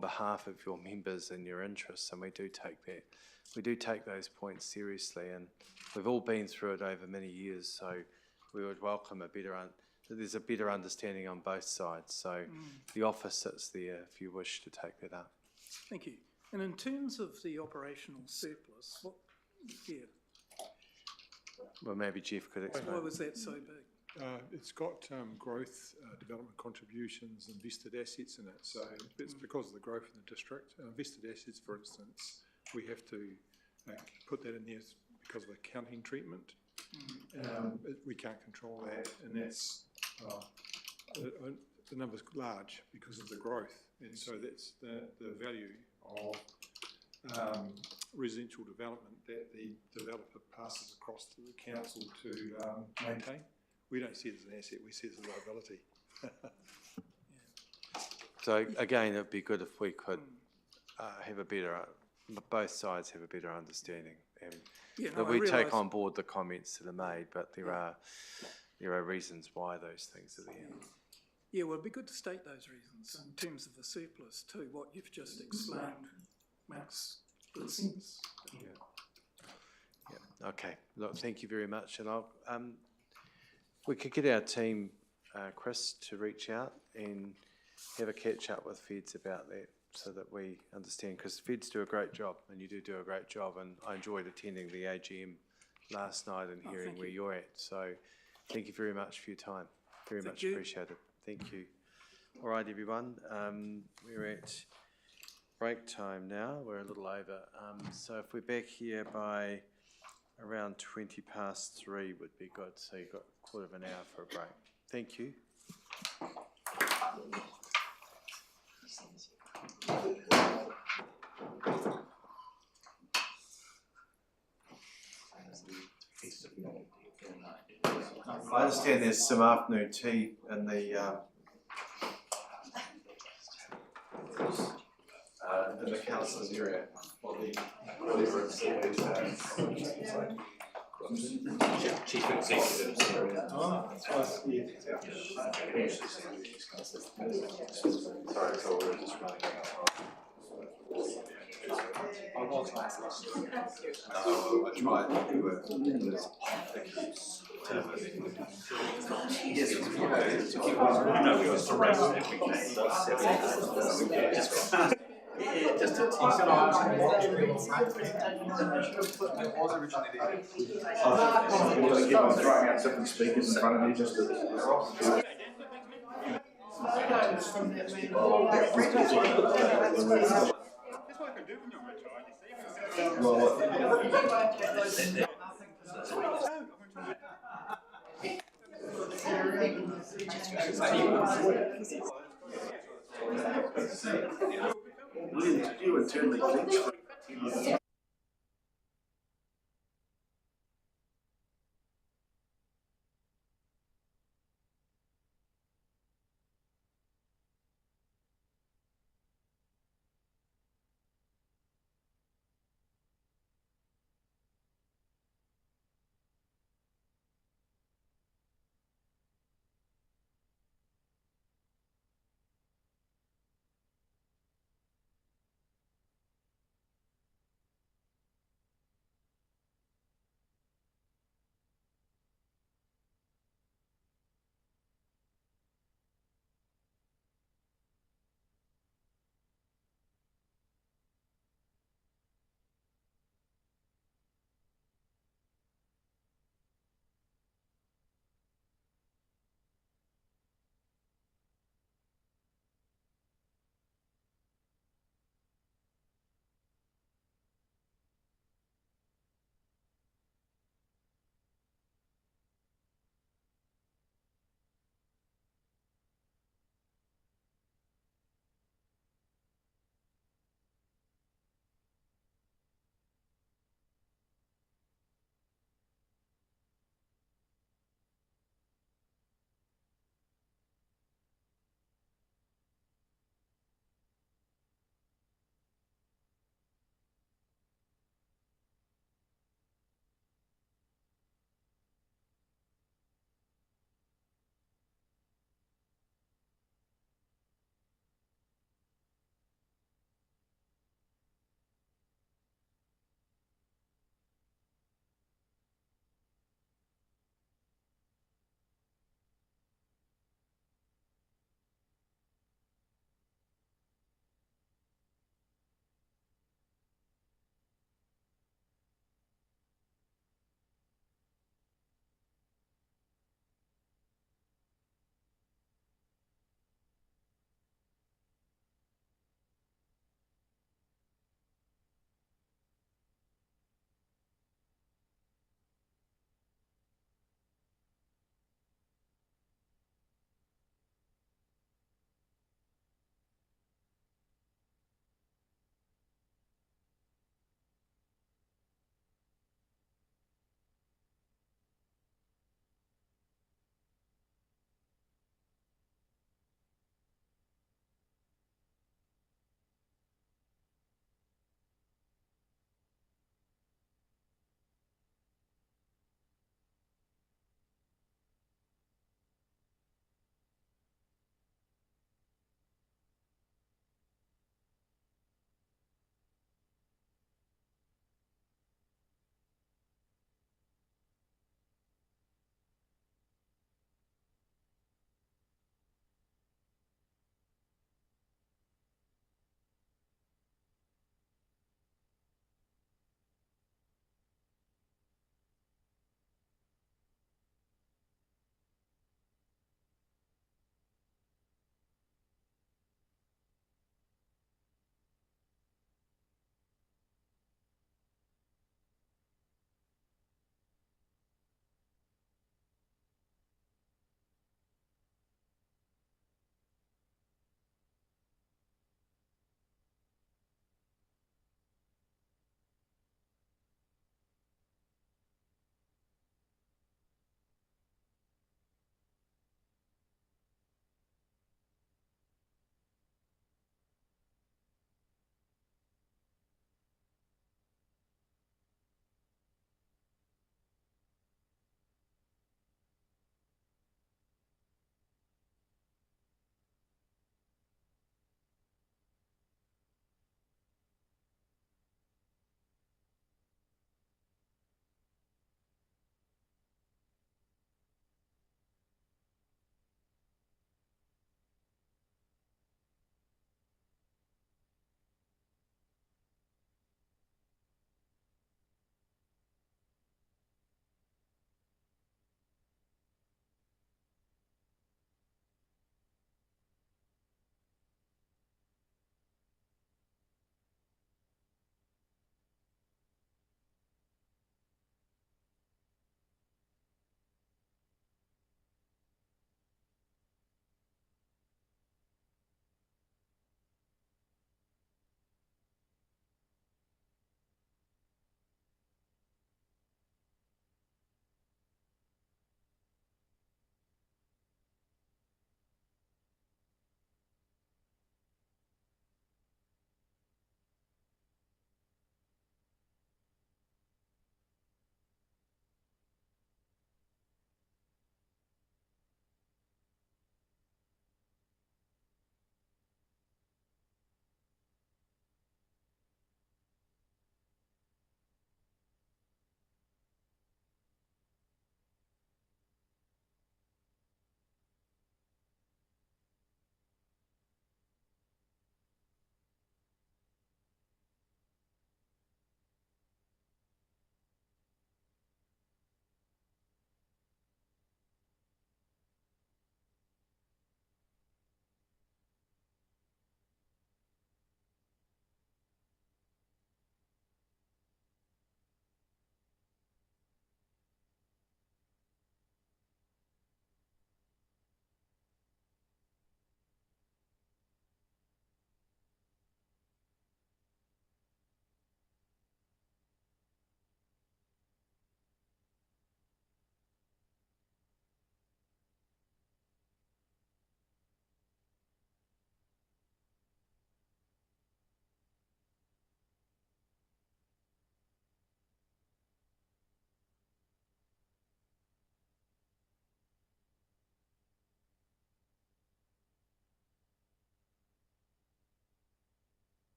behalf of your members and your interests, and we do take those points seriously, and we've all been through it over many years, so we would welcome there's a better understanding on both sides. So the offer sits there if you wish to take that up. Thank you. And in terms of the operational surplus, Well, maybe Jeff could explain. why was that so big? It's got growth, development contributions and vested assets in it. So it's because of the growth in the district. Vested assets, for instance, we have to put that in there because of accounting treatment. We can't control that, and that's the number's large because of the growth, and so that's the value of residential development that the developer passes across to the council to maintain. We don't see it as an asset, we see it as a liability. So again, it'd be good if we could both sides have a better understanding, and that we take on board the comments that are made, but there are reasons why those things are there. Yeah, well, it'd be good to state those reasons in terms of the surplus too. What you've just explained makes good sense. Yeah. Okay. Look, thank you very much, and we could get our team, Chris, to reach out and have a catch up with Feds about that, so that we understand, because Feds do a great job, and you do a great job, and I enjoyed attending the AGM last night and hearing where you're at. So thank you very much for your time. Very much appreciated. Thank you. All right, everyone. We're at break time now. We're a little over. So if we're back here by around 3:20 would be good. So you've got a quarter of an hour for a break. Thank you. I understand there's some afternoon tea in the council's area, or whatever it's Chief Executive area. Oh, that's sorry, so we're just running out. I tried to do it. Throwing out different speakers in front of you just to... You internally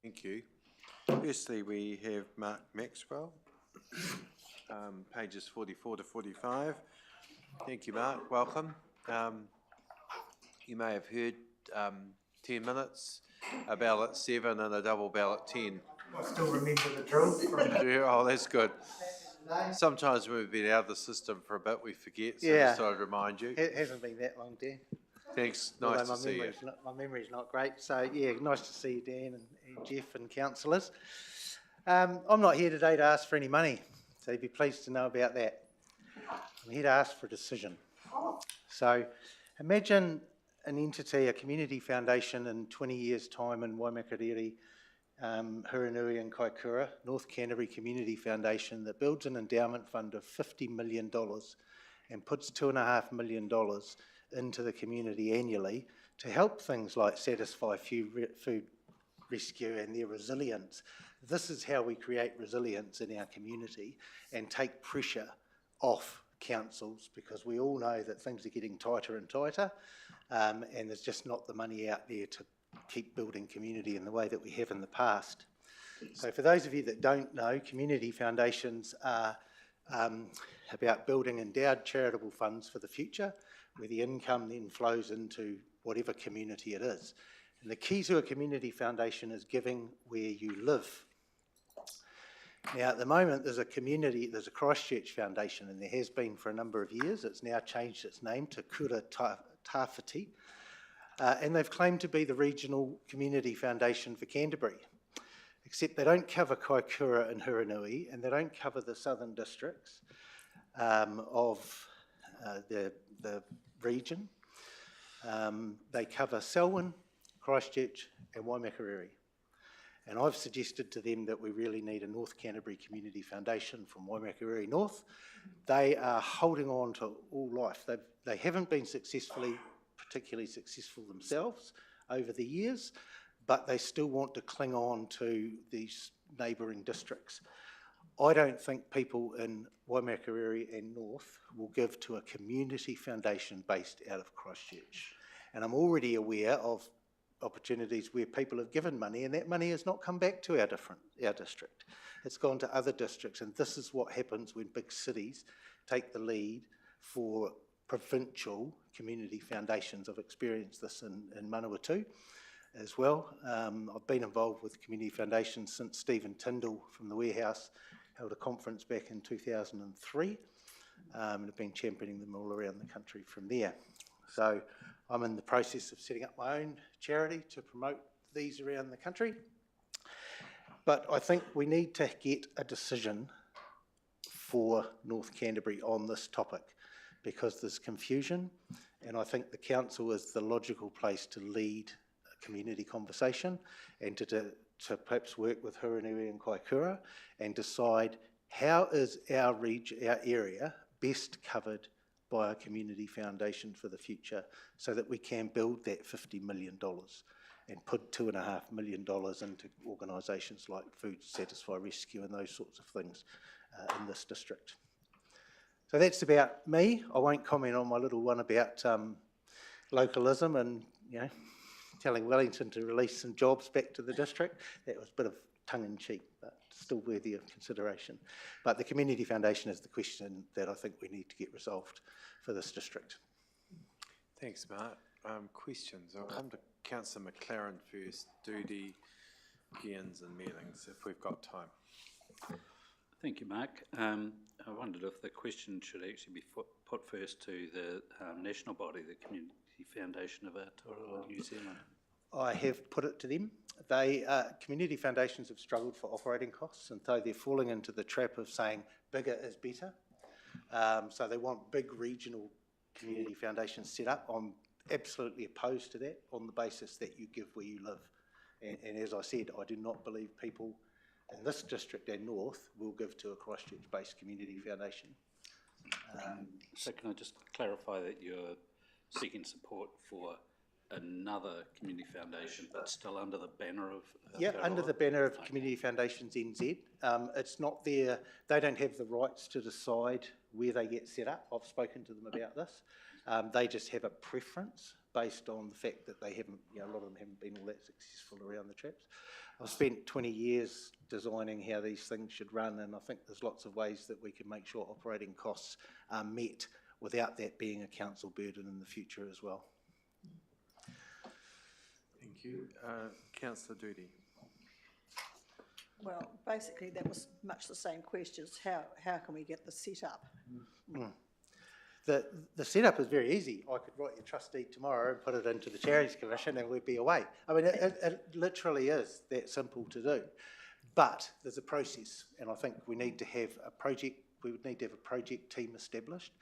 Thank you. Firstly, we have Mark Maxwell, pages 44 to 45. Thank you, Mark. Welcome. You may have heard 10 minutes, a ballot 7 and a double ballot 10. I still remember the drill. Yeah, oh, that's good. Sometimes when we've been out of the system for a bit, we forget, so Yeah. just thought I'd remind you. It hasn't been that long, Dan. Thanks, Although nice to see you. My memory's not great, so yeah, nice to see you, Dan and Jeff and councillors. I'm not here today to ask for any money, so you'd be pleased to know about that. I'm here to ask for a decision. So imagine an entity, a community foundation in 20 years' time in Waimakariri, Huranui and Kaikoura, North Canterbury Community Foundation, that builds an endowment fund of $50 million and puts $2.5 million into the community annually to help things like satisfy food rescue and their resilience. This is how we create resilience in our community and take pressure off councils, because we all know that things are getting tighter and tighter, and there's just not the money out there to keep building community in the way that we have in the past. So for those of you that don't know, community foundations are about building endowed charitable funds for the future, where the income then flows into whatever community it is. And the key to a community foundation is giving where you live. Now, at the moment, there's a Christchurch foundation, and there has been for a number of years. It's now changed its name to Kura Tawhiti, and they've claimed to be the regional community foundation for Canterbury. Except they don't cover Kaikoura and Huranui, and they don't cover the southern districts of the region. They cover Selwyn, Christchurch and Waimakariri. And I've suggested to them that we really need a North Canterbury Community Foundation from Waimakariri North. They are holding on to all life. They haven't been particularly successful themselves over the years, but they still want to cling on to these neighbouring districts. I don't think people in Waimakariri and North will give to a community foundation based out of Christchurch. And I'm already aware of opportunities where people have given money and that money has not come back to our district. It's gone to other districts, and this is what happens when big cities take the lead for provincial community foundations. I've experienced this in Manawatu as well. I've been involved with community foundations since Stephen Tyndall from the Warehouse held a conference back in 2003, and have been championing them all around the country from there. So I'm in the process of setting up my own charity to promote these around the country. But I think we need to get a decision for North Canterbury on this topic, because there's confusion, and I think the council is the logical place to lead a community conversation and to perhaps work with Huranui and Kaikoura and decide how is our area best covered by a community foundation for the future, so that we can build that $50 million and put $2.5 million into organisations like Food Satisfy Rescue and those sorts of things in this district. So that's about me. I won't comment on my little one about localism and, telling Wellington to release some jobs back to the district. That was a bit of tongue-in-cheek, but still worthy of consideration. But the community foundation is the question that I think we need to get resolved for this district. Thanks, Mark. Questions? I'll come to Councillor McLaren first, Doody, Gians and Mealings, if we've got time. Thank you, Mark. I wondered if the question should actually be put first to the national body, the Community Foundation of Aotearoa, New Zealand. I have put it to them. Community foundations have struggled for operating costs, and so they're falling into the trap of saying bigger is better. So they want big regional community foundations set up. I'm absolutely opposed to that on the basis that you give where you live. And as I said, I do not believe people in this district and north will give to a Christchurch-based community foundation. So can I just clarify that you're seeking support for another community foundation, but still under the banner of under the banner of Community Foundations NZ. It's not their, they don't have the rights to decide where they get set up. I've spoken to them about this. They just have a preference based on the fact that they haven't, you know, a lot of them haven't been all that successful around the traps. I've spent 20 years designing how these things should run, and I think there's lots of ways that we can make sure operating costs are met without that being a council burden in the future as well. Thank you. Councillor Doody. Well, basically that was much the same questions. How can we get the set up? The setup is very easy. I could write your trustee tomorrow and put it into the Charities Commission and we'd be away. I mean, it literally is that simple to do. But there's a process, and I think we need to have a project, we would need to have a project team established.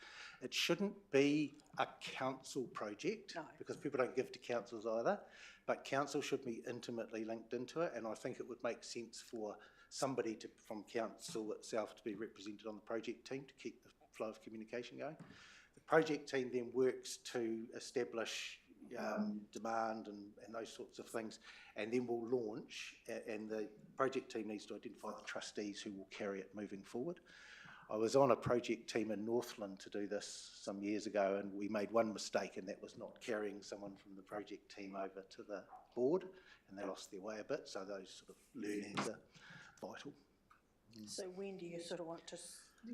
It shouldn't be a council project, because people don't give to councils either, but council should be intimately linked into it, and I think it would make sense for somebody from council itself to be represented on the project team to keep the flow of communication going. The project team then works to establish demand and those sorts of things, and then we'll launch, and the project team needs to identify the trustees who will carry it moving forward. I was on a project team in Northland to do this some years ago, and we made one mistake, and that was not carrying someone from the project team over to the board, and they lost their way a bit, so those sort of learnings are vital. So when do you sort of want to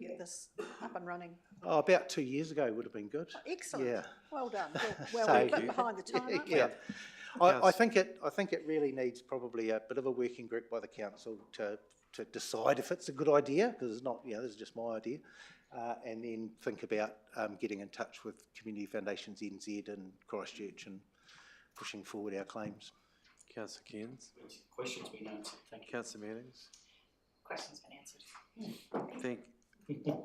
get this up and running? Oh, about 2 years ago would have been good. Excellent. Yeah. Well done. Well, we're a bit behind the time, aren't we? Yeah. I think it really needs probably a bit of a working group by the council to decide if it's a good idea, because it's not, you know, this is just my idea, and then think about getting in touch with Community Foundations NZ and Christchurch and pushing forward our claims. Councillor Cairns. Questions been answered, thank you. Councillor Mannings. Question's been answered.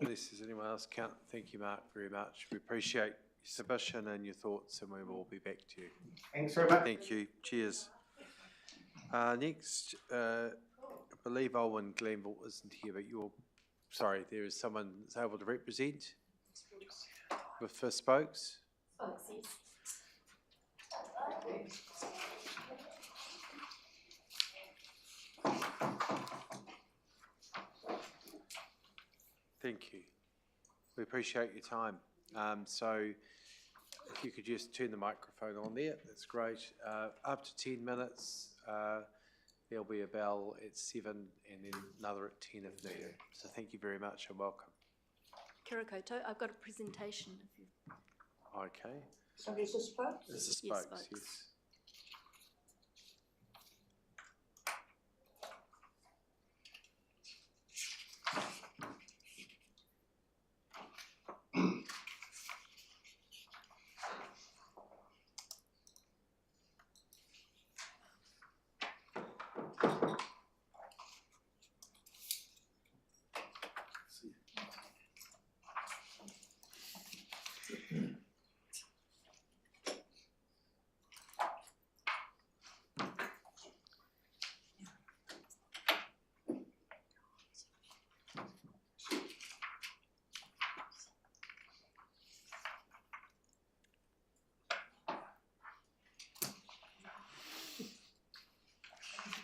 Unless there's anyone else, thank you, Mark, very much. We appreciate your submission and your thoughts, and we will be back to you. Thanks very much. Thank you. Cheers. Next, I believe Owen Glenville isn't here, but there is someone that's able to represent for Spokes. Thank you. We appreciate your time. So if you could just turn the microphone on there, that's great. Up to 10 minutes. There'll be a bell at 7 and then another at 10 if needed. So thank you very much and welcome. Kia ora koutou. I've got a presentation. If you... Okay. So this is Spokes? This is Yes, Spokes, Spokes. yes.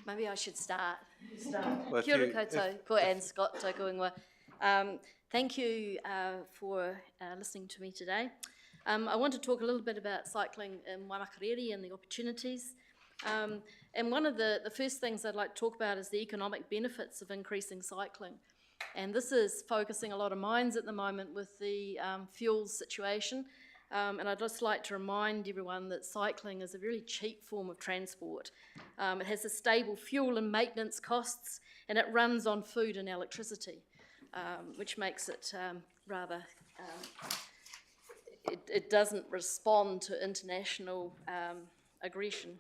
Maybe I should start. Well, Kia ora koutou, ko Anne Scott tōku ingoa. Thank you for listening to me today. I want to talk a little bit about cycling in waimakariri and the opportunities. And one of the first things I'd like to talk about is the economic benefits of increasing cycling. And this is focusing a lot of minds at the moment with the fuels situation. And I'd just like to remind everyone that cycling is a really cheap form of transport. It has a stable fuel and maintenance costs, and it runs on food and electricity, which makes it rather, it doesn't respond to international aggression.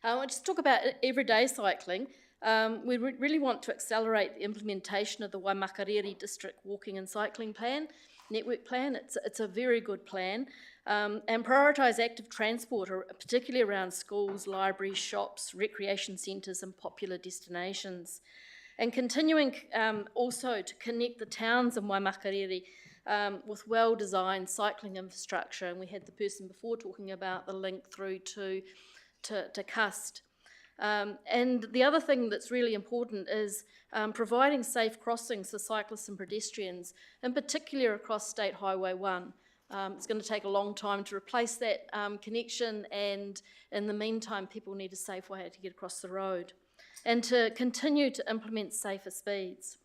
I'll just talk about everyday cycling. We really want to accelerate the implementation of the Waimakariri District Walking and Cycling Plan, Network Plan. It's a very good plan, and prioritise active transport, particularly around schools, libraries, shops, recreation centres and popular destinations. And continuing also to connect the towns in Waimakariri with well-designed cycling infrastructure, and we had the person before talking about the link through to Cust. And the other thing that's really important is providing safe crossings for cyclists and pedestrians, in particular across State Highway 1. It's going to take a long time to replace that connection, and in the meantime, people need a safe way to get across the road, and to continue to implement safer speeds.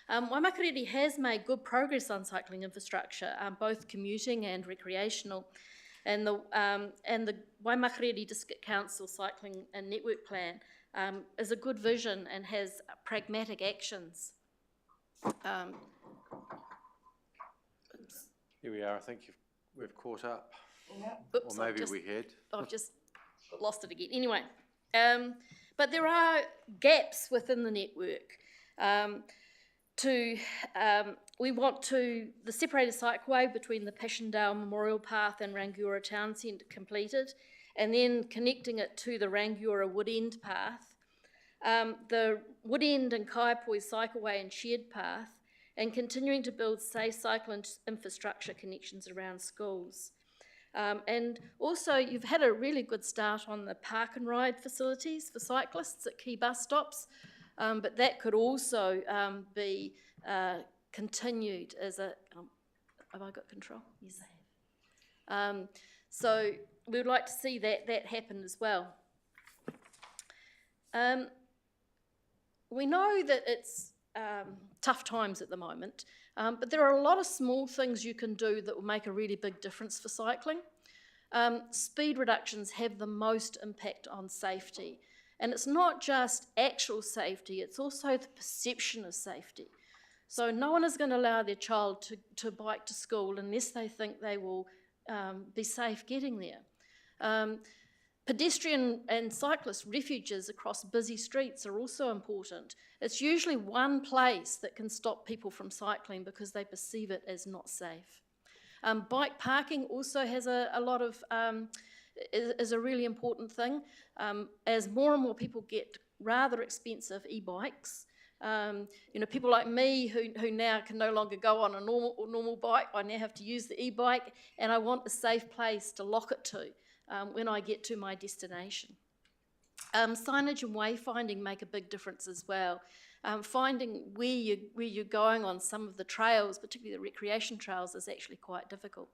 Waimakariri has made good progress on cycling infrastructure, both commuting and recreational, and the Waimakariri District Council Cycling and Network Plan is a good vision and has pragmatic actions. Here we are, I think we've caught up. Oops, Or maybe we had. I've just lost it again. Anyway, but there are gaps within the network. We want the separated cycleway between the Passchendaele Memorial Path and Rangiora Town Centre completed, and then connecting it to the Rangiora Woodend Path, the Woodend and Kaiapoi Cycleway and Shared Path, and continuing to build safe cycle infrastructure connections around schools. And also, you've had a really good start on the park and ride facilities for cyclists at key bus stops, but that could also be continued as a... have I got control? Yes, I have. So we would like to see that happen as well. We know that it's tough times at the moment, but there are a lot of small things you can do that will make a really big difference for cycling. Speed reductions have the most impact on safety, and it's not just actual safety, it's also the perception of safety. So no one is going to allow their child to bike to school unless they think they will be safe getting there. Pedestrian and cyclist refuges across busy streets are also important. It's usually one place that can stop people from cycling because they perceive it as not safe. Bike parking also has a lot of, is a really important thing. As more and more people get rather expensive e-bikes, people like me who now can no longer go on a normal bike, I now have to use the e-bike, and I want a safe place to lock it to when I get to my destination. Signage and wayfinding make a big difference as well. Finding where you're going on some of the trails, particularly the recreation trails, is actually quite difficult.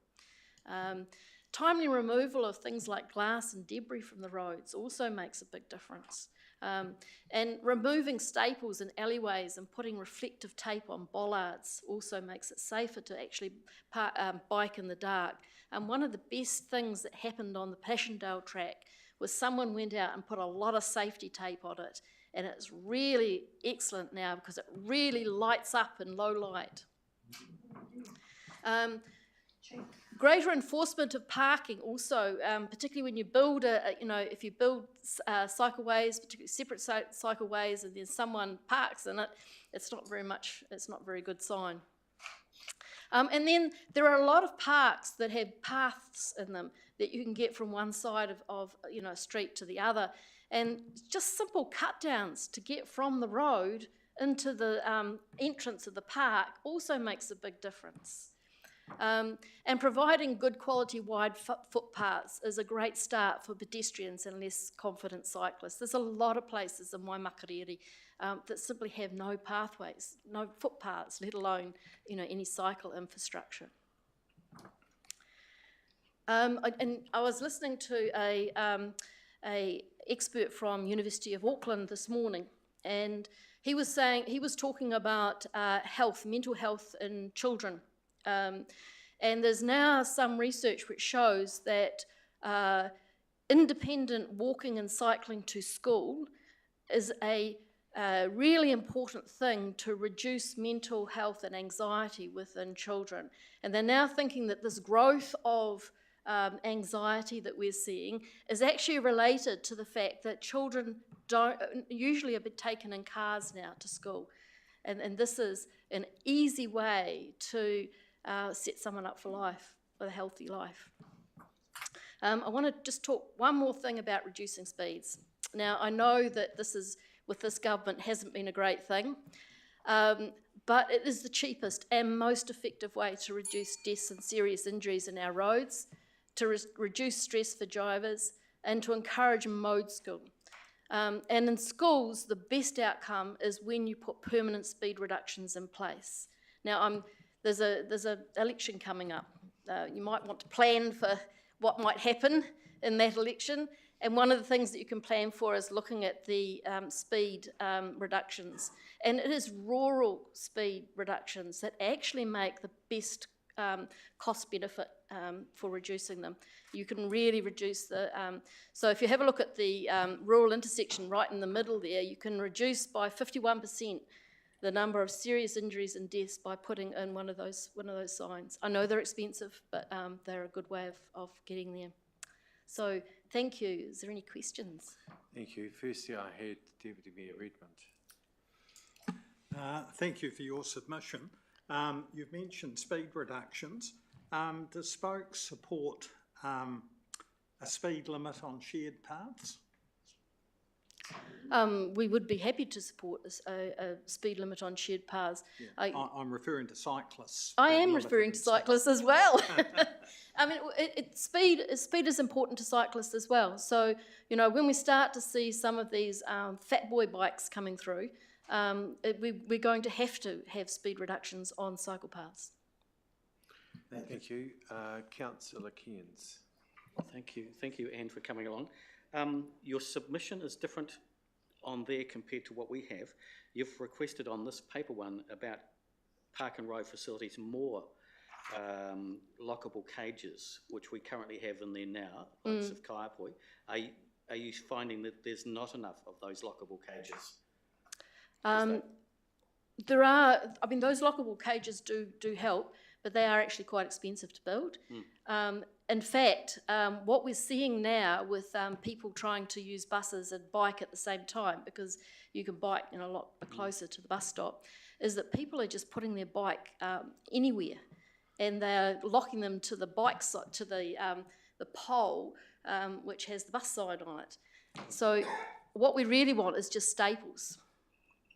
Timely removal of things like glass and debris from the roads also makes a big difference. And removing staples in alleyways and putting reflective tape on bollards also makes it safer to actually bike in the dark. And one of the best things that happened on the Passchendaele track was someone went out and put a lot of safety tape on it, and it's really excellent now because it really lights up in low light. Greater enforcement of parking also, particularly when you build if you build cycleways, particularly separate cycleways, and then someone parks in it, it's not very good sign. And then there are a lot of parks that have paths in them that you can get from one side of a street to the other, and just simple cut downs to get from the road into the entrance of the park also makes a big difference. And providing good quality wide footpaths is a great start for pedestrians and less confident cyclists. There's a lot of places in Waimakariri that simply have no pathways, no footpaths, let alone any cycle infrastructure. And I was listening to a expert from University of Auckland this morning, and he was talking about mental health in children. And there's now some research which shows that independent walking and cycling to school is a really important thing to reduce mental health and anxiety within children. And they're now thinking that this growth of anxiety that we're seeing is actually related to the fact that children usually are taken in cars now to school. And this is an easy way to set someone up for life, for a healthy life. I want to just talk one more thing about reducing speeds. Now, I know that with this government, hasn't been a great thing, but it is the cheapest and most effective way to reduce deaths and serious injuries in our roads, to reduce stress for drivers, and to encourage mode school. And in schools, the best outcome is when you put permanent speed reductions in place. Now, there's a election coming up. You might want to plan for what might happen in that election. And one of the things that you can plan for is looking at the speed reductions. And it is rural speed reductions that actually make the best cost benefit for reducing them. You can really reduce the, so if you have a look at the rural intersection right in the middle there, you can reduce by 51% the number of serious injuries and deaths by putting in one of those signs. I know they're expensive, but they're a good way of getting there. So thank you. Is there any questions? Thank you. Firstly, I had Deputy Mayor Redmond. Thank you for your submission. You've mentioned speed reductions. Does Spoke support a speed limit on shared paths? We would be happy to support a speed limit on shared paths. Yeah. I'm referring to cyclists. I am referring to cyclists as well. I mean, speed is important to cyclists as well. So, you know, when we start to see some of these fat boy bikes coming through, we're going to have speed reductions on cycle paths. Thank you. Councillor Cairns. Thank you, Anne, for coming along. Your submission is different on there compared to what we have. You've requested on this paper one about park and road facilities more lockable cages, which we currently have in there now, likes of Kaiapoi. Are you finding that there's not enough of those lockable cages? There are, I mean, those lockable cages do help, but they are actually quite expensive to build. In fact, what we're seeing now with people trying to use buses and bike at the same time, because you can bike, you know, a lot closer to the bus stop, is that people are just putting their bike anywhere, and they're locking them to the bike side, to the pole, which has the bus sign on it. So what we really want is just staples.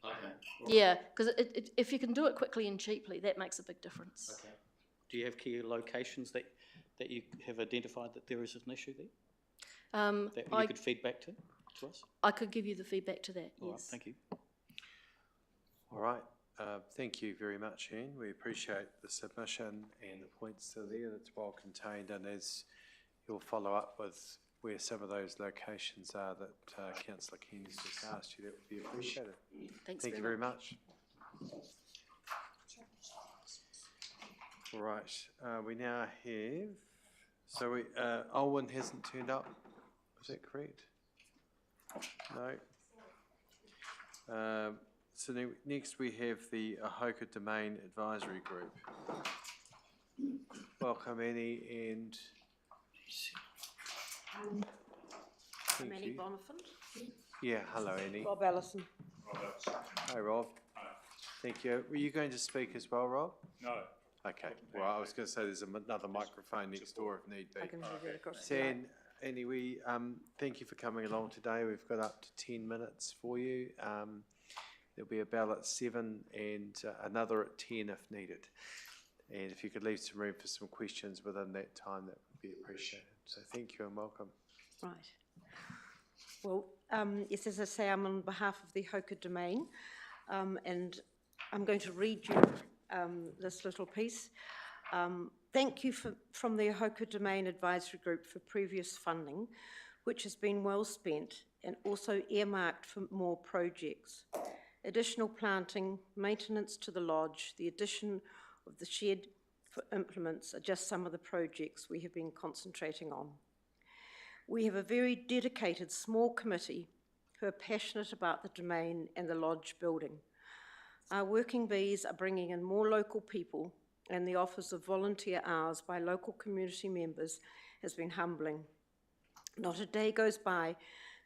Okay. Yeah, because if you can do it quickly and cheaply, that makes a big difference. Okay. Do you have key locations that you have identified that there is an issue there? That you could feed back to us? I could give you the feedback to that, All yes. right, thank you. All right. Thank you very much, Anne. We appreciate the submission and the points that are there. That's well contained, and as you'll follow up with where some of those locations are that Councillor Cairns just asked you, that would be appreciated. Thanks Thank you very much. All right, we now have, so Olwen hasn't turned up, is that correct? No. So next we have the Ahoka Domain Advisory Group. Welcome, Annie, and I'm Annie Bonifant. Yeah, hello, Annie. Rob Allison. Hi, Rob. Thank you. Were you going to speak as well, Rob? No. Okay. Well, I was going to say there's another microphone next door if need be. I can move it across. San, anyway, thank you for coming along today. We've got up to 10 minutes for you. There'll be a bell at 7 and another at 10 if needed. And if you could leave some room for some questions within that time, that would be appreciated. So thank you and welcome. Right. Well, yes, as I say, I'm on behalf of the Hoka Domain, and I'm going to read you this little piece. Thank you from the Hoka Domain Advisory Group for previous funding, which has been well spent and also earmarked for more projects. Additional planting, maintenance to the lodge, the addition of the shed for implements are just some of the projects we have been concentrating on. We have a very dedicated small committee who are passionate about the domain and the lodge building. Our working bees are bringing in more local people, and the offers of volunteer hours by local community members has been humbling. Not a day goes by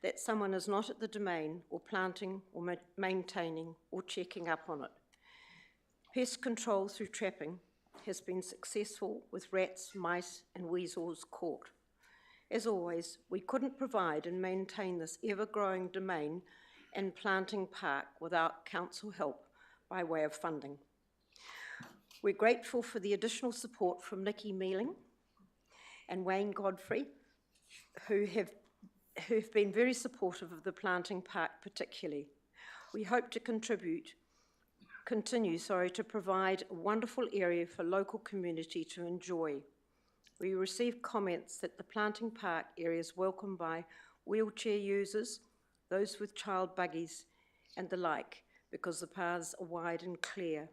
that someone is not at the domain or planting or maintaining or checking up on it. Pest control through trapping has been successful with rats, mice and weasels caught. As always, we couldn't provide and maintain this ever-growing domain and planting park without council help by way of funding. We're grateful for the additional support from Nikki Mealing and Wayne Godfrey, who have been very supportive of the planting park particularly. We hope to contribute to provide a wonderful area for local community to enjoy. We received comments that the planting park area is welcomed by wheelchair users, those with child buggies and the like, because the paths are wide and clear.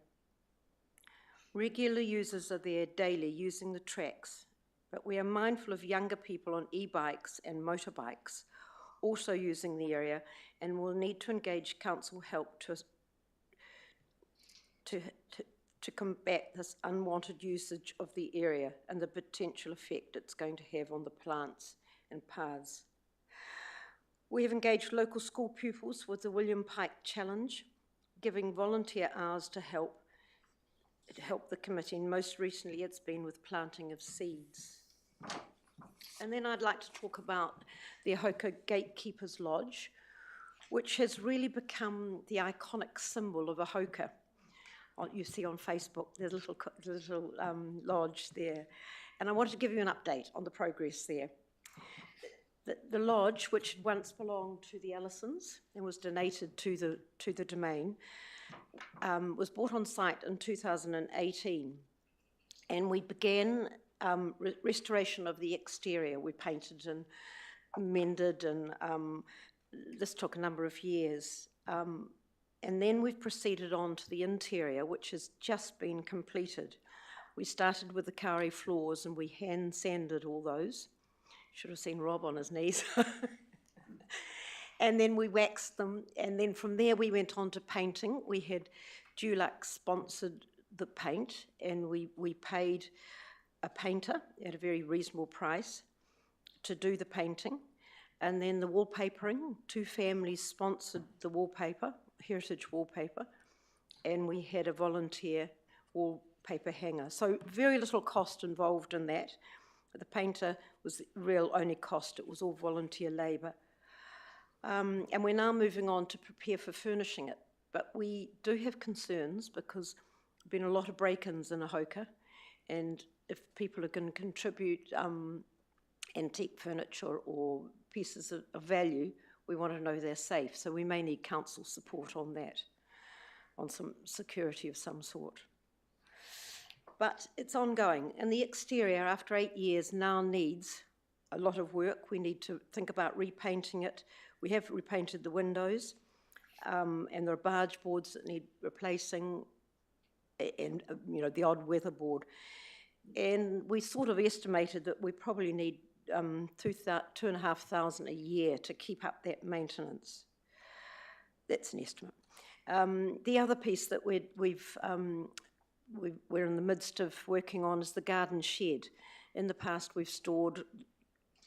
Regular users are there daily using the tracks, but we are mindful of younger people on e-bikes and motorbikes also using the area and will need to engage council help to combat this unwanted usage of the area and the potential effect it's going to have on the plants and paths. We have engaged local school pupils with the William Pike Challenge, giving volunteer hours to help the committee, and most recently it's been with planting of seeds. And then I'd like to talk about the Ahoka Gatekeepers Lodge, which has really become the iconic symbol of Ahoka. You see on Facebook, there's a little lodge there. And I wanted to give you an update on the progress there. The lodge, which once belonged to the Ellisons and was donated to the domain, was brought on site in 2018. And we began restoration of the exterior. We painted and mended, and this took a number of years. And then we've proceeded on to the interior, which has just been completed. We started with the kauri floors and we hand sanded all those. Should have seen Rob on his knees. And then we waxed them, and then from there we went on to painting. We had Dulux sponsored the paint, and we paid a painter at a very reasonable price to do the painting. And then the wallpapering, 2 families sponsored the wallpaper, heritage wallpaper, and we had a volunteer wallpaper hanger. So very little cost involved in that. The painter was the real only cost. It was all volunteer labour. And we're now moving on to prepare for furnishing it. But we do have concerns because there have been a lot of break-ins in Ahoka, and if people are going to contribute antique furniture or pieces of value, we want to know they're safe. So we may need council support on that, on some security of some sort. But it's ongoing, and the exterior, after 8 years, now needs a lot of work. We need to think about repainting it. We have repainted the windows, and there are barge boards that need replacing, and the odd weatherboard. And we sort of estimated that we probably need $2,500 a year to keep up that maintenance. That's an estimate. The other piece that we're in the midst of working on is the garden shed. In the past, we've stored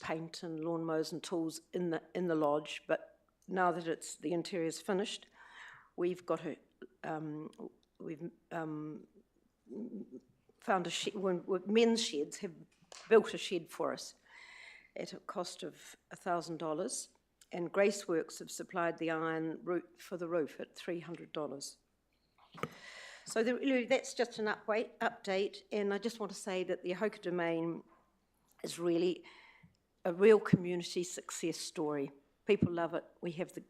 paint and lawnmowers and tools in the lodge, but now that the interior is finished, we've got found a shed. Men's Sheds have built a shed for us at a cost of $1,000, and Graceworks have supplied the iron for the roof at $300. So that's just an update, and I just want to say that the Ahoka Domain is really a real community success story. People love it. We have the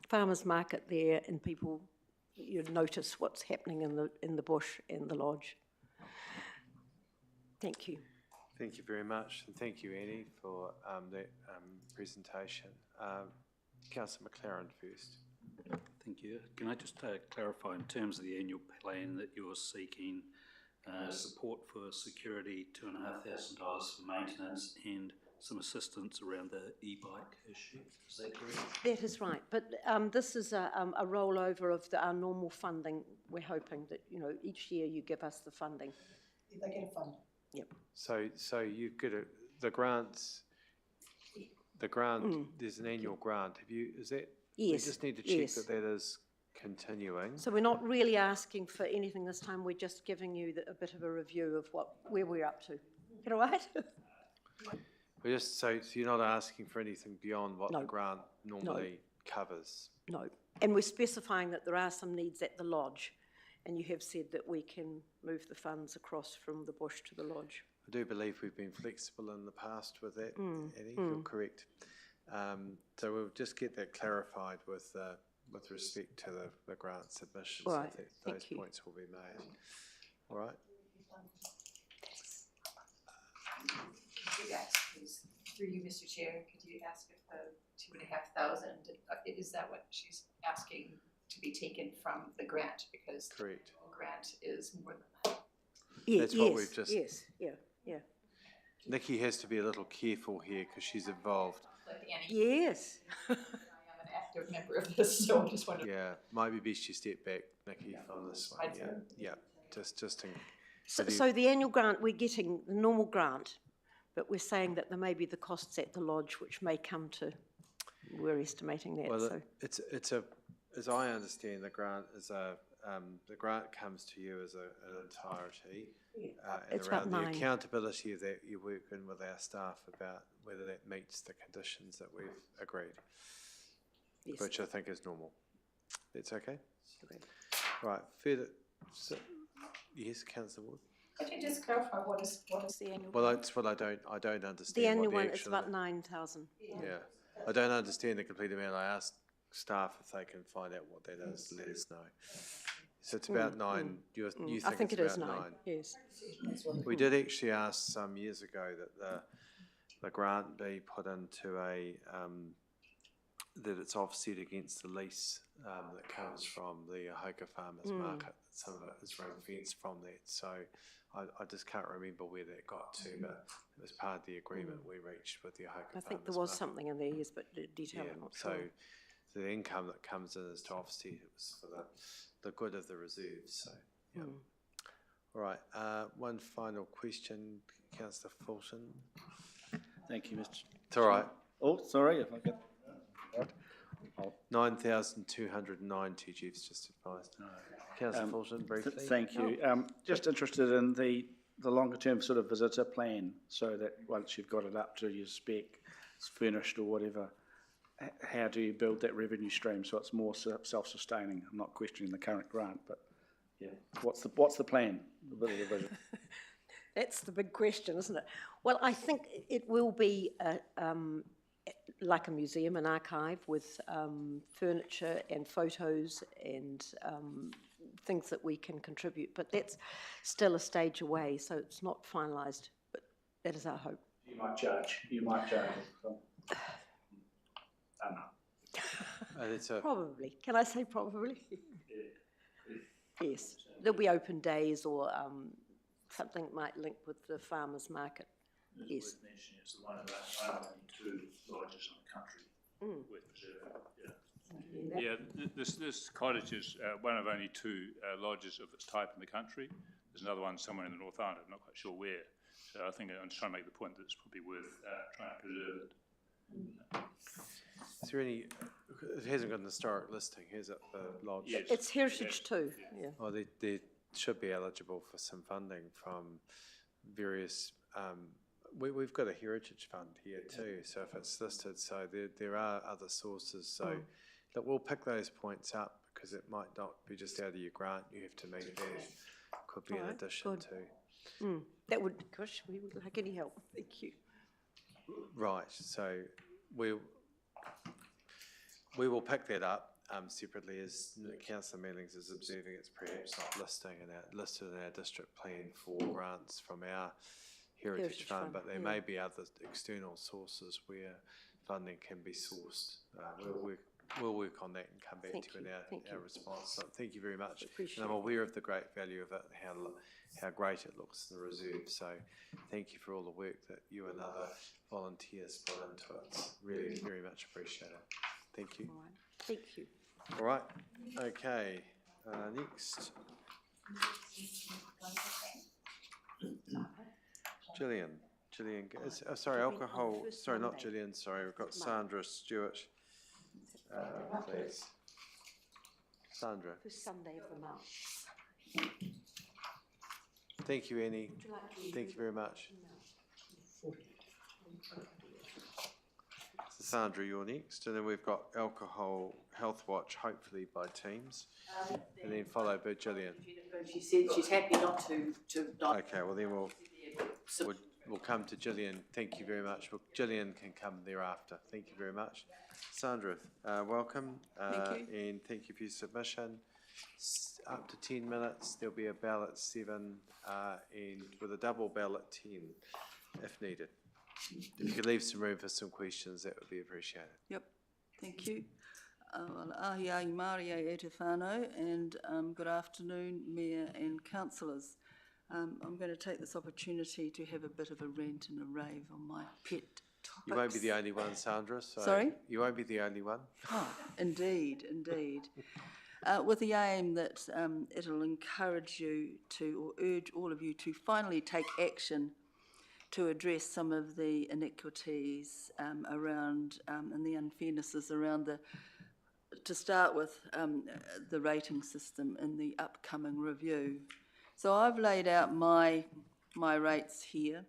farmers market there, and people notice what's happening in the bush and the lodge. Thank you. Thank you very much, and thank you, Annie, for that presentation. Councillor McLaren first. Thank you. Can I just clarify, in terms of the annual plan that you're seeking support for security, $2,500 for maintenance, and some assistance around the e-bike issue? Is that correct? That is right, but this is a rollover of our normal funding. We're hoping that each year you give us the funding. They get a fund. Yep. So you get the grants. The grant, there's an annual grant. Is that? Yes. We just need to check that is continuing. So we're not really asking for anything this time. We're just giving you a bit of a review of where we're up to. Is that all right? We're just so you're not asking for anything beyond what the grant normally covers. No, and we're specifying that there are some needs at the lodge, and you have said that we can move the funds across from the bush to the lodge. I do believe we've been flexible in the past with that, Eddie, you're correct. So we'll just get that clarified with with respect to the grant submissions, All I right, think thank those you. points will be made. All right? Could you ask, please, through you, Mr. Chair, could you ask if the 2,500, is that what she's asking to be taken from the grant? Because Correct. the grant is more than that. That's what we've just. Yes, yeah. Nikki has to be a little careful here because she's involved. Like Annie, Yes. I am an active member of this, so I just wanted. Yeah, might be best you step back, Nikki, from this one. Yeah, yeah. Just in. So the annual grant, we're getting the normal grant, but we're saying that there may be the costs at the lodge, which may come to, we're estimating that, Well, so. it's a, as I understand, the grant is the grant comes to you as an entirety. And It's around about the 9. accountability that you work in with our staff about whether that meets the conditions that we've agreed. Yes. Which I think is normal. That's okay? Right, further, so, yes, Councillor Wood? Could you just clarify what is the annual? Well, that's what I don't understand. The annual what one, the it's actual, about 9,000. Yeah, I don't understand the complete amount. I asked staff if they can find out what that is, let us know. So it's about 9, you think I think it's it is about 9, 9? yes. We did actually ask some years ago that the grant be put into a, that it's offset against the lease that comes from the Hoka Farmers Market. Some of it is ring fenced from that. So I just can't remember where that got to, but it was part of the agreement we reached with the Hoka Farmers Market. I think there was something in there, yes, but the detail I'm not sure. So the income that comes in is to offset, it was for the good of the reserves, so, yeah. All right, one final question, Councillor Fulton. Thank you, Mr. It's all right. Oh, sorry, if I could. 9,290, Jeff's just advised. Councillor Fulton, briefly. Thank you. Just interested in the longer term sort of visitor plan, so that once you've got it up to your spec, it's furnished or whatever, how do you build that revenue stream so it's more self-sustaining? I'm not questioning the current grant, but yeah, what's the plan? That's the big question, isn't it? Well, I think it will be like a museum, an archive with furniture and photos and things that we can contribute, but that's still a stage away, so it's not finalised, but that is our hope. You might charge. I don't know. Probably. Can I say probably? Yes. There'll be open days or something that might link with the farmers market. Yes. It's one of the only 2 lodges in the country worth preserving. Yeah, this cottage is one of only 2 lodges of its type in the country. There's another one somewhere in the North Island, I'm not quite sure where. So I think I'm just trying to make the point that it's probably worth trying to preserve it. Is there any, it hasn't got an historic listing, has it, the lodge? Yes. It's heritage too, yeah. Oh, they should be eligible for some funding from various, we've got a heritage fund here too, so if it's listed, so there are other sources, so look, we'll pick those points up because it might not be just out of your grant, you have to meet that, could be an addition to. That would, gosh, we would like any help, thank you. Right, so we will pick that up separately as Councillor Mealings is observing. It's perhaps not listed in our district plan for grants from our heritage fund, but there may be other external sources where funding can be sourced. We'll work on that and come back to you in our response. So thank you very much. And I'm aware of the great value of it, how great it looks in the reserve. So thank you for all the work that you and other volunteers put into it. It's really very much appreciated. Thank you. All right. Thank you. All right. Okay. Next. Gillian, sorry, alcohol, sorry, not Gillian, sorry, we've got Sandra Stewart, please. Sandra. First Sunday of the month. Thank you, Annie. Thank you very much. So Sandra, you're next, and then we've got Alcohol Health Watch, hopefully by teams, and then followed by Gillian. She said she's happy not to Okay, well then we'll come to Gillian. Thank you very much. Gillian can come thereafter. Thank you very much. Sandra, welcome. Thank you. And thank you for your submission. Up to 10 minutes. There'll be a ballot 7 and with a double ballot 10 if needed. If you could leave some room for some questions, that would be appreciated. Yep, thank you. Well, ahi ahi Māori e te whānau, and good afternoon, Mayor and councillors. I'm going to take this opportunity to have a bit of a rant and a rave on my pet topics. You won't be the only one, Sandra. So Sorry? You won't be the only one. Oh, indeed, indeed. With the aim that it'll encourage you to, or urge all of you to finally take action to address some of the inequities around and the unfairnesses around to start with, the rating system in the upcoming review. So I've laid out my rates here,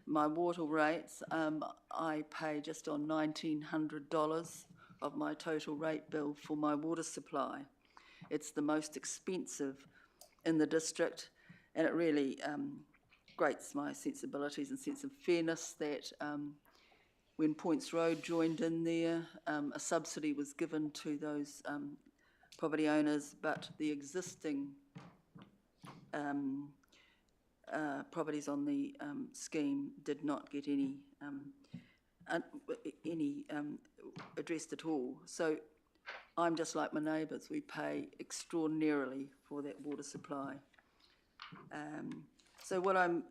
my water rates. I pay just on $1,900 of my total rate bill for my water supply. It's the most expensive in the district, and it really grates my sensibilities and sense of fairness that when Points Road joined in there, a subsidy was given to those property owners, but the existing properties on the scheme did not get any addressed at all. So I'm just like my neighbours, we pay extraordinarily for that water supply. So what I'm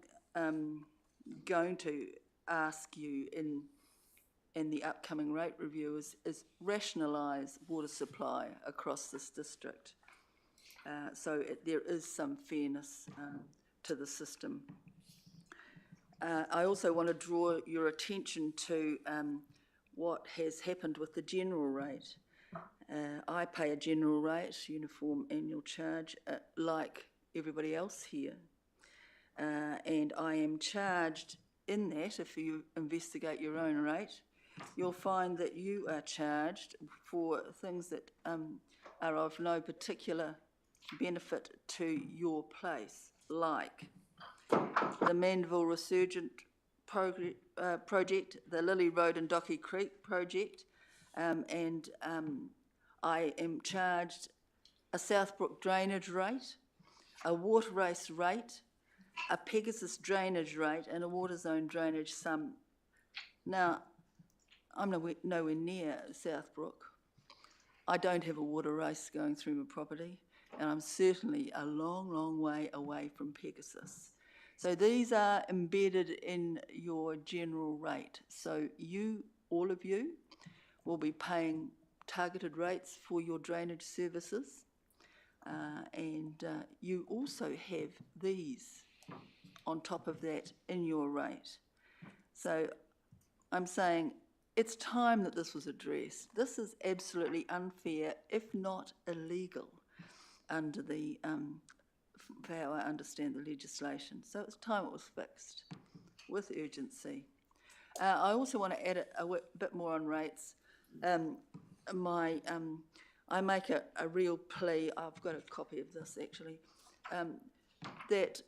going to ask you in the upcoming rate review is rationalise water supply across this district. So there is some fairness to the system. I also want to draw your attention to what has happened with the general rate. I pay a general rate, uniform annual charge, like everybody else here. And I am charged in that, if you investigate your own rate, you'll find that you are charged for things that are of no particular benefit to your place, like the Mandeville Resurgent project, the Lily Road and Docky Creek project, and I am charged a Southbrook drainage rate, a water race rate, a Pegasus drainage rate, and a water zone drainage sum. Now, I'm nowhere near Southbrook. I don't have a water race going through my property, and I'm certainly a long, long way away from Pegasus. So these are embedded in your general rate. So you, all of you, will be paying targeted rates for your drainage services, and you also have these on top of that in your rate. So I'm saying it's time that this was addressed. This is absolutely unfair, if not illegal, under the how I understand the legislation. So it's time it was fixed with urgency. I also want to add a bit more on rates. I make a real plea, I've got a copy of this actually, that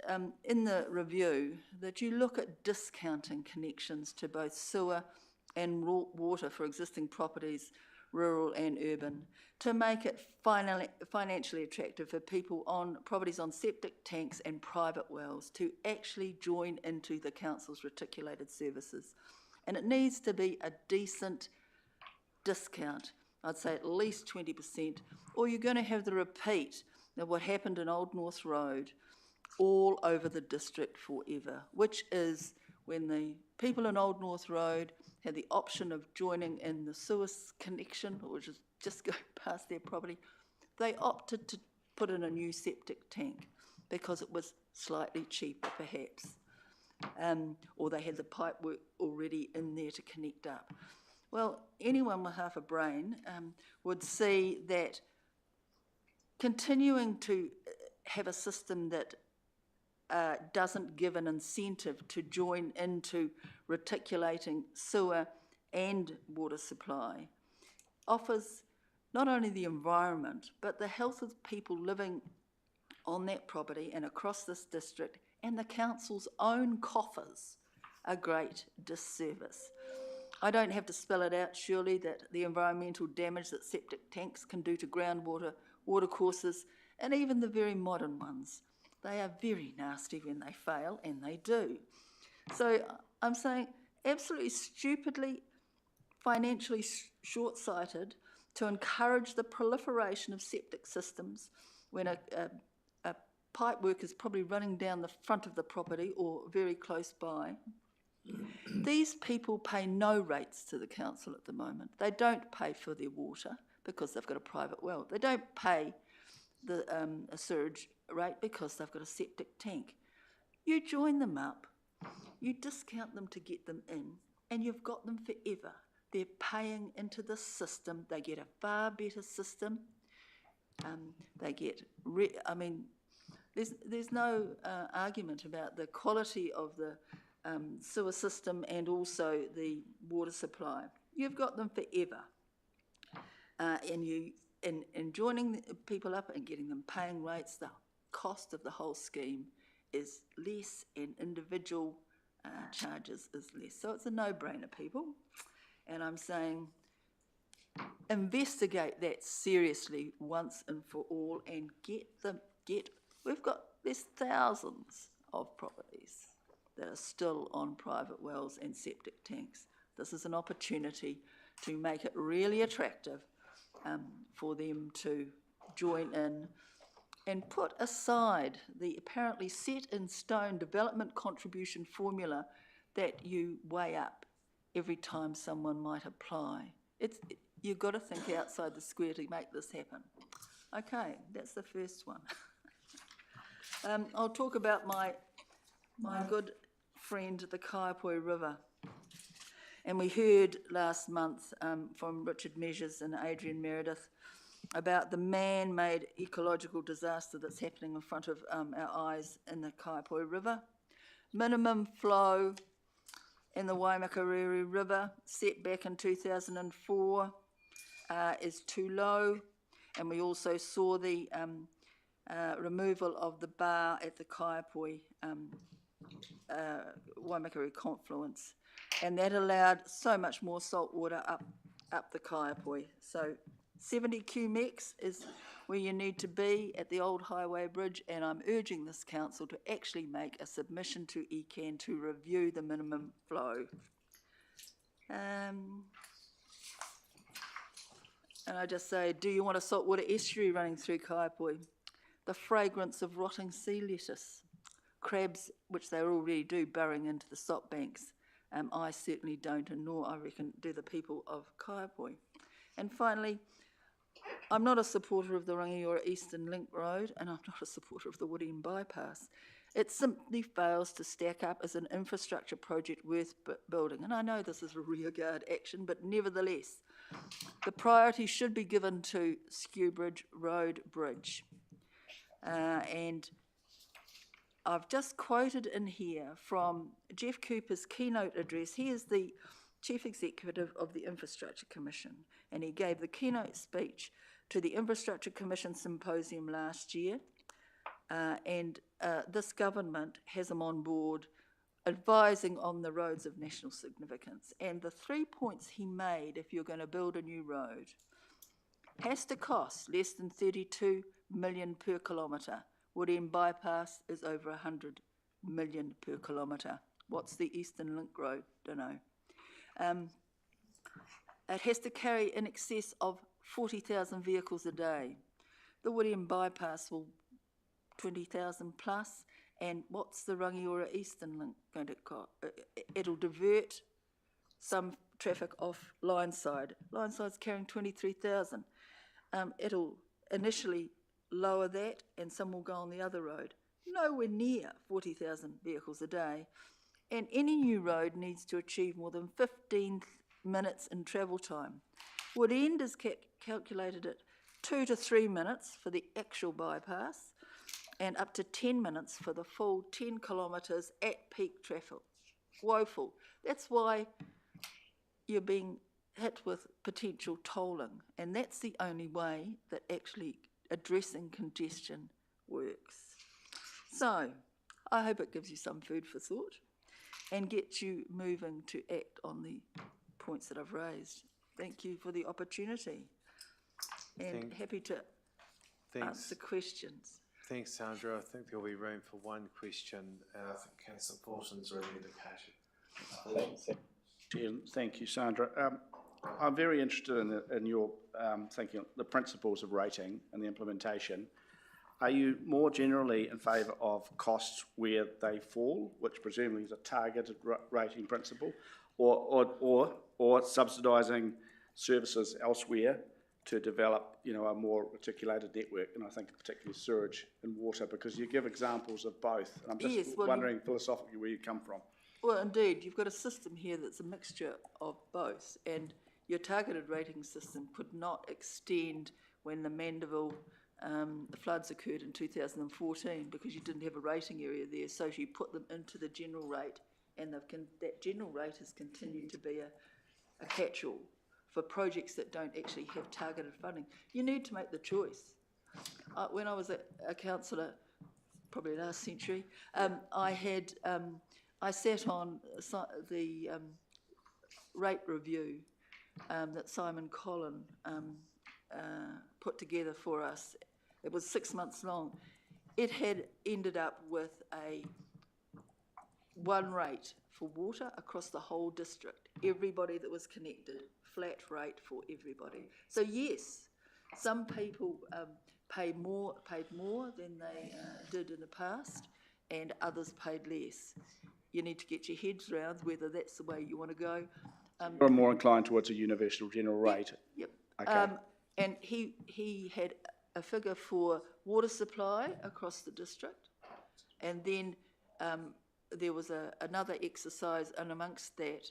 in the review, that you look at discounting connections to both sewer and water for existing properties, rural and urban, to make it financially attractive for people on properties on septic tanks and private wells to actually join into the council's reticulated services. And it needs to be a decent discount. I'd say at least 20%, or you're going to have the repeat of what happened in Old North Road all over the district forever, which is when the people in Old North Road had the option of joining in the sewer connection, which is just going past their property. They opted to put in a new septic tank because it was slightly cheaper perhaps, or they had the pipe work already in there to connect up. Well, anyone with half a brain would see that continuing to have a system that doesn't give an incentive to join into reticulating sewer and water supply offers not only the environment but the health of people living on that property and across this district and the council's own coffers a great disservice. I don't have to spell it out, surely, that the environmental damage that septic tanks can do to groundwater, watercourses, and even the very modern ones. They are very nasty when they fail, and they do. So I'm saying absolutely stupidly, financially short-sighted to encourage the proliferation of septic systems when a pipe work is probably running down the front of the property or very close by. These people pay no rates to the council at the moment. They don't pay for their water because they've got a private well. They don't pay a surge rate because they've got a septic tank. You join them up, you discount them to get them in, and you've got them forever. They're paying into the system. They get a far better system. They get, there's no argument about the quality of the sewer system and also the water supply. You've got them forever. And joining people up and getting them paying rates, the cost of the whole scheme is less and individual charges is less. So it's a no-brainer, people. And I'm saying investigate that seriously once and for all and there's thousands of properties that are still on private wells and septic tanks. This is an opportunity to make it really attractive for them to join in and put aside the apparently set in stone development contribution formula that you weigh up every time someone might apply. You've got to think outside the square to make this happen. Okay, that's the first one. I'll talk about my good friend, the Kaiapoi River. And we heard last month from Richard Measures and Adrian Meredith about the man-made ecological disaster that's happening in front of our eyes in the Kaiapoi River. Minimum flow in the Waimakariri River, set back in 2004, is too low. And we also saw the removal of the bar at the Kaiapoi Waimakariri confluence. And that allowed so much more salt water up the Kaiapoi. So 70 QMex is where you need to be at the old highway bridge, and I'm urging this council to actually make a submission to ECAN to review the minimum flow. And I just say, do you want a saltwater estuary running through Kaiapoi? The fragrance of rotting sea lettuce, crabs, which they already do, burrowing into the salt banks. I certainly don't, and nor, I reckon, do the people of Kaiapoi. And finally, I'm not a supporter of the Rangiora Eastern Link Road, and I'm not a supporter of the Woodend Bypass. It simply fails to stack up as an infrastructure project worth building. And I know this is a rearguard action, but nevertheless, the priority should be given to Skewbridge Road Bridge. And I've just quoted in here from Jeff Cooper's keynote address. He is the Chief Executive of the Infrastructure Commission, and he gave the keynote speech to the Infrastructure Commission Symposium last year. This government has him on board advising on the roads of national significance. And the 3 points he made, if you're going to build a new road, has to cost less than 32 million per kilometre. Woodend Bypass is over 100 million per kilometre. What's the Eastern Link Road? Don't know. It has to carry in excess of 40,000 vehicles a day. The Woodend Bypass will 20,000 plus. And what's the Rangiora Eastern Link going to cost? It'll divert some traffic off Lineside. Lineside's carrying 23,000. It'll initially lower that, and some will go on the other road. Nowhere near 40,000 vehicles a day. And any new road needs to achieve more than 15 minutes in travel time. Woodend is calculated at 2 to 3 minutes for the actual bypass, and up to 10 minutes for the full 10 kilometres at peak traffic. Woeful. That's why you're being hit with potential tolling, and that's the only way that actually addressing congestion works. So, I hope it gives you some food for thought. and get you moving to act on the points that I've raised. Thank you for the opportunity, and happy to answer questions. Thanks, Sandra. I think there'll be room for one question, and I think Councillor Paulson's already indicated. Thank you, Sandra. I'm very interested in your thinking, the principles of rating and the implementation. Are you more generally in favour of costs where they fall, which presumably is a targeted rating principle, or subsidising services elsewhere to develop, you know, a more articulated network, and I think particularly sewage and water, because you give examples of both. And I'm just wondering philosophically where you come from. Well, indeed, you've got a system here that's a mixture of both, and your targeted rating system could not extend when the Mandeville floods occurred in 2014 because you didn't have a rating area there, so you put them into the general rate, and that general rate has continued to be a catch-all for projects that don't actually have targeted funding. You need to make the choice. When I was a councillor, probably last century, I sat on the rate review that Simon Collin put together for us. It was 6 months long. It had ended up with one rate for water across the whole district. Everybody that was connected, flat rate for everybody. So yes, some people paid more than they did in the past, and others paid less. You need to get your heads around whether that's the way you want to go. You're more inclined towards a universal general rate. Yep. Okay. And he had a figure for water supply across the district, and then there was another exercise and amongst that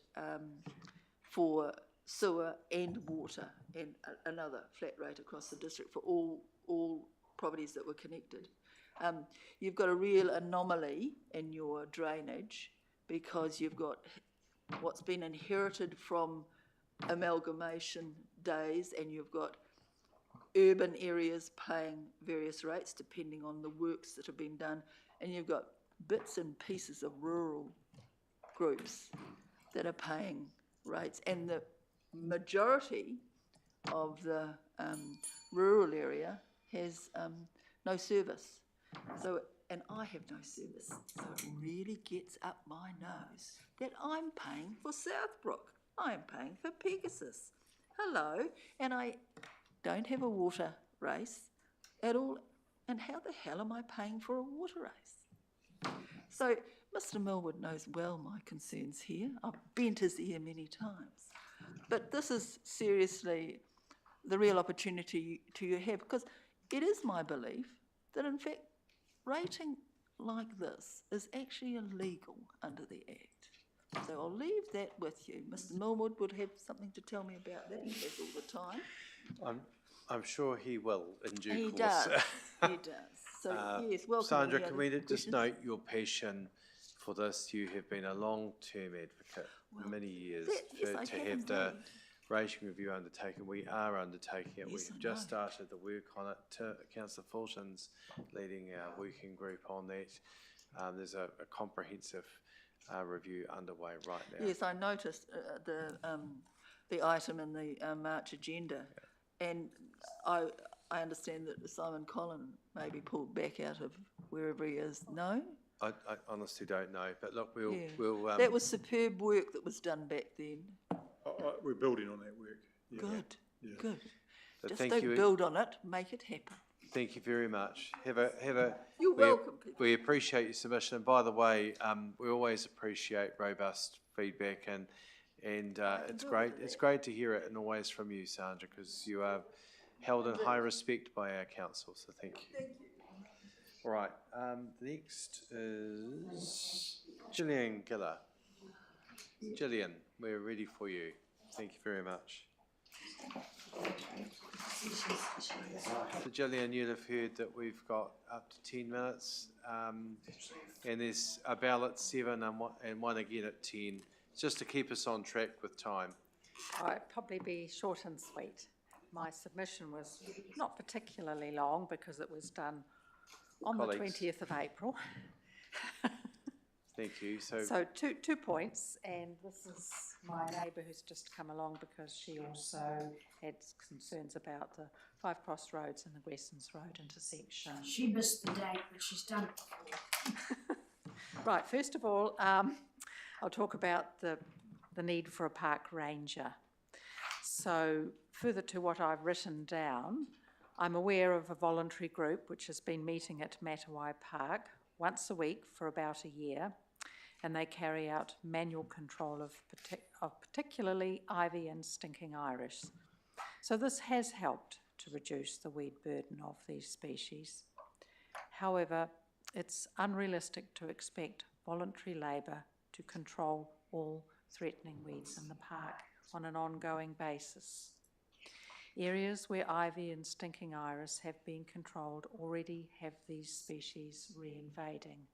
for sewer and water, and another flat rate across the district for all properties that were connected. You've got a real anomaly in your drainage because you've got what's been inherited from amalgamation days, and you've got urban areas paying various rates depending on the works that have been done, and you've got bits and pieces of rural groups that are paying rates, and the majority of the rural area has no service. So, and I have no service, so it really gets up my nose that I'm paying for Southbrook. I'm paying for Pegasus. Hello, and I don't have a water race at all. And how the hell am I paying for a water race? So Mr. Millwood knows well my concerns here. I've bent his ear many times. But this is seriously the real opportunity you have, because it is my belief that, in fact, rating like this is actually illegal under the Act. So I'll leave that with you. Mr. Millwood would have something to tell me about that. He has all the time. I'm sure he will in due course. He does. He does. So yes, welcome. Sandra, can we just note your passion for this? You have been a long-term advocate for many years to have the rating review undertaken. We are undertaking it. Yes, We've just started the work on it. Councillor Fulton's leading our working group on that. There's a comprehensive review underway right now. Yes, I noticed the item in the March agenda, and I understand that Simon Collin may be pulled back out of wherever he is. No? I honestly don't know, but look, we'll that was superb work that was done back then. We're building on that work. Yeah. Good, Yeah. good. But Just thank don't you. build on it, make it happen. Thank you very much. You're welcome, Peter. We appreciate your submission. And by the way, we always appreciate robust feedback, and it's great. It's great to hear it, and always from you, Sandra, because you are held in high respect by our council. So thank you. Thank you. All right. Next is Gillian Giller. Gillian, we're ready for you. Thank you very much. So Gillian, you'll have heard that we've got up to 10 minutes, and there's a bell at 7 and one again at 10, just to keep us on track with time. I'd probably be short and sweet. My submission was not particularly long because it was done on the 20th of April. Thank you. So two points, and this is my neighbour who's just come along because she also had concerns about the Five Cross Roads and the Gressons Road intersection. She missed the date, but she's done it before. Right, first of all, I'll talk about the need for a park ranger. So further to what I've written down, I'm aware of a voluntary group which has been meeting at Matawai Park once a week for about a year, and they carry out manual control of particularly ivy and stinking iris. So this has helped to reduce the weed burden of these species. However, it's unrealistic to expect voluntary labour to control all threatening weeds in the park on an ongoing basis. Areas where ivy and stinking iris have been controlled already have these species re-invading.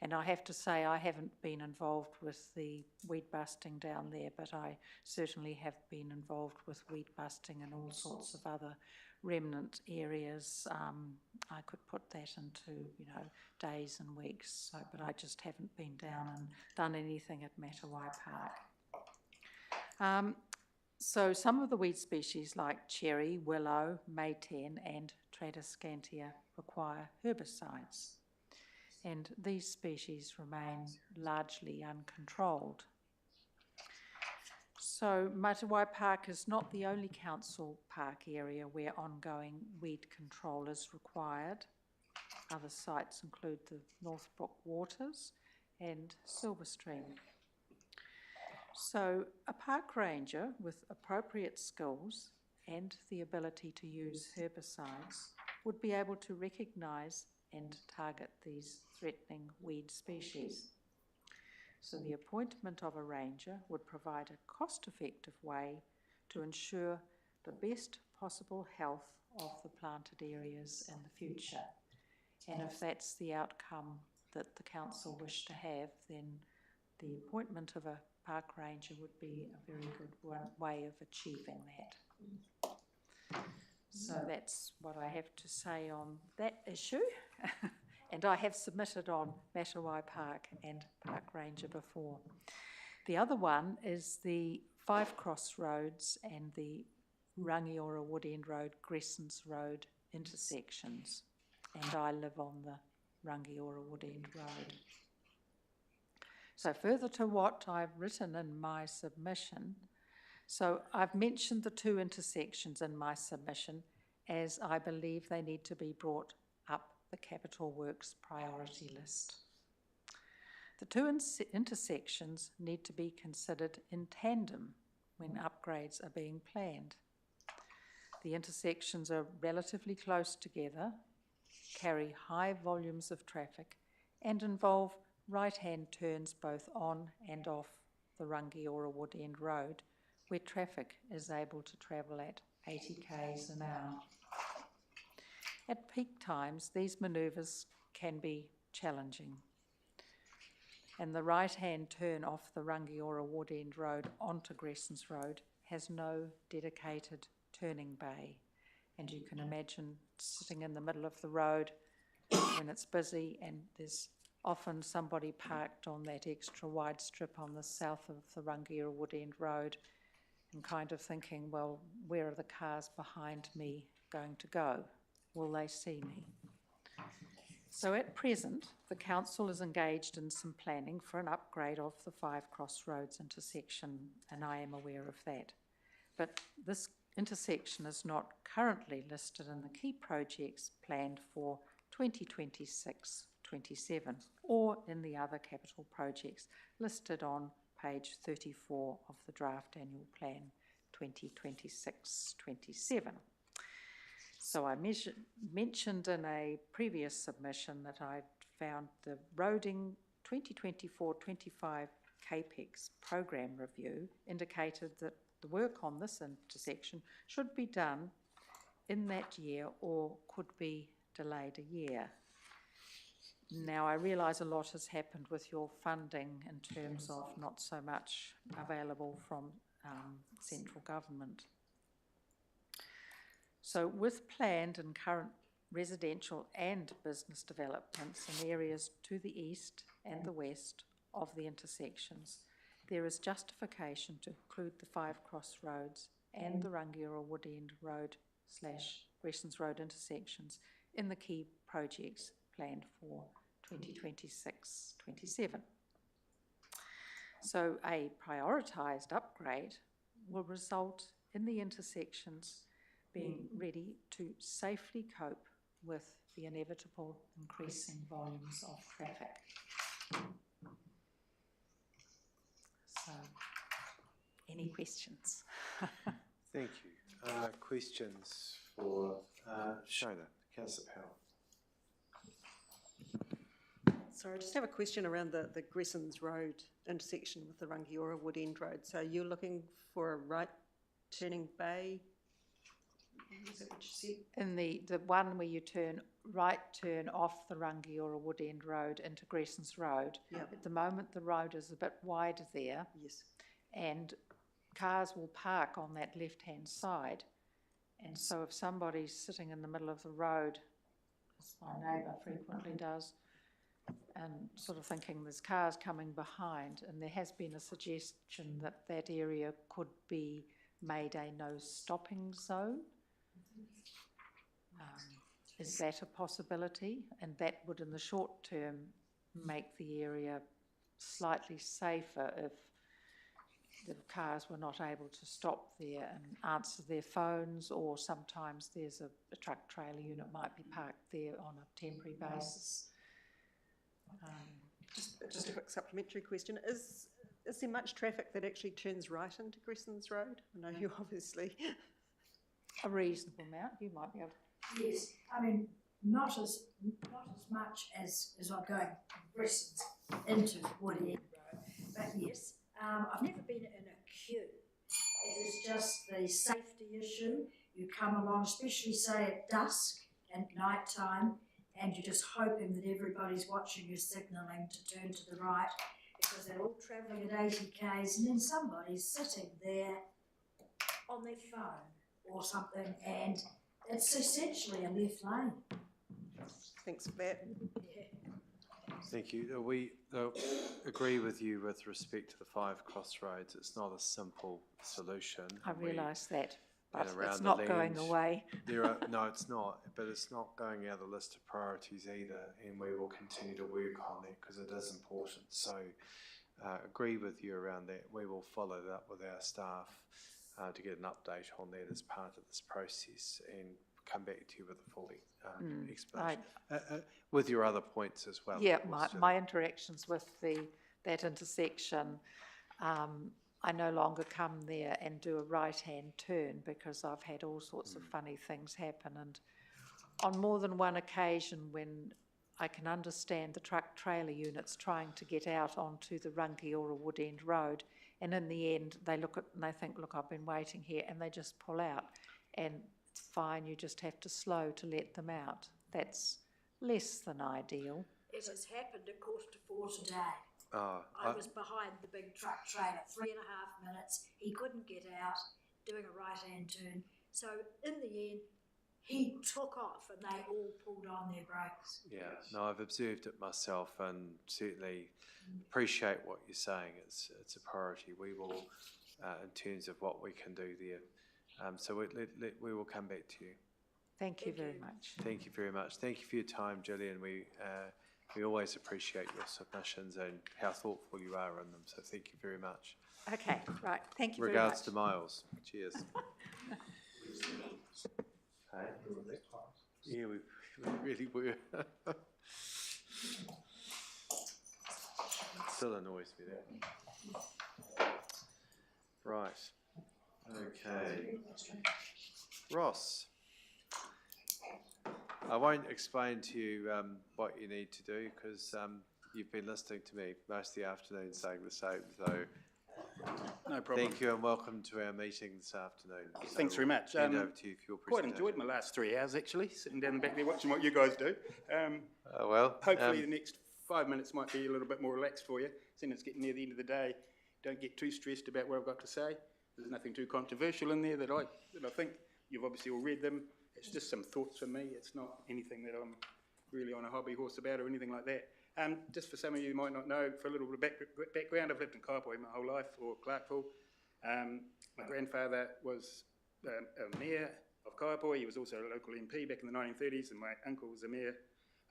And I have to say, I haven't been involved with the weed busting down there, but I certainly have been involved with weed busting in all sorts of other remnant areas. I could put that into, days and weeks, but I just haven't been down and done anything at Matawai Park. So some of the weed species like cherry, willow, mayten and Tradescantia require herbicides, and these species remain largely uncontrolled. So Matawai Park is not the only council park area where ongoing weed control is required. Other sites include the Northbrook Waters and Silverstream. So a park ranger with appropriate skills and the ability to use herbicides would be able to recognise and target these threatening weed species. So the appointment of a ranger would provide a cost-effective way to ensure the best possible health of the planted areas in the future. And if that's the outcome that the council wish to have, then the appointment of a park ranger would be a very good way of achieving that. So that's what I have to say on that issue. And I have submitted on Matawai Park and Park Ranger before. The other one is the Five Cross Roads and the Rangiora Wood End Road, Gressons Road intersections. And I live on the Rangiora Wood End Road. So further to what I've written in my submission, so I've mentioned the two intersections in my submission as I believe they need to be brought up the capital works priority list. The two intersections need to be considered in tandem when upgrades are being planned. The intersections are relatively close together, carry high volumes of traffic, and involve right-hand turns both on and off the Rangiora Wood End Road, where traffic is able to travel at 80 k's an hour. At peak times, these manoeuvres can be challenging, and the right-hand turn off the Rangiora Wood End Road onto Gressons Road has no dedicated turning bay, and you can imagine sitting in the middle of the road when it's busy and there's often somebody parked on that extra wide strip on the south of the Rangiora Wood End Road and kind of thinking, well, where are the cars behind me going to go? Will they see me? So at present, the council is engaged in some planning for an upgrade of the Five Cross Roads intersection, and I am aware of that. But this intersection is not currently listed in the key projects planned for 2026-27 or in the other capital projects listed on page 34 of the draft annual plan 2026-27. So I mentioned in a previous submission that I found the Roading 2024-25 CAPEX program review indicated that the work on this intersection should be done in that year or could be delayed a year. Now, I realise a lot has happened with your funding in terms of not so much available from central government. So with planned and current residential and business developments in areas to the east and the west of the intersections, there is justification to include the 5 crossroads and the Rangiora Wood End Road / Gressons Road intersections in the key projects planned for 2026-27. So a prioritised upgrade will result in the intersections being ready to safely cope with the inevitable increasing volumes of traffic. So, any questions? Thank you. Questions for Shona, Councillor Powell? Sorry, I just have a question around the Gressons Road intersection with the Rangiora Wood End Road. So you're looking for a right turning bay? Is that what you said? In the one where you turn off the Rangiora Wood End Road into Gressons Road. Yep. At the moment, the road is a bit wide there. Yes. And cars will park on that left-hand side. And so if somebody's sitting in the middle of the road, as my neighbour frequently does, and sort of thinking there's cars coming behind, and there has been a suggestion that that area could be made a no stopping zone. Is that a possibility? And that would in the short term make the area slightly safer if the cars were not able to stop there and answer their phones, or sometimes there's a truck trailer unit might be parked there on a temporary basis. Just a quick supplementary question. Is there much traffic that actually turns right into Gressons Road? I know you obviously... A reasonable amount, you might be able to... Yes, I mean, not as much as I'm going from Gressons into Wood End Road, but yes, I've never been in a queue. It is just the safety issue. You come along, especially say at dusk and night time, and you're just hoping that everybody's watching you signalling to turn to the right, because they're all travelling at 80 k's, and then somebody's sitting there on their phone or something, and it's essentially a left lane. Thanks for that. Yeah. Thank you. We agree with you with respect to the 5 crossroads. It's not a simple solution. I realise that, but around it's not going land, away. No, it's not, but it's not going out of the list of priorities either, and we will continue to work on that because it is important. So agree with you around that. We will follow that up with our staff to get an update on that as part of this process and come back to you with a full explanation. With your other points as well. Yeah, my interactions with that intersection, I no longer come there and do a right-hand turn because I've had all sorts of funny things happen, and on more than one occasion when I can understand the truck trailer units trying to get out onto the Rangiora Wood End Road, and in the end they look at and they think, look, I've been waiting here, and they just pull out, and it's fine, you just have to slow to let them out. That's less than ideal. It has happened at 3:45 today. I was behind the big truck trailer, 3.5 minutes. He couldn't get out, doing a right-hand turn. So in the end, he took off and they all pulled on their brakes. Yeah, no, I've observed it myself and certainly appreciate what you're saying. It's a priority. We will, in terms of what we can do there. So we will come back to you. Thank you very much. Thank you very much. Thank you for your time, Gillian. We always appreciate your submissions and how thoughtful you are in them. So thank you very much. Okay, right. Thank you Regards very much. to Miles. Cheers. Yeah, we really were. Still annoys me that. Right. Okay. Ross. I won't explain to you what you need to do because you've been listening to me most of the afternoon saying the same. So no problem. Thank you and welcome to our meeting this afternoon. Thanks very much. Hand over to you for your Quite presentation. enjoyed my last 3 hours actually, sitting down the back there watching what you guys do. Hopefully the next 5 minutes might be a little bit more relaxed for you, seeing it's getting near the end of the day. Don't get too stressed about what I've got to say. There's nothing too controversial in there that I think. You've obviously all read them. It's just some thoughts from me. It's not anything that I'm really on a hobby horse about or anything like that. Just for some of you who might not know, for a little bit of background, I've lived in Kaipoi my whole life, or Clarkville. My grandfather was a mayor of Kaipoi. He was also a local MP back in the 1930s, and my uncle was a mayor.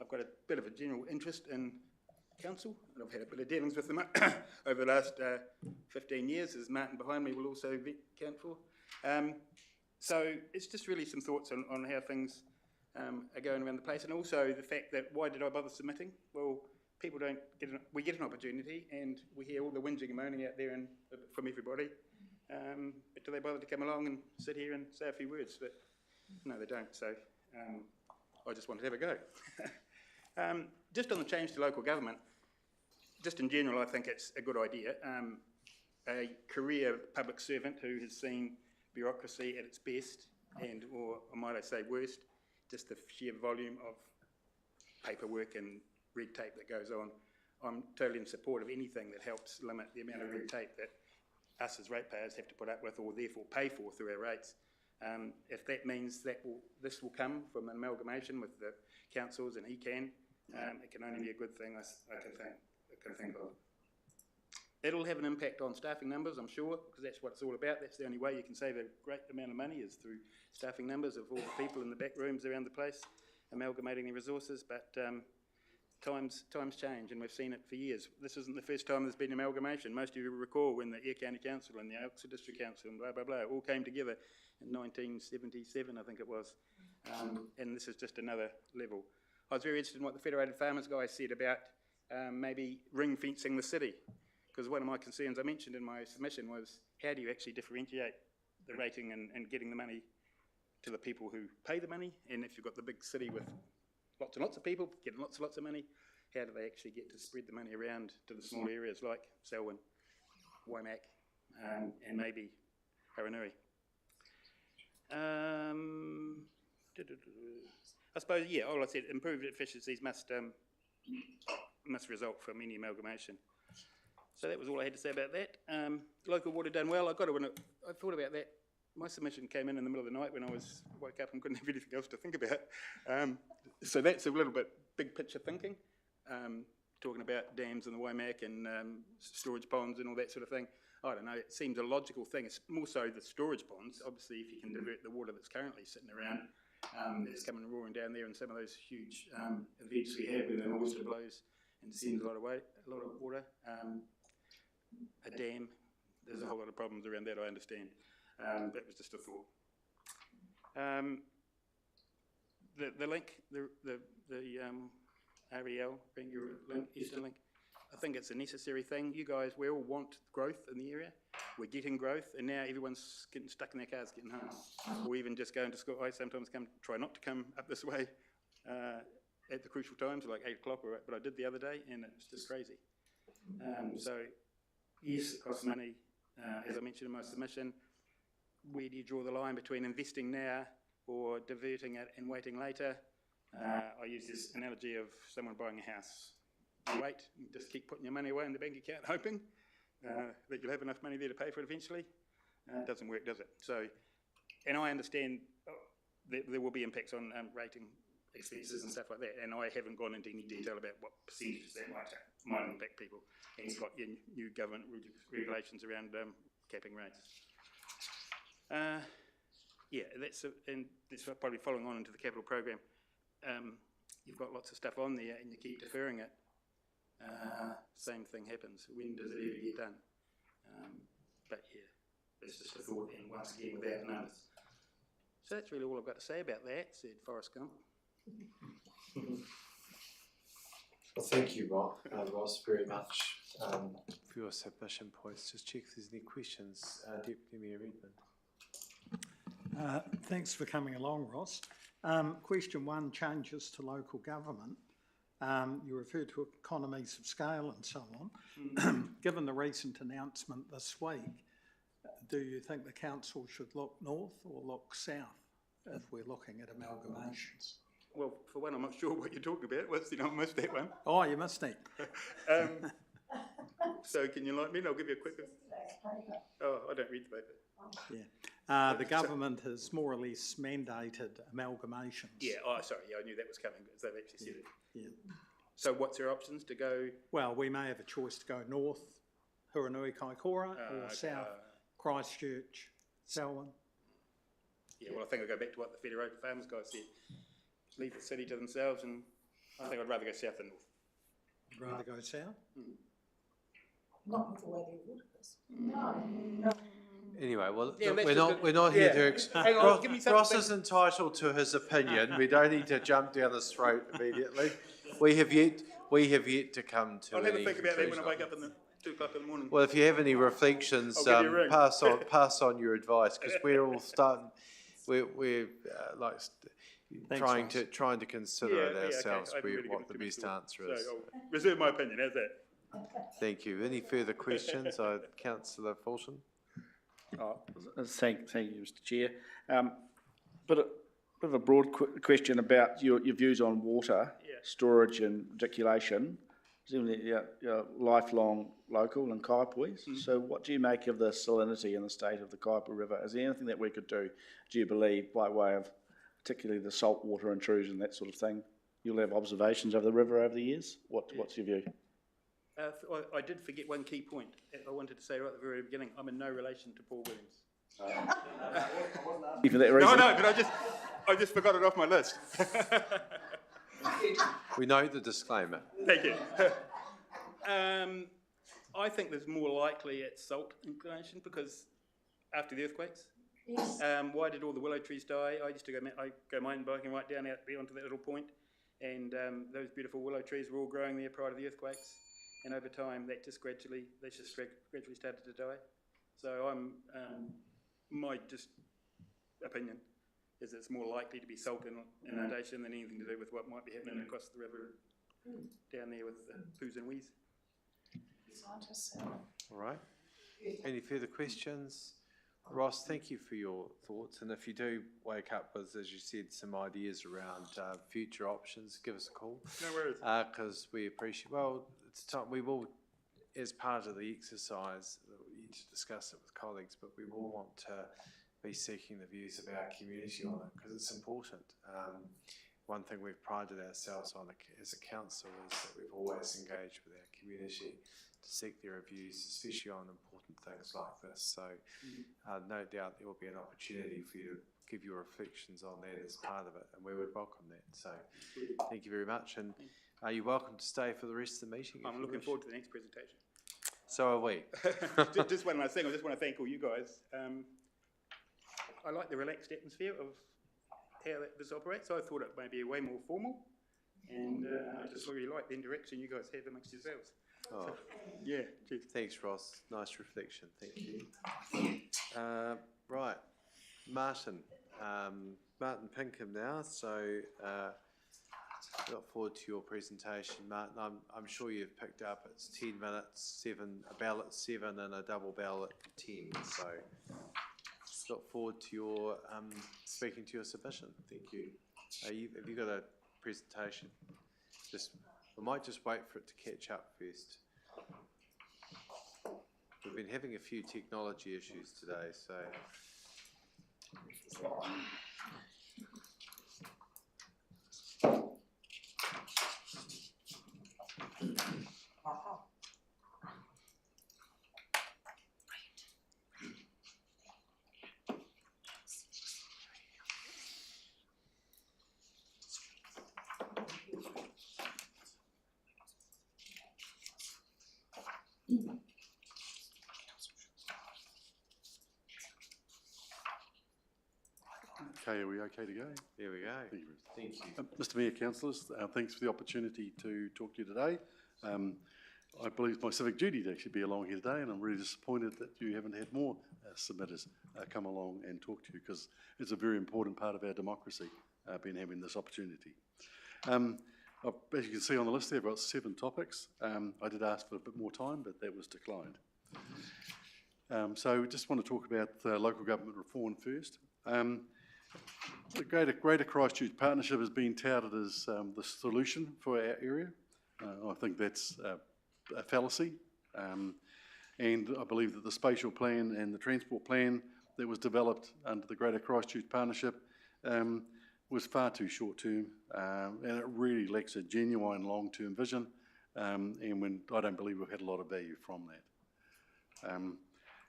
I've got a bit of a general interest in council, and I've had a bit of dealings with them over the last 15 years, as Martin behind me will also account for. So it's just really some thoughts on how things are going around the place, and also the fact that why did I bother submitting? Well, people don't get we get an opportunity, and we hear all the whinging and moaning out there from everybody. But do they bother to come along and sit here and say a few words? But no, they don't. So I just wanted to have a go. Just on the change to local government, just in general, I think it's a good idea. A career public servant who has seen bureaucracy at its best, and, or might I say worst, just the sheer volume of paperwork and red tape that goes on. I'm totally in support of anything that helps limit the amount of red tape that us as ratepayers have to put up with, or therefore pay for through our rates. If that means that this will come from an amalgamation with the councils and ECAN, it can only be a good thing, I can think of. It'll have an impact on staffing numbers, I'm sure, because that's what it's all about. That's the only way you can save a great amount of money, is through staffing numbers of all the people in the back rooms around the place, amalgamating their resources. But times change, and we've seen it for years. This isn't the first time there's been amalgamation. Most of you will recall when the Eyre County Council and the Oxford District Council and blah, blah, blah all came together in 1977, I think it was. And this is just another level. I was very interested in what the Federated Farmers guy said about maybe ring fencing the city, because one of my concerns I mentioned in my submission was, how do you actually differentiate the rating and getting the money to the people who pay the money? And if you've got the big city with lots and lots of people getting lots and lots of money, how do they actually get to spread the money around to the small areas like Selwyn, Waimak, and maybe Haranui? I suppose, yeah, all I said, improved efficiencies must result from any amalgamation. So that was all I had to say about that. Local water done well. I thought about that. My submission came in the middle of the night when I woke up and couldn't have anything else to think about. So that's a little bit big picture thinking, talking about dams in the Waimak and storage ponds and all that sort of thing. I don't know, it seems a logical thing. It's more so the storage ponds. Obviously, if you can divert the water that's currently sitting around, that's coming roaring down there, and some of those huge events we have where the moisture blows and sends a lot of water. A dam, there's a whole lot of problems around that, I understand. That was just a thought. The link, the REL, Eastern Link, I think it's a necessary thing. You guys, we all want growth in the area. We're getting growth, and now everyone's getting stuck in their cars getting home. Or even just going to school. I sometimes try not to come up this way at the crucial times, like 8 o'clock, but I did the other day, and it's just crazy. So, yes, it costs money. As I mentioned in my submission, where do you draw the line between investing now or diverting it and waiting later? I use this analogy of someone buying a house. You wait, you just keep putting your money away in the bank account, hoping that you'll have enough money there to pay for it eventually. It doesn't work, does it? So, and I understand that there will be impacts on rating expenses and stuff like that, and I haven't gone into any detail about what percentages that might impact people. And you've got your new government regulations around capping rates. Yeah, and that's probably following on into the capital program. You've got lots of stuff on there and you keep deferring it. Same thing happens. When does it ever get done? But yeah, that's just a thought, and once again without numbers. So that's really all I've got to say about that, said Forrest Gump. Well, thank you, Ross, very much for your submission points. Just check if there's any questions. Deputy Mayor Redmond. Thanks for coming along, Ross. Question 1, changes to local government. You referred to economies of scale and so on. Given the recent announcement this week, do you think the council should look north or look south if we're looking at amalgamations? Well, for one, I'm not sure what you're talking about. I missed that one. Oh, you missed it. So can you enlighten me? I'll give you a quick... Oh, I don't read the paper. the government has more or less mandated amalgamations. Yeah, oh, sorry, yeah, I knew that was coming, because they've actually said it. Yeah. So what's their options to go? Well, we may have a choice to go north, Huranui Kaikoura, or okay, south, Christchurch, Selwyn. Yeah, well, I think I'll go back to what the Federated Farmers guy said. Leave the city to themselves, and I think I'd rather go south than north. Rather go south? Not with the way the water is. No. Anyway, well, Yeah, look, let's we're not here yeah. to. Hang on, give me something. Ross is entitled to his opinion. We don't need to jump down his throat immediately. We have yet to come to I'll any never think about that when I conclusion. wake up in the 2 o'clock in the morning. Well, if you have any reflections, I'll give you a ring. pass on your advice, because we're all starting. We're trying to consider it ourselves. I haven't really what the given it too best much answer thought, is. so I'll reserve my opinion, how's that? Thank you. Any further questions, Councillor Fulton? Thank you, Mr Chair. Bit of a broad question about your views on water storage and reticulation. Presumably, you're lifelong local in Kaiapoi. So what do you make of the salinity in the state of the Kaiapoi River? Is there anything that we could do you believe, by way of particularly the saltwater intrusion, that sort of thing? You'll have observations of the river over the years. What's your view? I did forget one key point. I wanted to say right at the very beginning, I'm in no relation to Paul Williams. For that reason? No, but I just forgot it off my list. We know the disclaimer. Thank you. I think there's more likely at salt inclination, because after the earthquakes. Yes. Why did all the willow trees die? I used to go mountain biking right down out there onto that little point, and those beautiful willow trees were all growing there prior to the earthquakes, and over time they just gradually started to die. So my opinion is it's more likely to be salt inundation than anything to do with what might be happening across the river down there with poos and wheeze. All right. Any further questions? Ross, thank you for your thoughts. And if you do wake up with, as you said, some ideas around future options, give us a call. No worries. Because we appreciate, it's time, we will, as part of the exercise, we need to discuss it with colleagues, but we will want to be seeking the views of our community on it, because it's important. One thing we've prided ourselves on as a council is that we've always engaged with our community to seek their views, especially on important things like this. So no doubt there will be an opportunity for you to give your reflections on that as part of it, and we would welcome that. So thank you very much, and you're welcome to stay for the rest of the meeting. I'm looking forward to the next presentation. So are we. Just one last thing, I just want to thank all you guys. I like the relaxed atmosphere of how this operates. I thought it may be way more formal, and I just really like the interaction you guys have amongst yourselves. Oh, yeah, cheers. Thanks, Ross. Nice reflection. Thank you. Right, Martin Pinkham now. So look forward to your presentation, Martin. I'm sure you've picked up. It's 10 minutes, a bell at 7 and a double bell at 10. So look forward to your speaking to your submission. Thank you. Have you got a presentation? We might just wait for it to catch up first. We've been having a few technology issues today, so. Okay, are we okay to go? There we go. Thank you. Mr Mayor, councillors, thanks for the opportunity to talk to you today. I believe it's my civic duty to actually be along here today, and I'm really disappointed that you haven't had more submitters come along and talk to you, because it's a very important part of our democracy, being having this opportunity. As you can see on the list there, I've got 7 topics. I did ask for a bit more time, but that was declined. So just want to talk about local government reform first. The Greater Christchurch Partnership has been touted as the solution for our area. I think that's a fallacy, and I believe that the spatial plan and the transport plan that was developed under the Greater Christchurch Partnership was far too short-term, and it really lacks a genuine long-term vision, and I don't believe we've had a lot of value from that.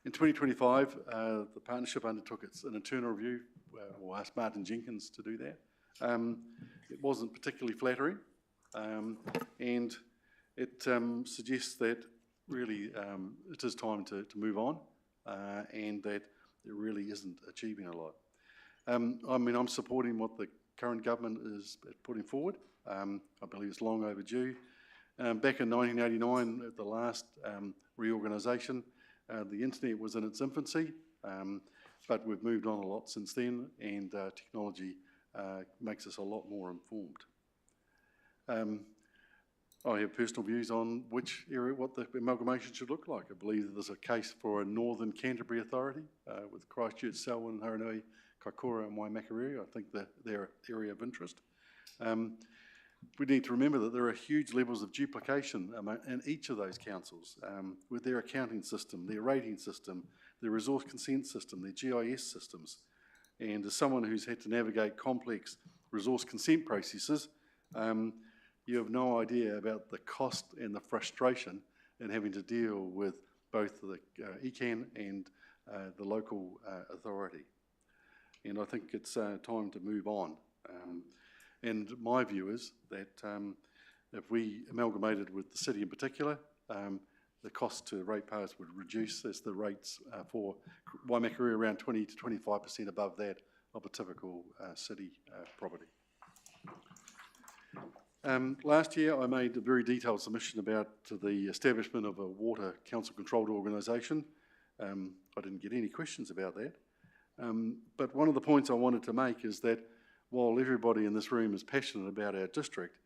In 2025, the partnership undertook an internal review, or asked Martin Jenkins to do that. It wasn't particularly flattering, and it suggests that really it is time to move on, and that it really isn't achieving a lot. I mean, I'm supporting what the current government is putting forward. I believe it's long overdue. Back in 1989, at the last reorganisation, the internet was in its infancy, but we've moved on a lot since then, and technology makes us a lot more informed. I have personal views on which area, what the amalgamation should look like. I believe that there's a case for a Northern Canterbury Authority with Christchurch, Selwyn, Haranui, Kaikoura and Waimakariri. I think that they're an area of interest. We need to remember that there are huge levels of duplication in each of those councils with their accounting system, their rating system, their resource consent system, their GIS systems. And as someone who's had to navigate complex resource consent processes, you have no idea about the cost and the frustration in having to deal with both the ECAN and the local authority. And I think it's time to move on. And my view is that if we amalgamated with the city in particular, the cost to ratepayers would reduce as the rates for Waimakariri around 20 to 25% above that of a typical city property. Last year I made a very detailed submission about the establishment of a water council controlled organisation. I didn't get any questions about that. But one of the points I wanted to make is that while everybody in this room is passionate about our district,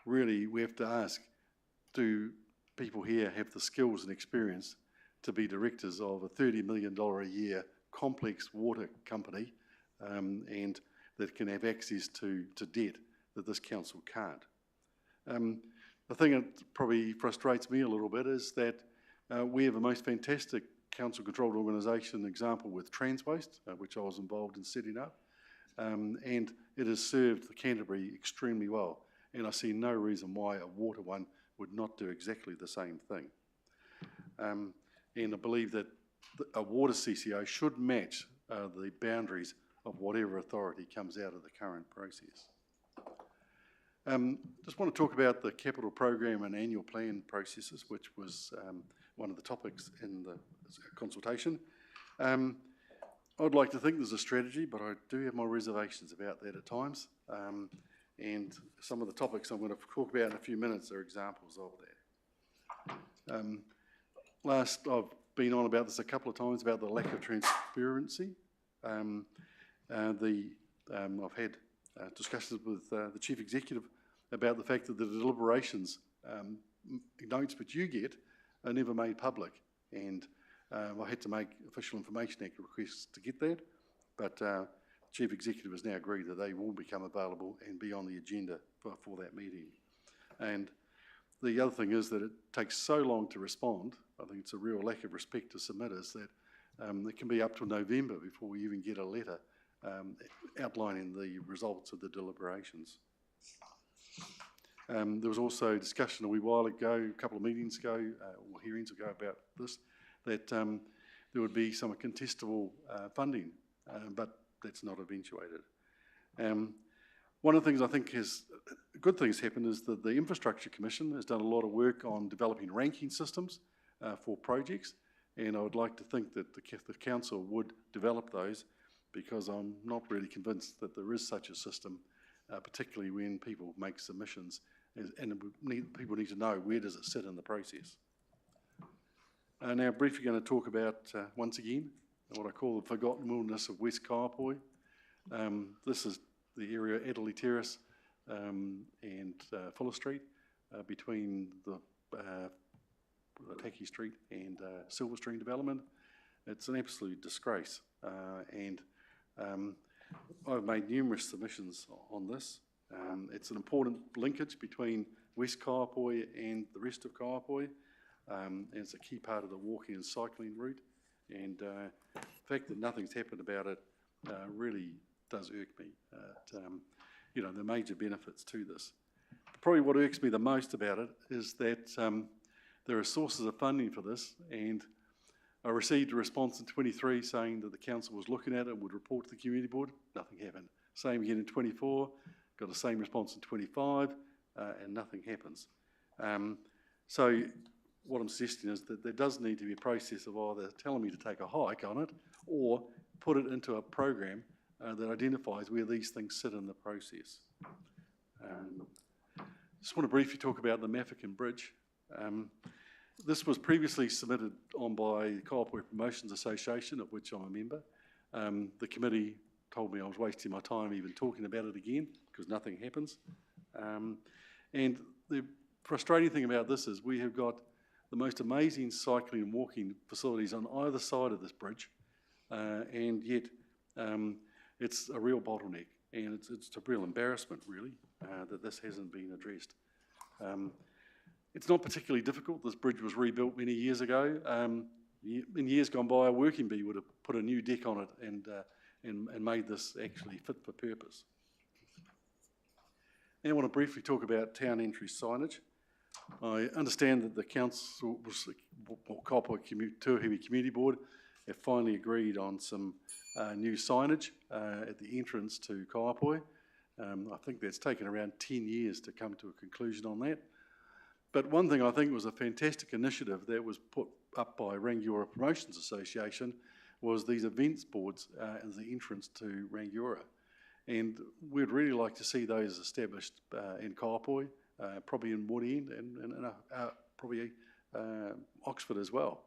really we have to ask, do people here have the skills and experience to be directors of a $30 million a year complex water company and that can have access to debt that this council can't? The thing that probably frustrates me a little bit is that we have a most fantastic council-controlled organisation example with Transwaste, which I was involved in setting up, and it has served the Canterbury extremely well, and I see no reason why a water one would not do exactly the same thing. And I believe that a water CCO should match the boundaries of whatever authority comes out of the current process. Just want to talk about the capital program and annual plan processes, which was one of the topics in the consultation. I'd like to think there's a strategy, but I do have my reservations about that at times. And some of the topics I'm going to talk about in a few minutes are examples of that. I've been on about this a couple of times about the lack of transparency. I've had discussions with the Chief Executive about the fact that the deliberations notes which you get are never made public, and I had to make Official Information Act requests to get that, but Chief Executive has now agreed that they will become available and be on the agenda for that meeting. And the other thing is that it takes so long to respond. I think it's a real lack of respect to submitters that it can be up to November before we even get a letter outlining the results of the deliberations. There was also discussion a wee while ago, a couple of meetings ago, or hearings ago about this, that there would be some contestable funding, but that's not eventuated. One of the things I think has, good things happened is that the Infrastructure Commission has done a lot of work on developing ranking systems for projects, and I would like to think that the council would develop those, because I'm not really convinced that there is such a system, particularly when people make submissions, and people need to know where does it sit in the process. Now briefly going to talk about, once again, what I call the forgotten wilderness of West Kaiapoi. This is the area Adderley Terrace and Fuller Street, between the Taki Street and Silver Stream development. It's an absolute disgrace, and I've made numerous submissions on this. It's an important linkage between West Kaiapoi and the rest of Kaiapoi. And it's a key part of the walking and cycling route, And the fact that nothing's happened about it really does irk me. You know, the major benefits to this. Probably what irks me the most about it is that there are sources of funding for this, and I received a response in 23 saying that the council was looking at it and would report to the community board. Nothing happened. Same again in 24, got the same response in 25, and nothing happens. So what I'm suggesting is that there does need to be a process of either telling me to take a hike on it or put it into a program that identifies where these things sit in the process. Just want to briefly talk about the Maffican Bridge. This was previously submitted on by the Kaiapoi Promotions Association, of which I'm a member. The committee told me I was wasting my time even talking about it again because nothing happens. And the frustrating thing about this is we have got the most amazing cycling and walking facilities on either side of this bridge, and yet it's a real bottleneck, and it's a real embarrassment, really, that this hasn't been addressed. It's not particularly difficult. This bridge was rebuilt many years ago. In years gone by, a working bee would have put a new deck on it and made this actually fit for purpose. Now I want to briefly talk about town entry signage. I understand that the council, Kaiapoi Tuahiwi Community Board, have finally agreed on some new signage at the entrance to Kaiapoi. I think that's taken around 10 years to come to a conclusion on that. But one thing I think was a fantastic initiative that was put up by Rangiora Promotions Association was these events boards as the entrance to Rangiora. And we'd really like to see those established in Kaiapoi, probably in Woodend and probably Oxford as well.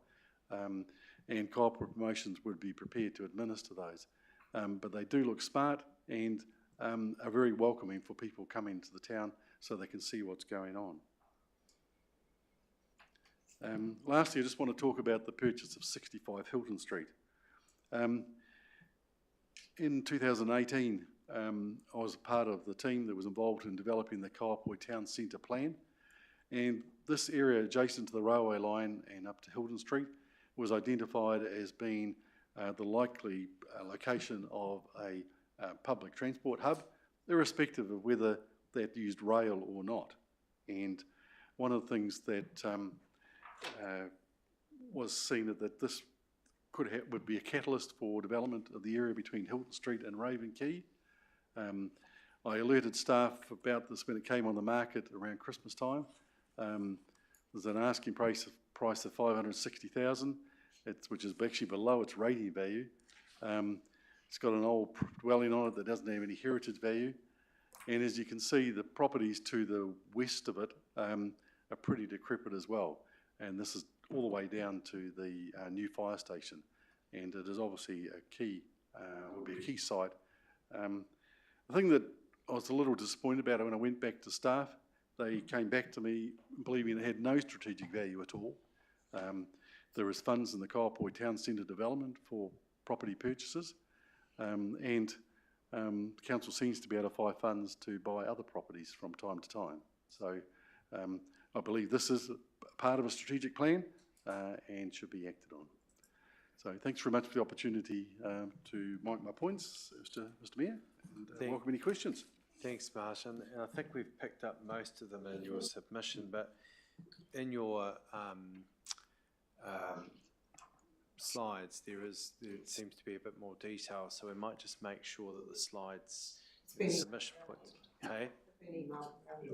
And Kaiapoi Promotions would be prepared to administer those. But they do look smart and are very welcoming for people coming to the town so they can see what's going on. Lastly, I just want to talk about the purchase of 65 Hilton Street. In 2018, I was part of the team that was involved in developing the Kaiapoi Town Centre plan, and this area adjacent to the railway line and up to Hilton Street was identified as being the likely location of a public transport hub, irrespective of whether that used rail or not. And one of the things that was seen that this would be a catalyst for development of the area between Hilton Street and Raven Quay. I alerted staff about this when it came on the market around Christmas time. There's an asking price of $560,000, which is actually below its rating value. It's got an old dwelling on it that doesn't have any heritage value. And as you can see, the properties to the west of it are pretty decrepit as well. And this is all the way down to the new fire station. And it is obviously a key, would be a key site. The thing that I was a little disappointed about when I went back to staff, they came back to me believing it had no strategic value at all. There is funds in the Kaiapoi Town Centre development for property purchases, and the council seems to be able to find funds to buy other properties from time to time. So I believe this is part of a strategic plan and should be acted on. So thanks very much for the opportunity to make my points, Mr. Mayor, and welcome any questions. Thanks, Martin. And I think we've picked up most of them in your submission, but in your slides, there seems to be a bit more detail, so we might just make sure that the slides, the submission points, hey?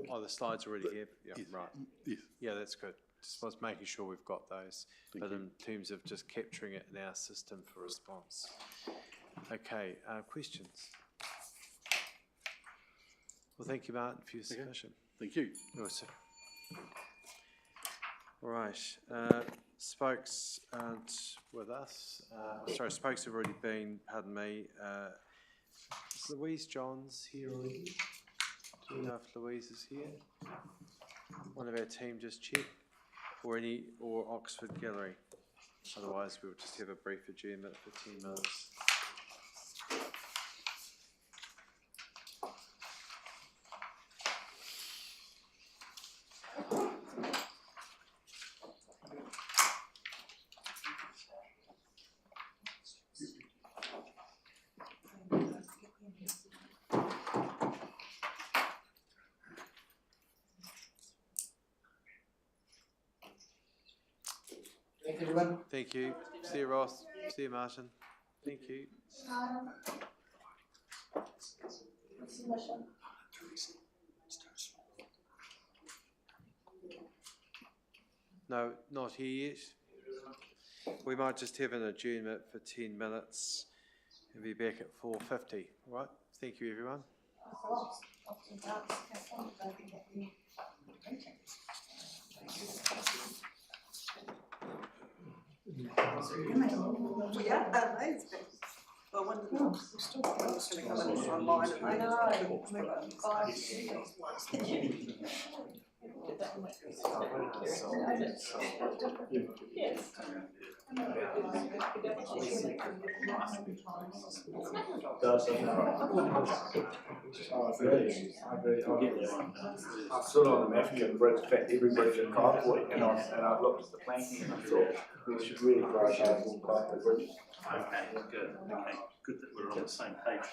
Oh, the slides already here? Yeah, yes. Right. Yes. Yeah, that's good. Just was making sure we've got those, but in terms of just capturing it in our system for response. Okay, questions? Well, thank you, Martin, for your submission. Thank you. Awesome. All right, spokes aren't with us. Sorry, spokes have already been, pardon me. Is Louise Johns here already? Do you know if Louise is here? One of our team just check, or Oxford Gallery. Otherwise, we'll just have a brief adjournment for 10 minutes. Thank you, everyone. Thank you. See you, Ross. See you, Martin. Thank you. No, not here yet. We might just have an adjournment for 10 minutes and be back at 4:50. All right. Thank you, everyone. I wonder if it's still going to come in online. I know. I stood on the African bridge, in fact, every bridge in Kaipoi, and I looked at the planking and I thought, we should really prioritise all Kaipoi bridges. Okay, good, okay, good that we're on the same page.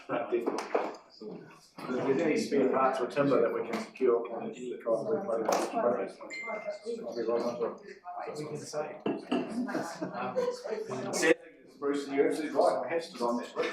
If there's any spare parts or timber that we can secure on any Kaipoi project, we can say. Bruce, you're absolutely right, I have stood on that bridge.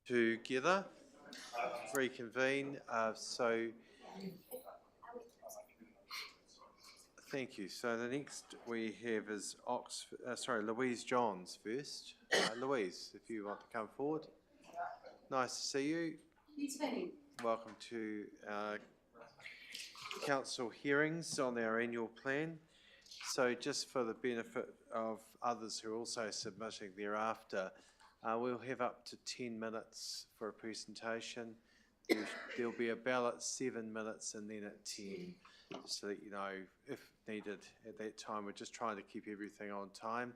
together, reconvene. So, thank you. So the next we have is Louise Johns first. Louise, if you want to come forward. Nice to see you. Welcome to our council hearings on our annual plan. So just for the benefit of others who are also submitting thereafter, we'll have up to 10 minutes for a presentation. There'll be a bell at 7 minutes and then at 10, just so that you know if needed at that time. We're just trying to keep everything on time.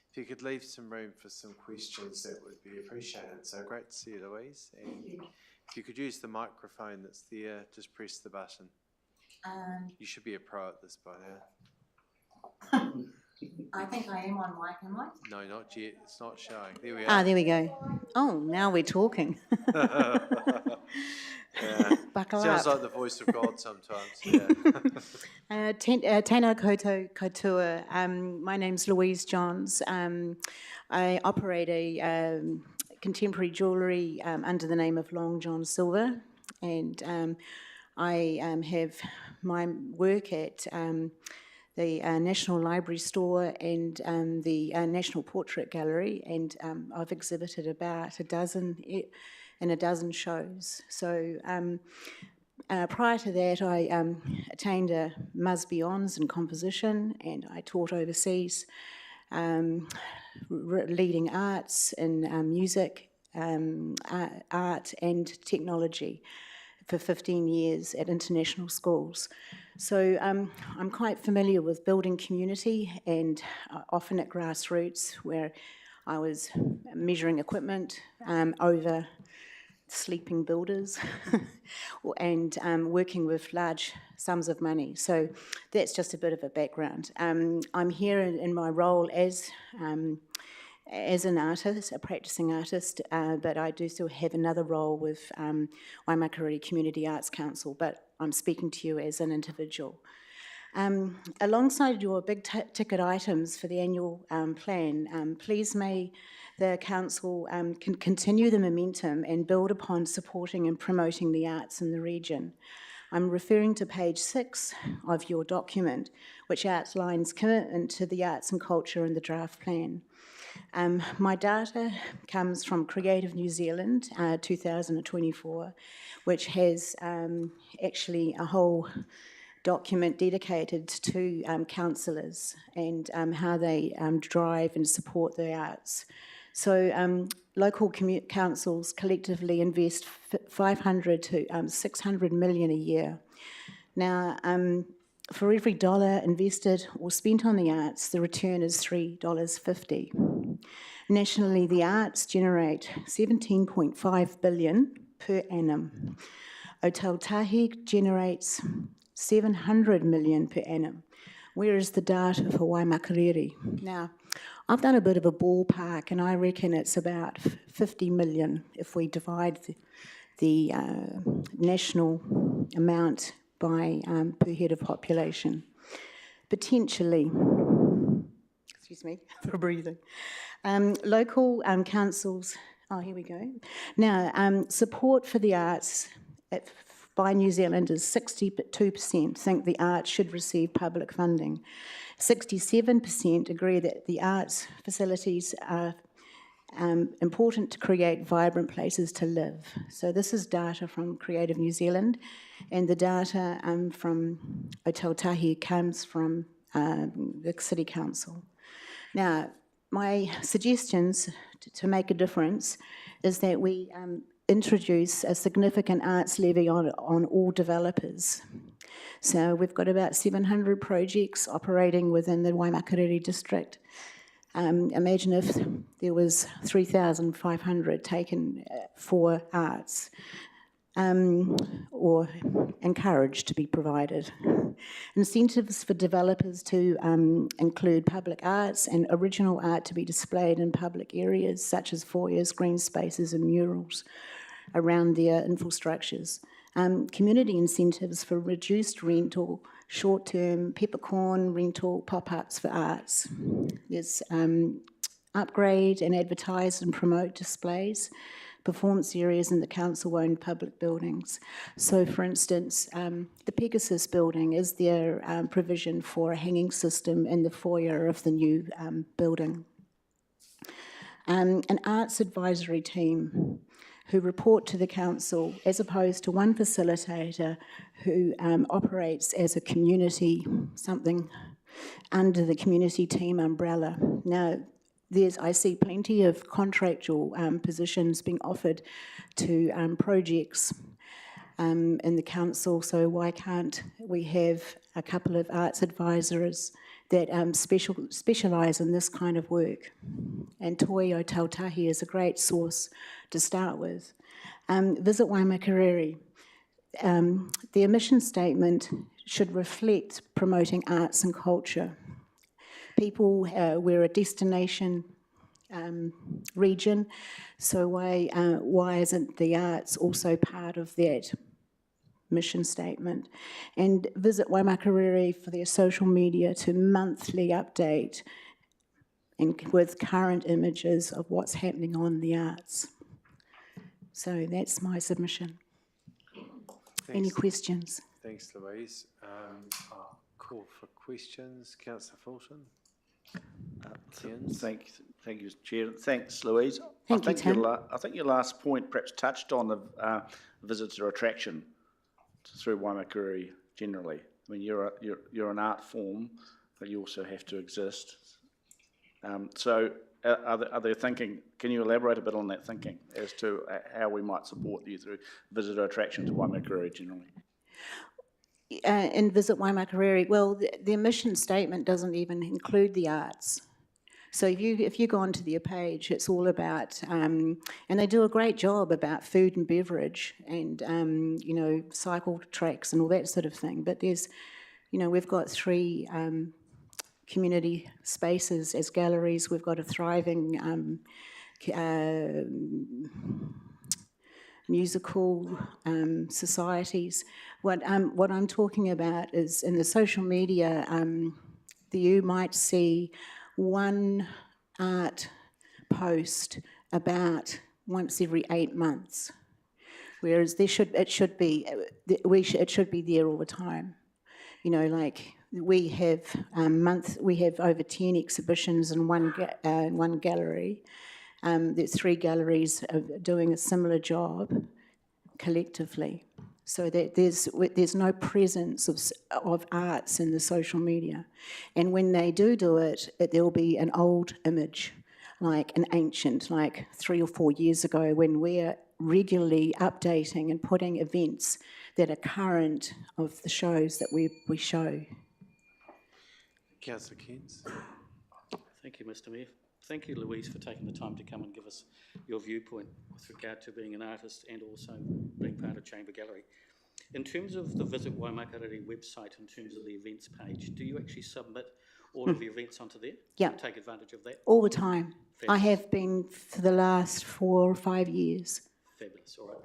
If you could leave some room for some questions, that would be appreciated. So great to see you, Louise. And if you could use the microphone that's there, just press the button. You should be a pro at this by now. I think I am on mic, am I? No, not yet. It's not showing. There we are. Ah, there we go. Oh, now we're talking. Buckle Sounds up. like the voice of God sometimes. Yeah. Tēnā koutou katoa. My name's Louise Johns. I operate a contemporary jewellery under the name of Long John Silver, and I have my work at the National Library Store and the National Portrait Gallery, and I've exhibited about a dozen shows. So prior to that, I attained a Musby Honours in composition, and I taught overseas, leading arts in music, art and technology for 15 years at international schools. So I'm quite familiar with building community, and often at grassroots, where I was measuring equipment over sleeping builders and working with large sums of money. So that's just a bit of a background. I'm here in my role as an artist, a practicing artist, but I do still have another role with Waimakariri Community Arts Council, but I'm speaking to you as an individual. Alongside your big ticket items for the annual plan, please may the council can continue the momentum and build upon supporting and promoting the arts in the region. I'm referring to page 6 of your document, which outlines commitment to the arts and culture in the draft plan. My data comes from Creative New Zealand 2024, which has actually a whole document dedicated to councillors and how they drive and support the arts. So local councils collectively invest 500 to 600 million a year. Now, for every dollar invested or spent on the arts, the return is $3.50. Nationally, the arts generate 17.5 billion per annum. Otautāhi generates 700 million per annum. Where is the data for Waimakariri? Now, I've done a bit of a ballpark, and I reckon it's about 50 million if we divide the national amount by per head of population. Potentially, excuse me for breathing. Local councils, oh, here we go. Now, support for the arts by New Zealanders, 62% think the arts should receive public funding. 67% agree that the arts facilities are important to create vibrant places to live. So this is data from Creative New Zealand, and the data from Otautāhi comes from the City Council. Now, my suggestions to make a difference is that we introduce a significant arts levy on all developers. So we've got about 700 projects operating within the Waimakariri district. Imagine if there was 3,500 taken for arts, or encouraged to be provided. Incentives for developers to include public arts and original art to be displayed in public areas such as foyers, green spaces and murals around their infrastructures. Community incentives for reduced rental, short-term peppercorn rental pop-ups for arts. There's upgrade and advertise and promote displays, performance areas in the council-owned public buildings. So, for instance, the Pegasus building is their provision for a hanging system in the foyer of the new building. An arts advisory team who report to the council as opposed to one facilitator who operates as a community, something under the community team umbrella. Now, I see plenty of contractual positions being offered to projects in the council, so why can't we have a couple of arts advisors that specialise in this kind of work? And Toi o Tautahi is a great source to start with. Visit Waimakariri. The emission statement should reflect promoting arts and culture. We're a destination region, so why isn't the arts also part of that mission statement? And visit Waimakariri for their social media to monthly update and with current images of what's happening on the arts. So that's my submission. Thanks. Any questions? Thanks, Louise. I'll call for questions. Councillor Fulton. Thank you, Chair. Thanks, Louise. Thank you, Tim. I think your last point perhaps touched on the visitor attraction through Waimakariri generally. I mean, you're an art form, but you also have to exist. So are they thinking, can you elaborate a bit on that thinking as to how we might support you through visitor attraction to Waimakariri generally? And Visit Waimakariri, well, the mission statement doesn't even include the arts. So if you go onto their page, it's all about, and they do a great job about food and beverage and, cycle tracks and all that sort of thing. But there's, we've got 3 community spaces as galleries. We've got a thriving musical societies. What I'm talking about is in the social media, you might see one art post about once every 8 months, whereas it should be there all the time. Like we have over 10 exhibitions in one gallery. There's 3 galleries doing a similar job collectively, so that there's no presence of arts in the social media. And when they do it, there'll be an old image, like an ancient, like 3 or 4 years ago, when we're regularly updating and putting events that are current of the shows that we show. Councillor Cairns. Thank you, Mr. Mayor. Thank you, Louise, for taking the time to come and give us your viewpoint with regard to being an artist and also being part of Chamber Gallery. In terms of the Visit Waimakariri website, in terms of the events page, do you actually submit all of the events onto there? Yeah. And take advantage of that? All the time. Fabulous. I have been for the last 4 or 5 years. Fabulous, all right.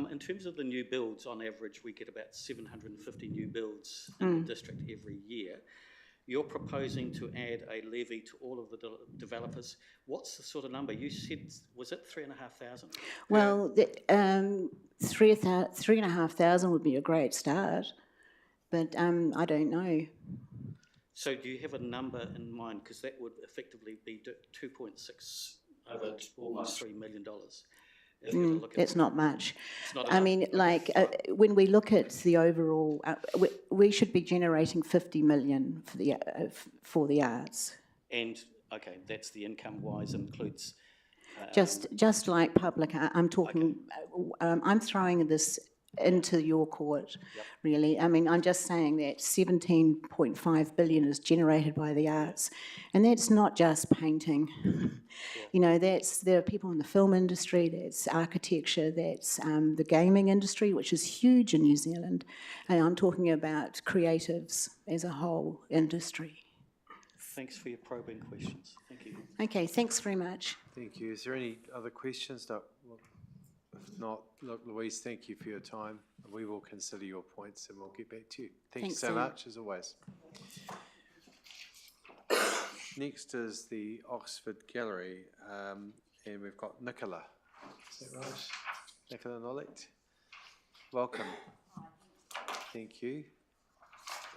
In terms of the new builds, on average, we get about 750 new builds in the district every year. You're proposing to add a levy to all of the developers. What's the sort of number? You said, was it 3,500? Well, 3,500 would be a great start, but I don't know. So do you have a number in mind? Because that would effectively be 2.6 over almost $3 million. It's not much. It's not I enough. mean, like, when we look at the overall, we should be generating 50 million for the arts. And, okay, that's the income-wise, includes... Just like public art, I'm talking, I'm throwing this into your court, really. I mean, I'm just saying that 17.5 billion is generated by the arts, and that's not just painting. There are people in the film industry, that's architecture, that's the gaming industry, which is huge in New Zealand, and I'm talking about creatives as a whole industry. Thanks for your probing questions. Thank you. Okay, thanks very much. Thank you. Is there any other questions? No. If not, look, Louise, thank you for your time. We will consider your points and we'll get back to you. Thanks so much, as always. Next is the Oxford Gallery, and we've got Nicola. Is that right? Nicola Nollett? Welcome. Thank you.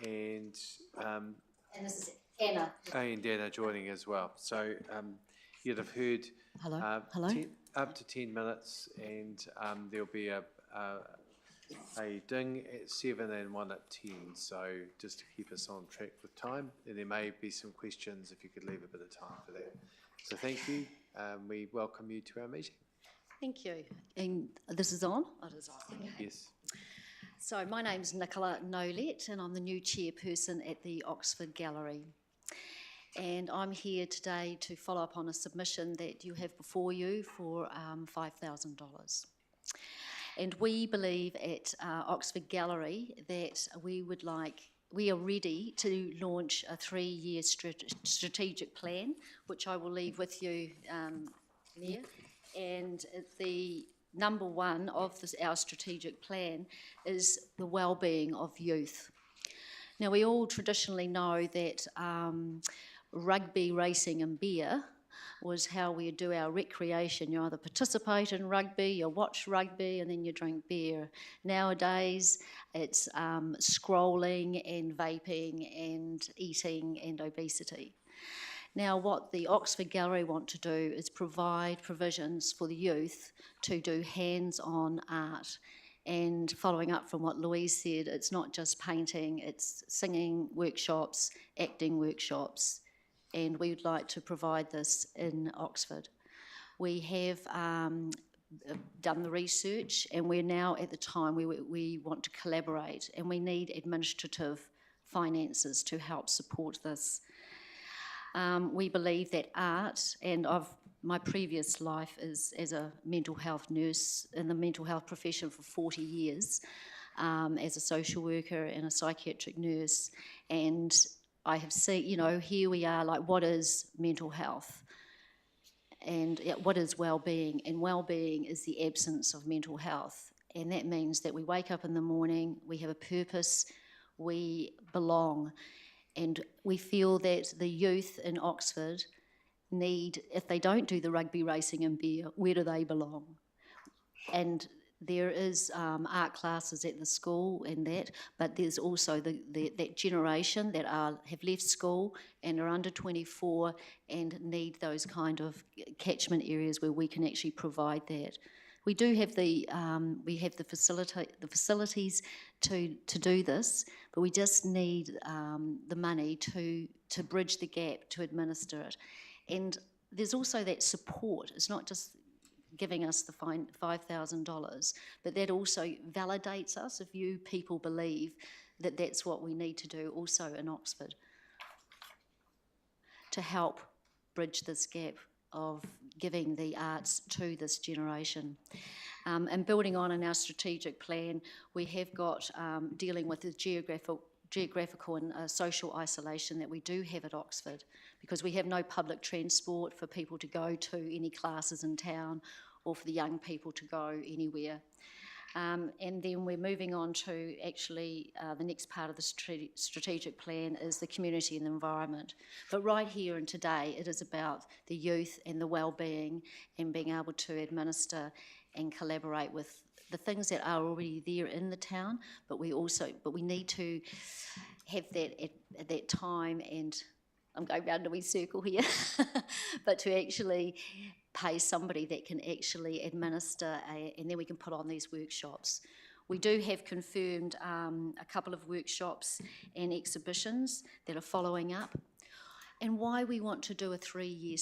And this is Anna. and Anna joining as well. So you'd have heard Hello. Hello. Up to 10 minutes, and there'll be a ding at 7 and one at 10. So just to keep us on track with time, and there may be some questions if you could leave a bit of time for that. So thank you. We welcome you to our meeting. Thank you. And this is on? Oh, it is on. Okay. Yes. So my name's Nicola Nollett, and I'm the new chairperson at the Oxford Gallery. And I'm here today to follow up on a submission that you have before you for $5,000. And we believe at Oxford Gallery that we are ready to launch a 3-year strategic plan, which I will leave with you, Mayor. And the number one of our strategic plan is the well-being of youth. Now, we all traditionally know that rugby, racing and beer was how we do our recreation. You either participate in rugby, you watch rugby, and then you drink beer. Nowadays, it's scrolling and vaping and eating and obesity. Now, what the Oxford Gallery want to do is provide provisions for the youth to do hands-on art. And following up from what Louise said, it's not just painting, it's singing workshops, acting workshops, and we would like to provide this in Oxford. We have done the research, and we're now at the time we want to collaborate, and we need administrative finances to help support this. We believe that art, and my previous life is as a mental health nurse in the mental health profession for 40 years, as a social worker and a psychiatric nurse, and I have seen, here we are, like, what is mental health? And what is well-being? And well-being is the absence of mental health. And that means that we wake up in the morning, we have a purpose, we belong. And we feel that the youth in Oxford need, if they don't do the rugby, racing and beer, where do they belong? And there is art classes at the school and that, but there's also that generation that have left school and are under 24 and need those kind of catchment areas where we can actually provide that. We do have the facilities to do this, but we just need the money to bridge the gap to administer it. And there's also that support. It's not just giving us the $5,000, but that also validates us if you people believe that that's what we need to do also in Oxford to help bridge this gap of giving the arts to this generation. And building on in our strategic plan, we have got dealing with the geographical and social isolation that we do have at Oxford, because we have no public transport for people to go to any classes in town or for the young people to go anywhere. And then we're moving on to actually the next part of the strategic plan is the community and the environment. But right here and today, it is about the youth and the well-being and being able to administer and collaborate with the things that are already there in the town, but we need to have that at that time, and I'm going round a wee circle here, but to actually pay somebody that can actually administer, and then we can put on these workshops. We do have confirmed a couple of workshops and exhibitions that are following up. And why we want to do a 3-year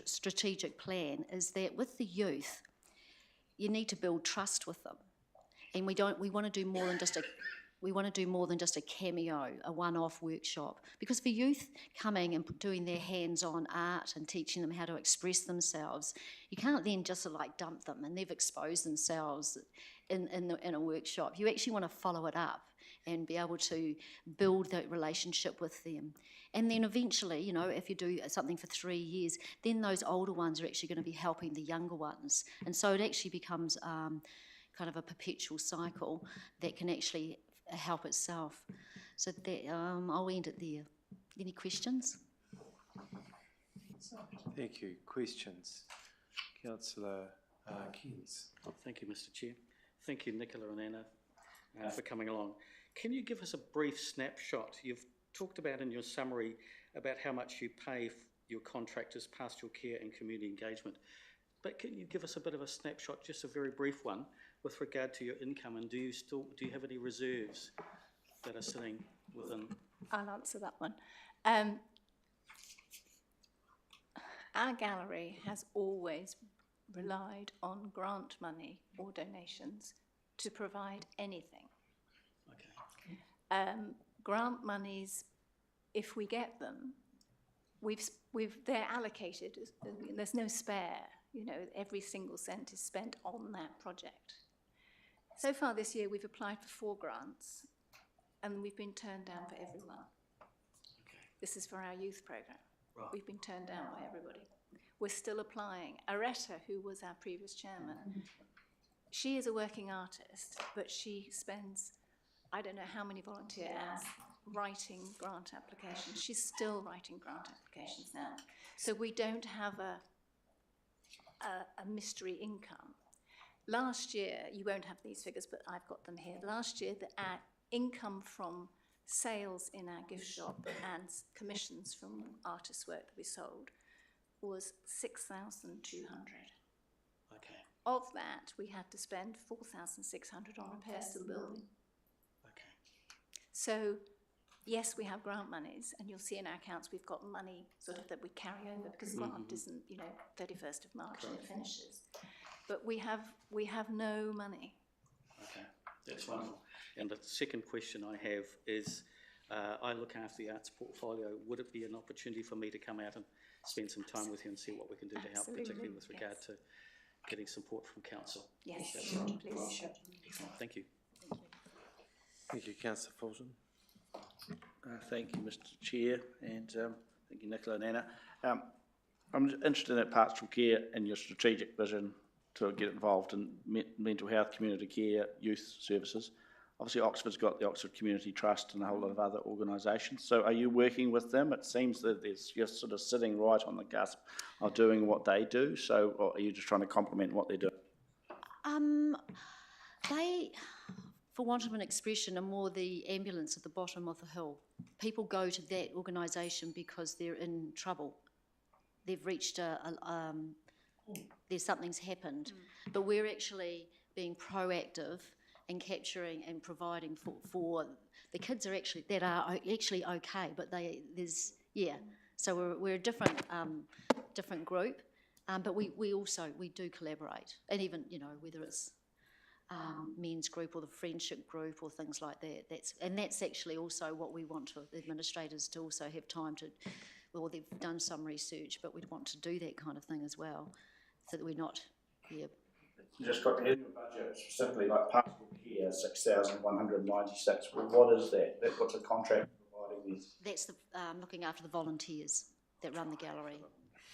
strategic plan is that with the youth, you need to build trust with them. And we want to do more than just a cameo, a one-off workshop. Because for youth coming and doing their hands-on art and teaching them how to express themselves, you can't then just dump them and they've exposed themselves in a workshop. You actually want to follow it up and be able to build that relationship with them. And then eventually, if you do something for 3 years, then those older ones are actually going to be helping the younger ones. And so it actually becomes kind of a perpetual cycle that can actually help itself. So that, I'll end it there. Any questions? Thank you. Questions? Councillor Keynes. Thank you, Mr Chair. Thank you, Nicola and Anna, for coming along. Can you give us a brief snapshot? You've talked about in your summary about how much you pay your contractors, pastoral care and community engagement. But can you give us a bit of a snapshot, just a very brief one, with regard to your income, and do you have any reserves that are sitting within? I'll answer that one. Our gallery has always relied on grant money or donations to provide anything. Okay. Grant monies, if we get them, they're allocated. There's no spare. You know, every single cent is spent on that project. So far this year, we've applied for 4 grants, and we've been turned down for every one. Okay. This is for our youth programme. Right. We've been turned down by everybody. We're still applying. Aretta, who was our previous chairman, she is a working artist, but she spends, I don't know how many volunteer hours writing grant applications. She's still writing grant applications now. So we don't have a mystery income. Last year, you won't have these figures, but I've got them here. Last year, our income from sales in our gift shop and commissions from artists' work that we sold was 6,200. Okay. Of that, we had to spend 4,600 on repairs to the building. Okay. So, yes, we have grant monies, and you'll see in our accounts we've got money sort of that we carry over because grant isn't, 31st of March and it finishes. But we have no money. Okay, that's wonderful. And the second question I have is, I look after the arts portfolio. Would it be an opportunity for me to come out and spend some time with you and see what we can do to help, particularly with regard to getting support from council? Yes, Excellent. please. Thank you. Thank you, Councillor Fulton. Thank you, Mr Chair, and thank you, Nicola and Anna. I'm interested in that pastoral care and your strategic vision to get involved in mental health, community care, youth services. Obviously, Oxford's got the Oxford Community Trust and a whole lot of other organisations. So are you working with them? It seems that you're sort of sitting right on the cusp of doing what they do. So or are you just trying to complement what they're doing? They, for want of an expression, are more the ambulance at the bottom of the hill. People go to that organisation because they're in trouble. They've reached something's happened. But we're actually being proactive and capturing and providing for the kids are actually okay, but so we're a different group, but we do collaborate, and even whether it's men's group or the friendship group or things like that. That's actually also what we want the administrators to also have time to. Well, they've done some research, but we'd want to do that kind of thing as well, so that we're not. You just got in your budget specifically like pastoral care, 6,196. Well, what is that? What's a contract providing this? That's looking after the volunteers that run the gallery.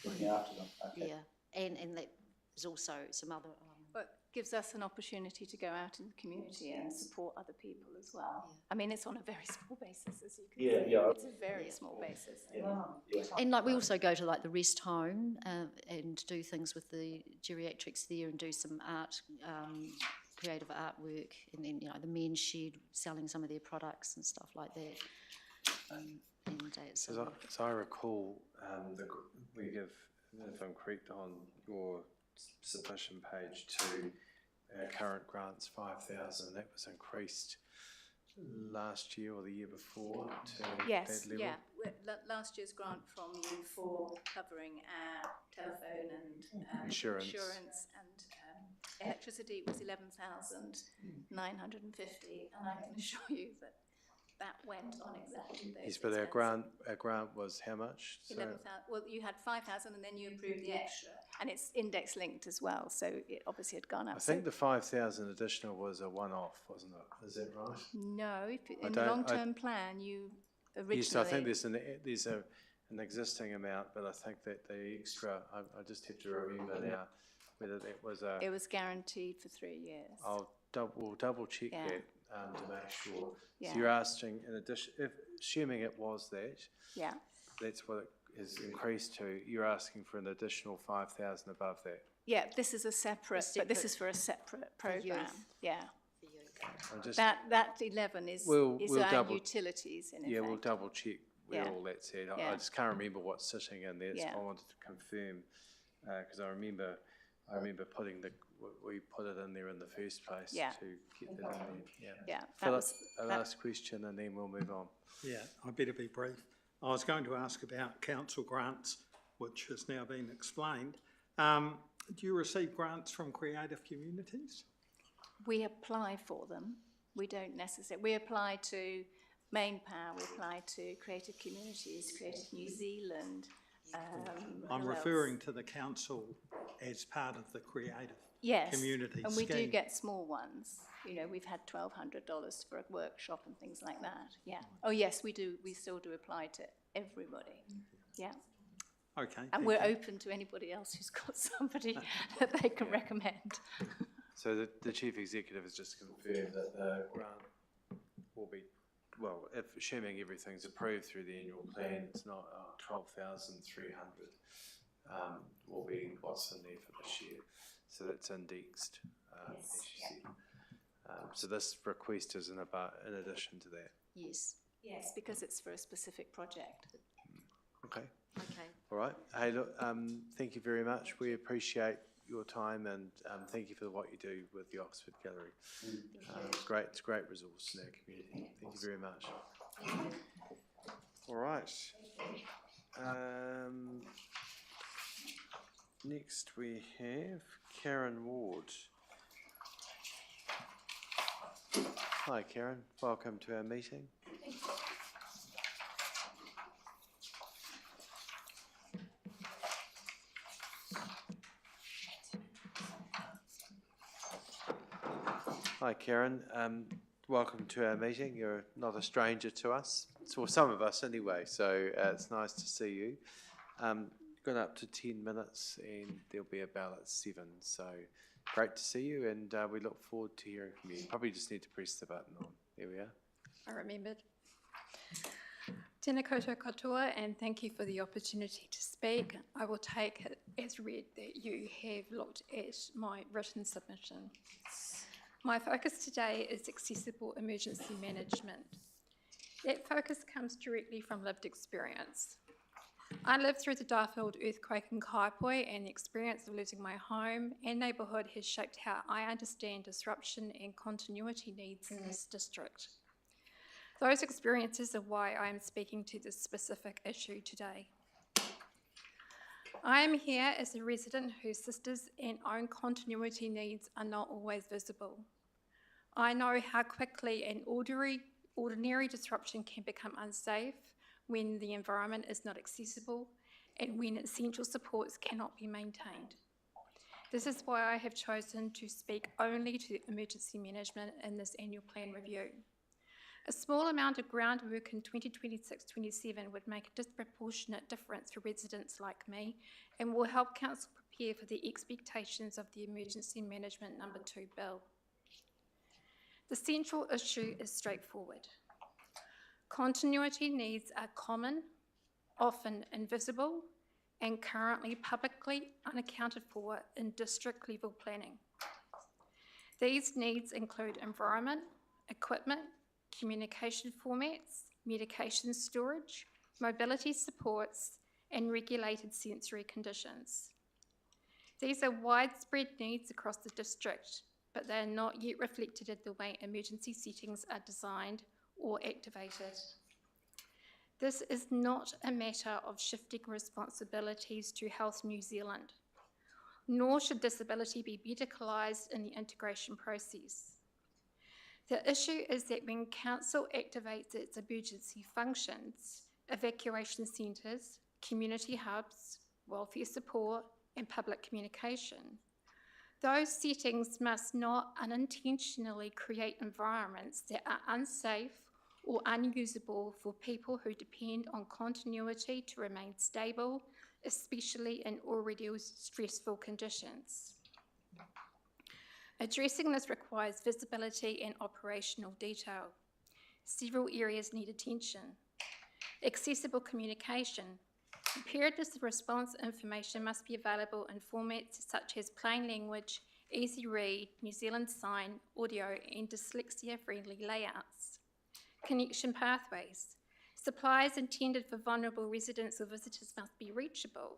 Looking after them. Okay. Yeah, and that is also some other. But gives us an opportunity to go out in the community and support other people as well. Yeah. I mean, it's on a very small basis, as you can see. Yeah. It's a very small basis. Yeah. And we also go to the rest home and do things with the geriatrics there and do some art, creative artwork, and then the men's shed selling some of their products and stuff like that. So I recall we give, if I'm correct, on your submission page to our current grants 5,000. That was increased last year or the year before to that level. Yeah. Last year's grant from you for covering our telephone and Insurance and electricity was 11,950, and I can assure you that went on exactly those. Yes, but our grant was how much? 11,000. Well, you had 5,000, and then you approved the extra, and it's index linked as well, so it obviously had gone up. I think the 5,000 additional was a one-off, wasn't it? Is that right? No, in the long-term plan, you originally. Yes, I think there's an existing amount, but I think that the extra, I just have to remember now whether that was a. It was guaranteed for 3 years. We'll double check that to make sure. Yeah. So you're asking, in addition, assuming it was that. Yeah. That's what it is increased to. You're asking for an additional 5,000 above that. Yeah, this is a separate, but this is for a separate programme, yeah. I'm just, That 11 is we'll our double- utilities in effect. yeah, we'll double check where Yeah. all that's at. I Yeah. just can't remember what's sitting in there, so Yeah. I wanted to confirm, because I remember putting we put it in there in the first place Yeah. to get that in there, yeah. Yeah, that Philip, was- a last question and then we'll move on. Yeah, I better be brief. I was going to ask about council grants, which has now been explained. Do you receive grants from creative communities? We apply for them. We don't necessarily, we apply to Mainpower, we apply to Creative Communities, Creative New Zealand. I'm who referring else? to the council as part of the creative Yes, community and we do scheme. get small ones. You know, we've had $1,200 for a workshop and things like that, yeah. Oh, yes, we do, we still do apply to everybody, yeah. Okay, And we're open to anybody else who's got somebody that they can recommend. So the chief executive has just confirmed that the grant will be, well, if assuming everything's approved through the annual plan, it's not 12,300 will be what's in there for this year. So that's indexed, as you said. So this request is in addition to that. Yes. Yes, because it's for a specific project. Okay. Okay. All right. Hey, look, thank you very much. We appreciate your time and thank you for what you do with the Oxford Gallery. It's great. It's a great resource in our community. Thank you very much. All right. Next we have Karen Ward. Hi, Karen. Welcome to our meeting. Hi, Karen. Welcome to our meeting. You're not a stranger to us, or some of us anyway, so it's nice to see you. Got up to 10 minutes and there'll be a bell at 7, so great to see you and we look forward to hearing from you. Probably just need to press the button on. There we are. I remembered. Tēnā koutou katoa, and thank you for the opportunity to speak. I will take it as read that you have looked at my written submission. My focus today is accessible emergency management. That focus comes directly from lived experience. I lived through the Darfield earthquake in Kaipoi, and the experience of losing my home and neighbourhood has shaped how I understand disruption and continuity needs in this district. Those experiences are why I am speaking to this specific issue today. I am here as a resident whose sisters and own continuity needs are not always visible. I know how quickly an ordinary disruption can become unsafe when the environment is not accessible and when essential supports cannot be maintained. This is why I have chosen to speak only to emergency management in this annual plan review. A small amount of groundwork in 2026-27 would make a disproportionate difference for residents like me and will help Council prepare for the expectations of the Emergency Management No. 2 Bill. The central issue is straightforward. Continuity needs are common, often invisible, and currently publicly unaccounted for in district level planning. These needs include environment, equipment, communication formats, medication storage, mobility supports, and regulated sensory conditions. These are widespread needs across the district, but they are not yet reflected in the way emergency settings are designed or activated. This is not a matter of shifting responsibilities to Health New Zealand, nor should disability be medicalised in the integration process. The issue is that when Council activates its emergency functions, evacuation centres, community hubs, welfare support, and public communication, those settings must not unintentionally create environments that are unsafe or unusable for people who depend on continuity to remain stable, especially in already stressful conditions. Addressing this requires visibility and operational detail. Several areas need attention. Accessible communication, Preparedness response information must be available in formats such as plain language, easy read, New Zealand sign, audio, and dyslexia-friendly layouts. Connection pathways. Supplies intended for vulnerable residents or visitors must be reachable.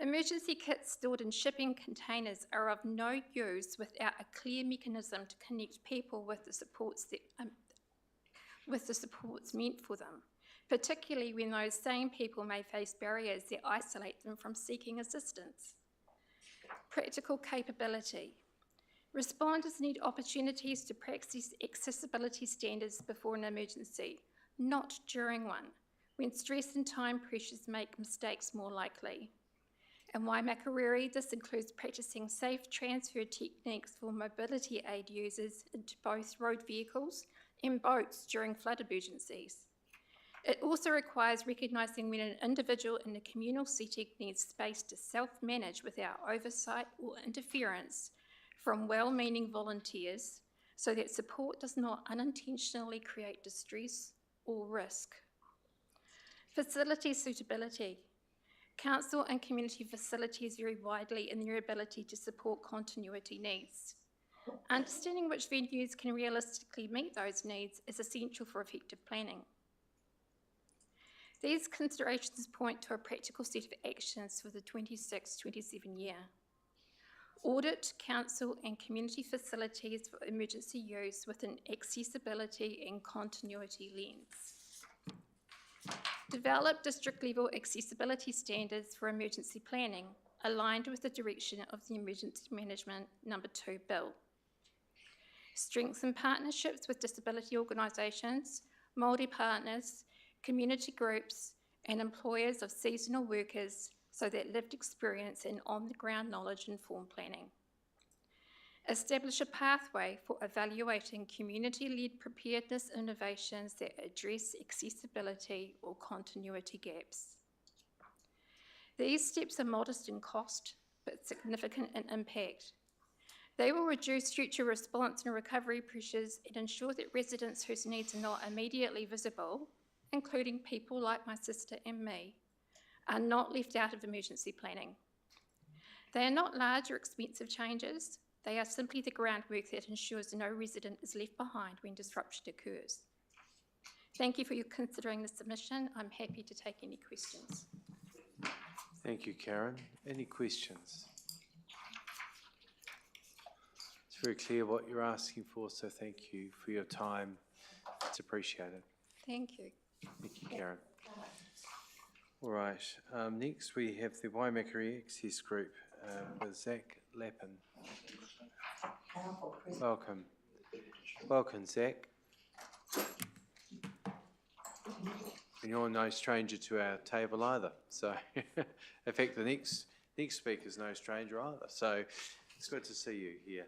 Emergency kits stored in shipping containers are of no use without a clear mechanism to connect people with the supports meant for them, particularly when those same people may face barriers that isolate them from seeking assistance. Practical capability. Responders need opportunities to practice accessibility standards before an emergency, not during one, when stress and time pressures make mistakes more likely. In waimakariri, this includes practicing safe transfer techniques for mobility aid users into both road vehicles and boats during flood emergencies. It also requires recognising when an individual in a communal setting needs space to self-manage without oversight or interference from well-meaning volunteers, so that support does not unintentionally create distress or risk. Facility suitability. Council and community facilities vary widely in their ability to support continuity needs. Understanding which venues can realistically meet those needs is essential for effective planning. These considerations point to a practical set of actions for the 26-27 year. Audit council and community facilities for emergency use with an accessibility and continuity lens. Develop district-level accessibility standards for emergency planning, aligned with the direction of the Emergency Management No. 2 Bill. Strengthen partnerships with disability organisations, Māori partners, community groups, and employers of seasonal workers so that lived experience and on-the-ground knowledge inform planning. Establish a pathway for evaluating community-led preparedness innovations that address accessibility or continuity gaps. These steps are modest in cost, but significant in impact. They will reduce future response and recovery pressures and ensure that residents whose needs are not immediately visible, including people like my sister and me, are not left out of emergency planning. They are not large or expensive changes. They are simply the groundwork that ensures no resident is left behind when disruption occurs. Thank you for your considering the submission. I'm happy to take any questions. Thank you, Karen. Any questions? It's very clear what you're asking for, so thank you for your time. It's appreciated. Thank you. Thank you, Karen. All right, next we have the Waimakariri Access Group with Zach Lappin. Welcome. Welcome, Zach. And you're no stranger to our table either. So, in fact, the next speaker is no stranger either. So, it's good to see you here.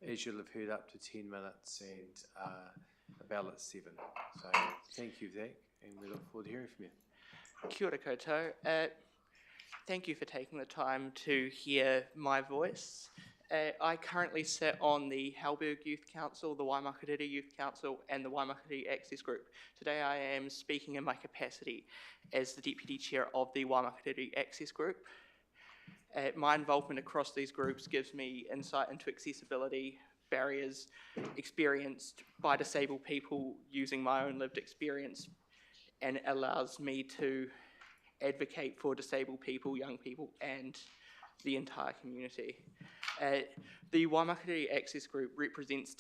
As you'll have heard, up to 10 minutes and a bell at 7. So, thank you, Zach, and we look forward to hearing from you. Kia ora koutou. Thank you for taking the time to hear my voice. I currently sit on the Halberg Youth Council, the Waimakariri Youth Council, and the Waimakariri Access Group. Today I am speaking in my capacity as the Deputy Chair of the Waimakariri Access Group. My involvement across these groups gives me insight into accessibility barriers experienced by disabled people using my own lived experience, and allows me to advocate for disabled people, young people, and the entire community. The Waimakariri Access Group represents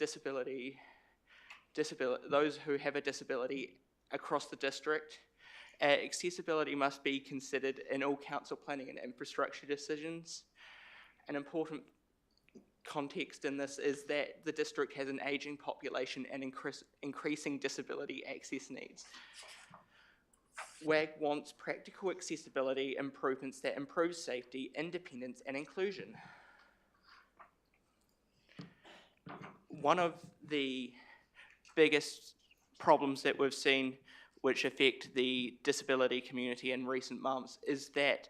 those who have a disability across the district. Accessibility must be considered in all council planning and infrastructure decisions. An important context in this is that the district has an ageing population and increasing disability access needs. WAG wants practical accessibility improvements that improve safety, independence, and inclusion. One of the biggest problems that we've seen which affect the disability community in recent months is that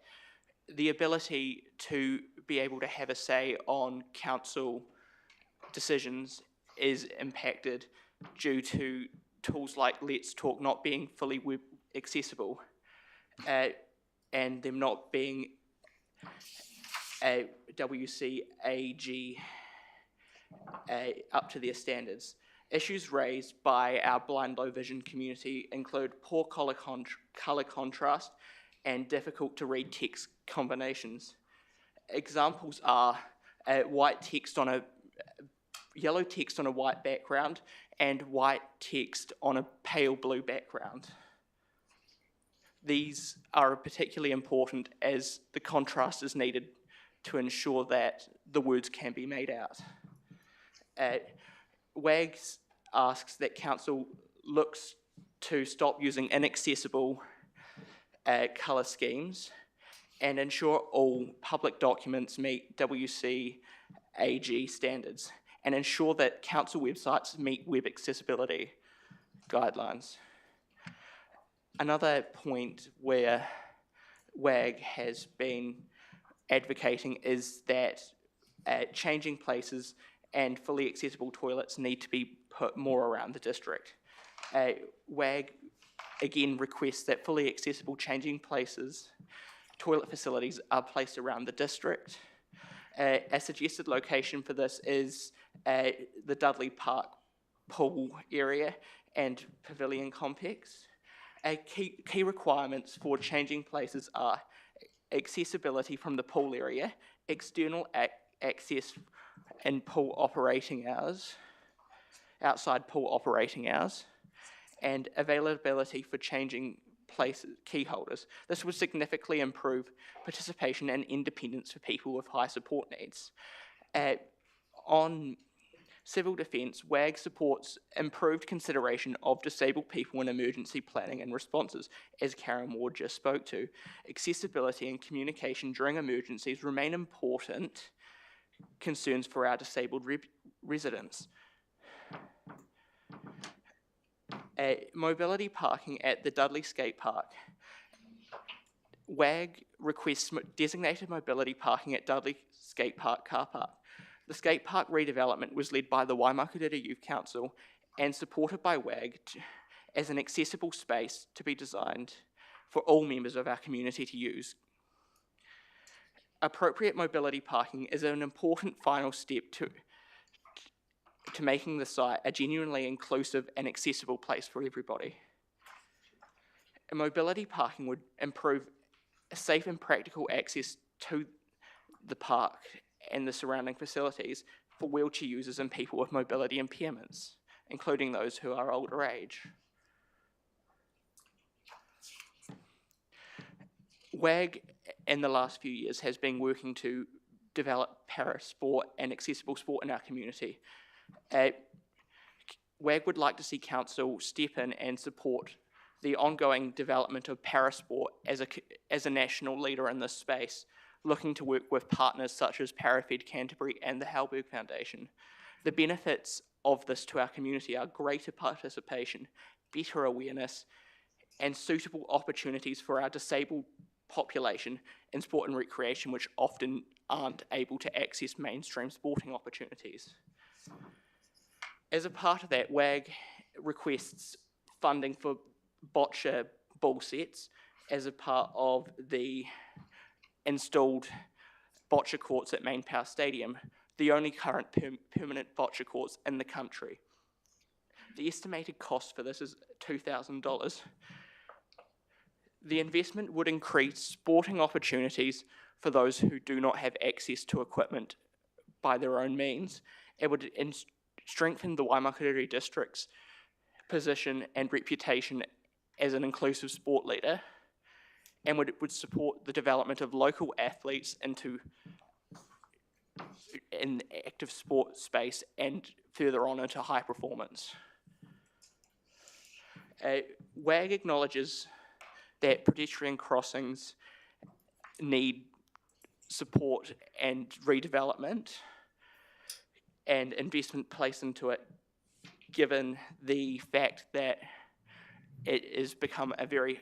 the ability to be able to have a say on council decisions is impacted due to tools like Let's Talk not being fully web accessible. and them not being a WCAG up to their standards. Issues raised by our blind low vision community include poor colour contrast and difficult to read text combinations. Examples are yellow text on a white background and white text on a pale blue background. These are particularly important as the contrast is needed to ensure that the words can be made out. WAGS asks that Council looks to stop using inaccessible colour schemes and ensure all public documents meet WCAG standards, and ensure that Council websites meet web accessibility guidelines. Another point where WAG has been advocating is that changing places and fully accessible toilets need to be put more around the district. WAG again requests that fully accessible changing places, toilet facilities are placed around the district. A suggested location for this is the Dudley Park pool area and pavilion complex. Key requirements for changing places are accessibility from the pool area, external access in pool operating hours, outside pool operating hours, and availability for changing places, key holders. This would significantly improve participation and independence for people with high support needs. On civil defence, WAG supports improved consideration of disabled people in emergency planning and responses, as Karen Ward just spoke to. Accessibility and communication during emergencies remain important concerns for our disabled residents. Mobility parking at the Dudley Skate Park. WAG requests designated mobility parking at Dudley Skate Park car park. The skate park redevelopment was led by the Waimakariri Youth Council and supported by WAG as an accessible space to be designed for all members of our community to use. Appropriate mobility parking is an important final step to making the site a genuinely inclusive and accessible place for everybody. Mobility parking would improve safe and practical access to the park and the surrounding facilities for wheelchair users and people with mobility impairments, including those who are older age. WAG in the last few years has been working to develop para-sport and accessible sport in our community. WAG would like to see Council step in and support the ongoing development of para-sport as a national leader in this space, looking to work with partners such as Parafed Canterbury and the Halberg Foundation. The benefits of this to our community are greater participation, better awareness, and suitable opportunities for our disabled population in sport and recreation, which often aren't able to access mainstream sporting opportunities. As a part of that, WAG requests funding for bocce ball sets as a part of the installed bocce courts at Main Power Stadium, the only current permanent bocce courts in the country. The estimated cost for this is $2,000. The investment would increase sporting opportunities for those who do not have access to equipment by their own means. It would strengthen the Waimakariri district's position and reputation as an inclusive sport leader, and would support the development of local athletes into an active sport space and further on into high performance. WAG acknowledges that pedestrian crossings need support and redevelopment and investment placed into it, given the fact that it has become a very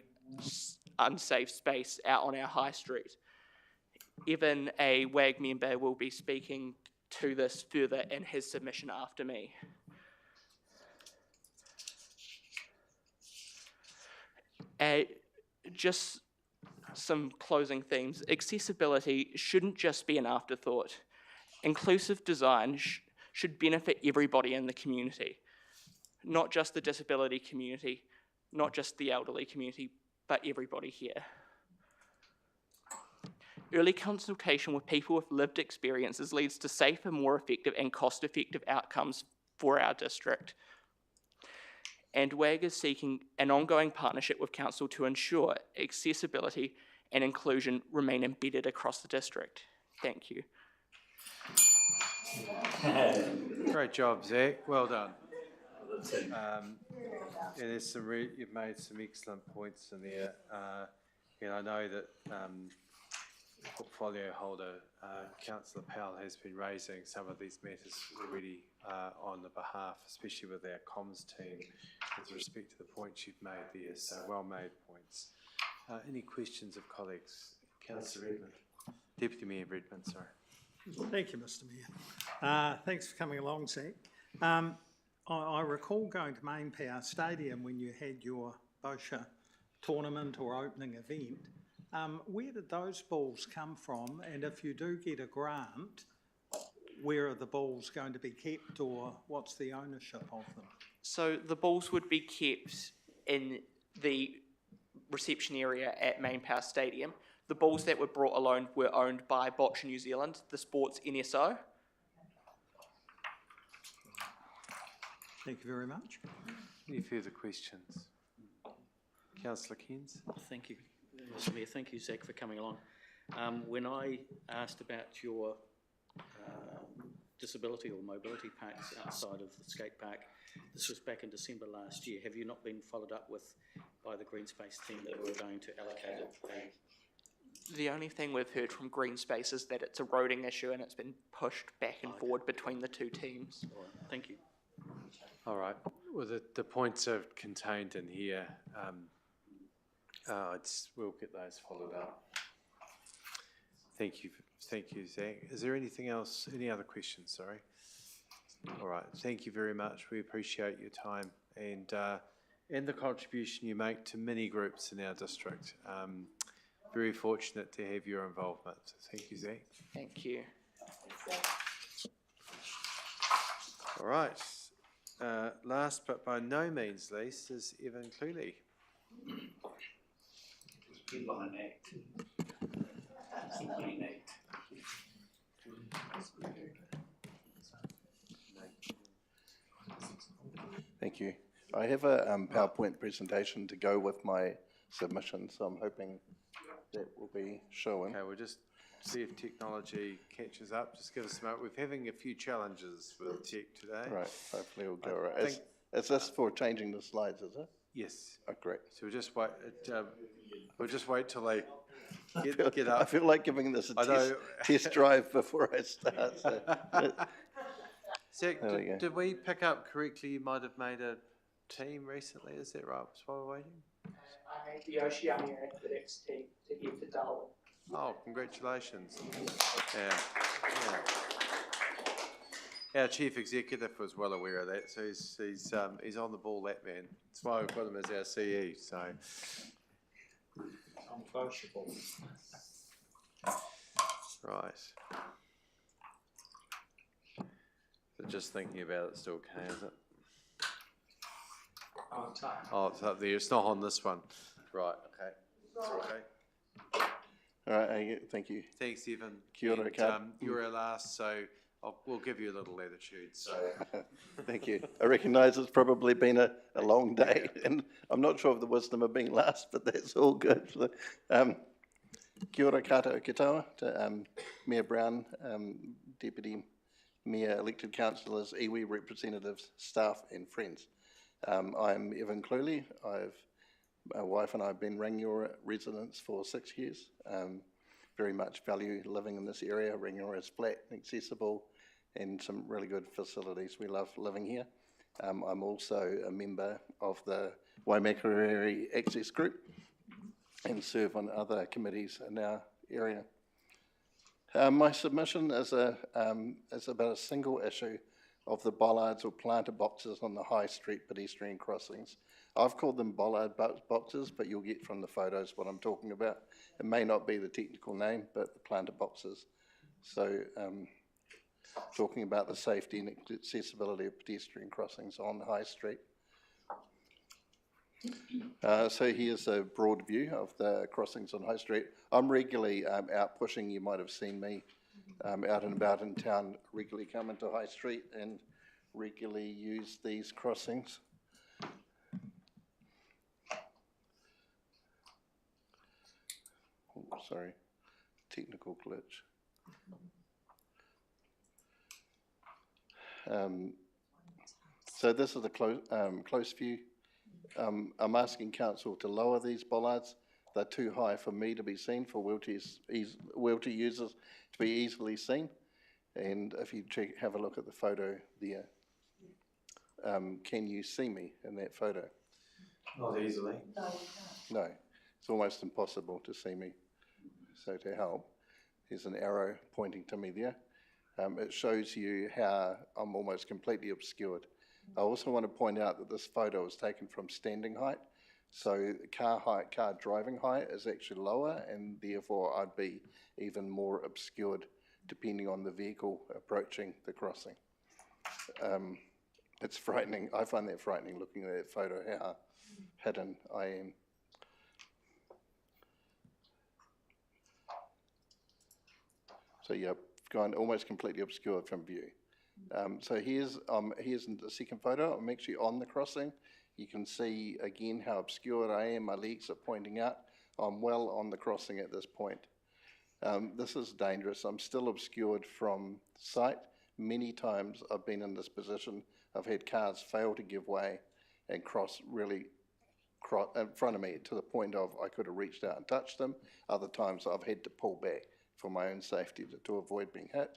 unsafe space out on our high street. Even a WAG member will be speaking to this further in his submission after me. Just some closing themes. Accessibility shouldn't just be an afterthought. Inclusive design should benefit everybody in the community, not just the disability community, not just the elderly community, but everybody here. Early consultation with people with lived experiences leads to safer, more effective and cost-effective outcomes for our district. And WAG is seeking an ongoing partnership with Council to ensure accessibility and inclusion remain embedded across the district. Thank you. Great job, Zach. Well done. And there's you've made some excellent points in there. And I know that portfolio holder, Councillor Powell, has been raising some of these matters already on the behalf, especially with our comms team, with respect to the points you've made there. So well-made points. Any questions of colleagues? Councillor Redmond. Deputy Mayor Redmond, sorry. Thank you, Mr Mayor. Thanks for coming along, Zach. I recall going to Main Power Stadium when you had your BOSHA tournament or opening event. Where did those balls come from? And if you do get a grant, where are the balls going to be kept, or what's the ownership of them? So the balls would be kept in the reception area at Main Power Stadium. The balls that were brought along were owned by Boccia New Zealand, the sports NSO. Thank you very much. Any further questions? Councillor Cairns. Thank you, Mr Mayor. Thank you, Zach, for coming along. When I asked about your disability or mobility parks outside of the skate park, this was back in December last year. Have you not been followed up with by the Green Space team that we're going to allocate it? The only thing we've heard from Green Space is that it's a roading issue and it's been pushed back and forward between the two teams. All right, thank you. All right. Well, the points are contained in here. We'll get those followed up. Thank you, Zach. Is there anything else? Any other questions? Sorry. All right. Thank you very much. We appreciate your time and the contribution you make to many groups in our district. Very fortunate to have your involvement. So thank you, Zach. Thank you. All right. Last but by no means least is Evan Cluley. Thank you. I have a PowerPoint presentation to go with my submission, so I'm hoping that will be shown. Okay, we'll just see if technology catches up. Just give us a moment. We're having a few challenges with tech today. Right, hopefully it'll go all right. Is this for changing the slides, is it? Yes. Oh, great. So we'll just wait till they get up. I feel like giving this a test drive before I start. So. Zach, did we pick up correctly? You might have made a team recently, is that right? While we're waiting? I made the Oceania Athletics team to head to Darwin. Oh, congratulations. Yeah. Our chief executive was well aware of that, so he's on the ball, that man. That's why we've got him as our CE, so. Uncloseable. Right. So just thinking about it still can, is it? Oh, it's up there. It's not on this one. Right, okay. It's okay. All right, thank you. Thanks, Evan. Kia ora, And, you're our last, so we'll give you a little latitude. So. Thank you. I recognise it's probably been a long day, and I'm not sure of the wisdom of being last, but that's all good. So, kia ora koutou katoa to Mayor Brown, Deputy Mayor, elected councillors, iwi representatives, staff and friends. I'm Evan Cluley. My wife and I have been Rangiora residents for 6 years. Very much value living in this area. Rangiora is flat, accessible, and some really good facilities. We love living here. I'm also a member of the Waimakariri Access Group and serve on other committees in our area. My submission is about a single issue of the bollards or planter boxes on the high street pedestrian crossings. I've called them bollard boxes, but you'll get from the photos what I'm talking about. It may not be the technical name, but the planter boxes. So talking about the safety and accessibility of pedestrian crossings on the high street. So here's a broad view of the crossings on High Street. I'm regularly out pushing. You might have seen me out and about in town, regularly come into High Street and regularly use these crossings. Oh, sorry, technical glitch. So this is a close view. I'm asking council to lower these bollards. They're too high for me to be seen, for wheelchair users to be easily seen. And if you have a look at the photo there, can you see me in that photo? Not easily. No, it's almost impossible to see me. So to help, there's an arrow pointing to me there. It shows you how I'm almost completely obscured. I also want to point out that this photo was taken from standing height, so car driving height is actually lower, and therefore I'd be even more obscured depending on the vehicle approaching the crossing. It's frightening. I find that frightening looking at that photo, how hidden I am. So yeah, gone almost completely obscured from view. So here's the second photo. I'm actually on the crossing. You can see again how obscured I am. My legs are pointing out. I'm well on the crossing at this point. This is dangerous. I'm still obscured from sight. Many times I've been in this position. I've had cars fail to give way and cross really in front of me to the point of I could have reached out and touched them. Other times I've had to pull back for my own safety to avoid being hit.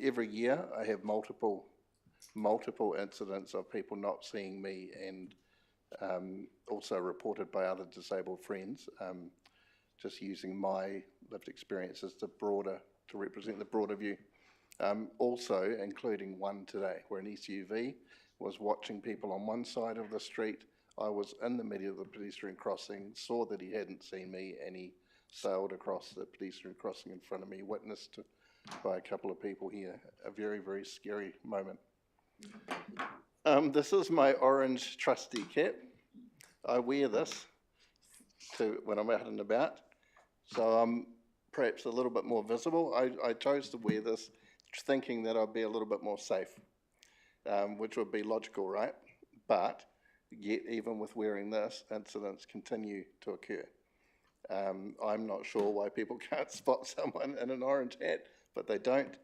Every year I have multiple incidents of people not seeing me, and also reported by other disabled friends, just using my lived experiences to represent the broader view. Also including one today where an SUV was watching people on one side of the street. I was in the middle of the pedestrian crossing, saw that he hadn't seen me, and he sailed across the pedestrian crossing in front of me, witnessed by a couple of people here. A very, very scary moment. This is my orange trustee cap. I wear this when I'm out and about, so I'm perhaps a little bit more visible. I chose to wear this thinking that I'd be a little bit more safe, which would be logical, right? But yet, even with wearing this, incidents continue to occur. I'm not sure why people can't spot someone in an orange hat, but they don't.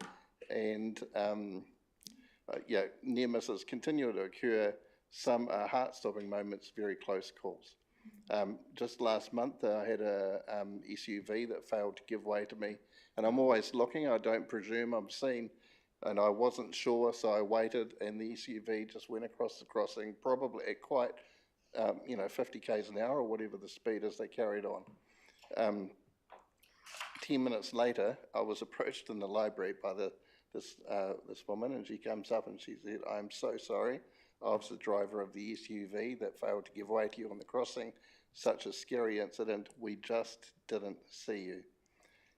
And yeah, near misses continue to occur. Some are heart-stopping moments, very close calls. Just last month, I had a SUV that failed to give way to me, and I'm always looking. I don't presume I'm seen, and I wasn't sure, so I waited, and the SUV just went across the crossing, probably at quite, 50 k's an hour or whatever the speed is they carried on. 10 minutes later, I was approached in the library by this woman, and she comes up and she said, "I'm so sorry. I was the driver of the SUV that failed to give way to you on the crossing. Such a scary incident. We just didn't see you."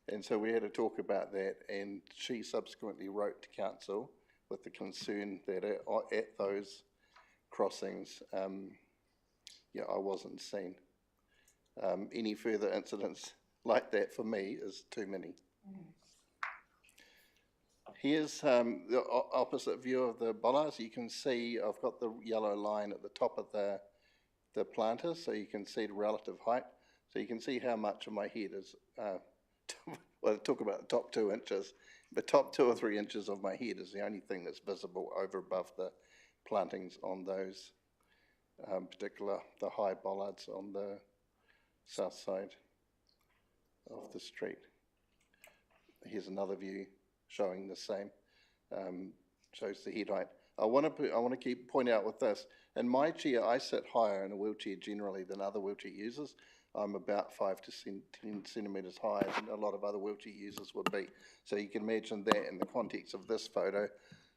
And so we had to talk about that, and she subsequently wrote to council with the concern that at those crossings, I wasn't seen. Any further incidents like that for me is too many. Here's the opposite view of the bollards. You can see I've got the yellow line at the top of the planter, so you can see the relative height. So you can see how much of my head is, well, talk about the top 2 inches. The top 2 or 3 inches of my head is the only thing that's visible over above the plantings on those the high bollards on the south side of the street. Here's another view showing the same, shows the head height. I want to point out with this, in my chair I sit higher in a wheelchair generally than other wheelchair users. I'm about 5 to 10 centimetres higher than a lot of other wheelchair users would be. So you can imagine that in the context of this photo,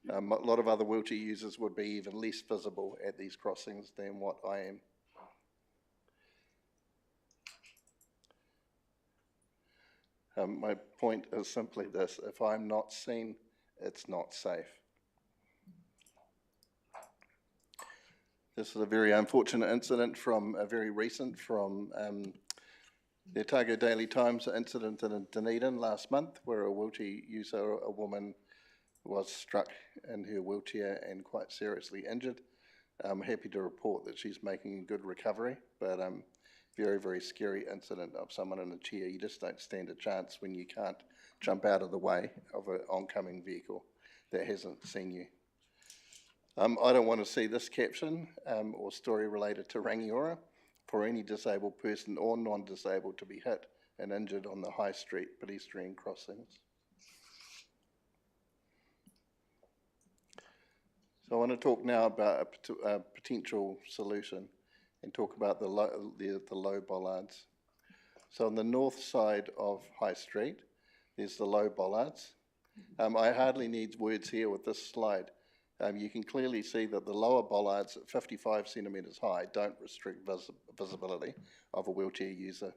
A lot of other wheelchair users would be even less visible at these crossings than what I am. My point is simply this: if I'm not seen, it's not safe. This is a very unfortunate incident from the Otago Daily Times incident in Dunedin last month, where a wheelchair user, a woman, was struck in her wheelchair and quite seriously injured. I'm happy to report that she's making a good recovery, but very, very scary incident of someone in a chair. You just don't stand a chance when you can't jump out of the way of an oncoming vehicle that hasn't seen you. I don't want to see this caption or story related to Rangiora for any disabled person or non-disabled to be hit and injured on the high street pedestrian crossings. So I want to talk now about a potential solution and talk about the low bollards. So on the north side of High Street, there's the low bollards. I hardly need words here with this slide. You can clearly see that the lower bollards at 55 centimetres high don't restrict visibility of a wheelchair user.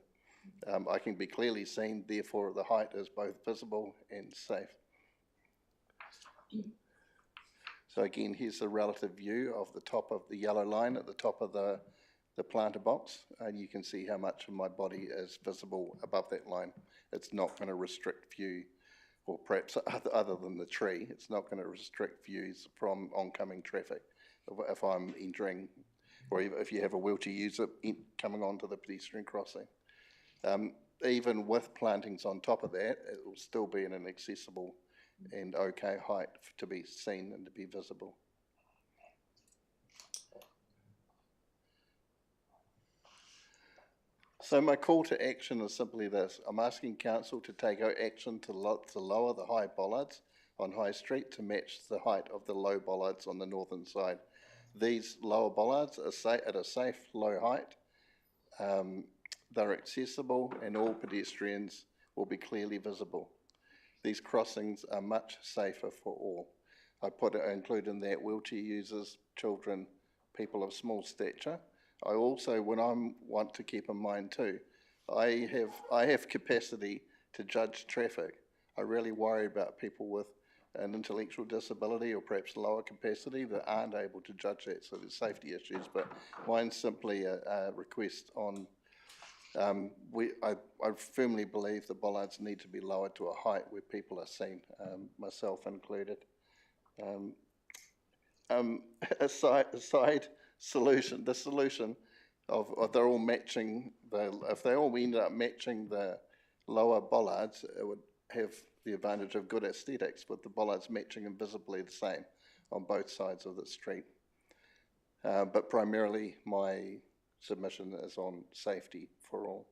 I can be clearly seen, therefore the height is both visible and safe. So again, here's a relative view of the top of the yellow line at the top of the planter box, and you can see how much of my body is visible above that line. It's not going to restrict view, or perhaps other than the tree, it's not going to restrict views from oncoming traffic if I'm entering, or if you have a wheelchair user coming onto the pedestrian crossing. Even with plantings on top of that, it will still be in an accessible and okay height to be seen and to be visible. So my call to action is simply this: I'm asking council to take action to lower the high bollards on High Street to match the height of the low bollards on the northern side. These lower bollards are at a safe low height. They're accessible and all pedestrians will be clearly visible. These crossings are much safer for all. I include in that wheelchair users, children, people of small stature. I also, want to keep in mind too, I have capacity to judge traffic. I really worry about people with an intellectual disability or perhaps lower capacity that aren't able to judge that, so there's safety issues, but mine's simply a request on, I firmly believe the bollards need to be lowered to a height where people are seen, myself included. A side solution, the solution of they're all matching, if they all ended up matching the lower bollards, it would have the advantage of good aesthetics with the bollards matching and visibly the same on both sides of the street. But primarily my submission is on safety for all.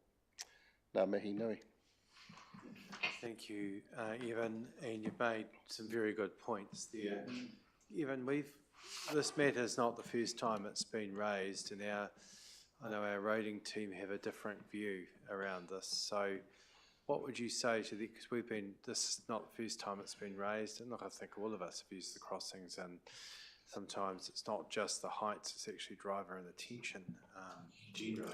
Ngā mihi nui. Thank you, Evan, and you've made some very good points there. Evan, this matter is not the first time it's been raised, and I know our roading team have a different view around this. So what would you say to because this is not the first time it's been raised, and look, I think all of us have used the crossings, and sometimes it's not just the heights, it's actually driver and attention, generally.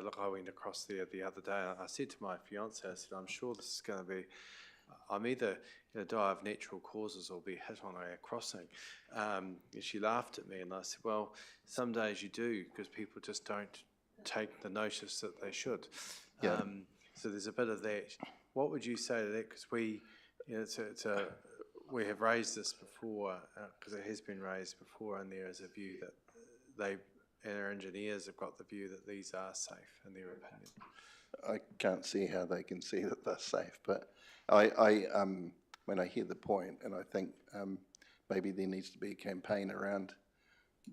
Look, I went across there the other day, and I said to my fiance, I said, I'm sure this is going to be, I'm either going to die of natural causes or be hit on our crossing. And she laughed at me, and I said, well, some days you do, because people just don't take the notice that they should. Yeah. So there's a bit of that. What would you say to that? Because we have raised this before, because it has been raised before, and there is a view that our engineers have got the view that these are safe, in their opinion. I can't see how they can see that they're safe, but when I hear the point, and I think maybe there needs to be a campaign around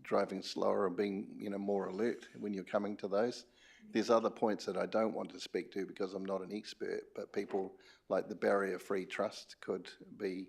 driving slower and being more alert when you're coming to those. There's other points that I don't want to speak to because I'm not an expert, but people like the Barrier-Free Trust could be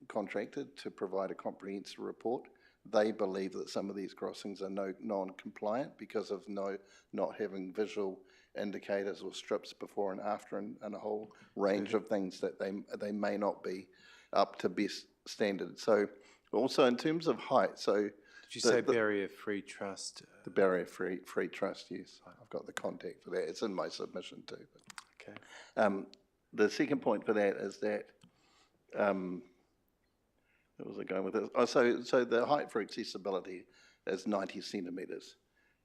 contracted to provide a comprehensive report. They believe that some of these crossings are non-compliant because of not having visual indicators or strips before and after, and a whole range of things that they may not be up to best standard. So also in terms of height, so. Did you say barrier-free trust? The barrier-free trust, yes. I've got the contact for that. It's in my submission too. But. Okay. The second point for that is that, where was I going with this? Oh, so the height for accessibility is 90 centimetres.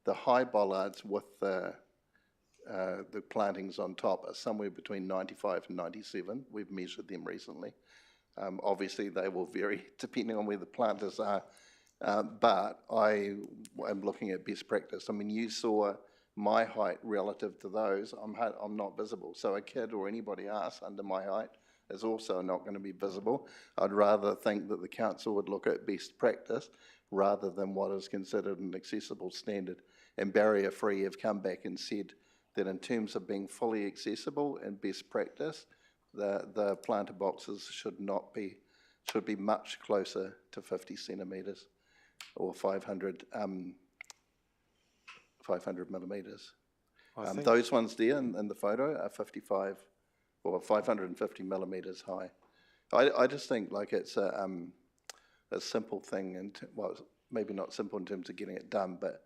The high bollards with the plantings on top are somewhere between 95 and 97. We've measured them recently. Obviously, they will vary depending on where the planters are, but I am looking at best practice. I mean, you saw my height relative to those. I'm not visible. So a kid or anybody else under my height is also not going to be visible. I'd rather think that the council would look at best practice rather than what is considered an accessible standard. And Barrier Free have come back and said that in terms of being fully accessible and best practice, the planter boxes should be much closer to 50 centimetres or 500 millimetres. Those ones there in the photo are 55 or 550 millimetres high. I just think like it's a simple thing, and well, maybe not simple in terms of getting it done, but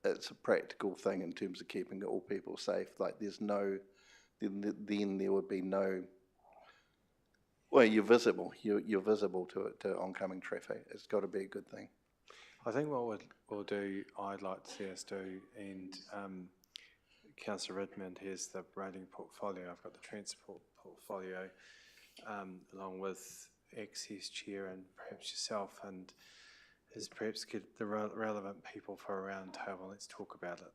it's a practical thing in terms of keeping all people safe. Like there's no, then there would be no. Well, you're visible. You're visible to oncoming traffic. It's got to be a good thing. I think what we'll do, I'd like to see us do, and Councillor Redmond has the rating portfolio. I've got the transport portfolio, along with Access Chair and perhaps yourself, and is perhaps get the relevant people for a round table. Let's talk about it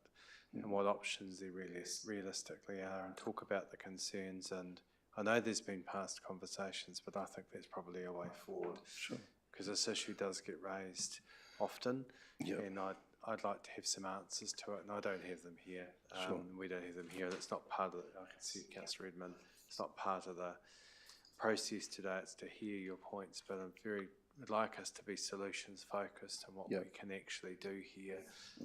and what options there really realistically are, and talk about the concerns. And I know there's been past conversations, but I think there's probably a way forward. Sure. Because this issue does get raised often, and I'd like to have some answers to it, and I don't have them here. Sure. We don't have them here, and it's not part of I can see Councillor Redmond, it's not part of the process today. It's to hear your points, but I'd like us to be solutions focused on what we can actually do here.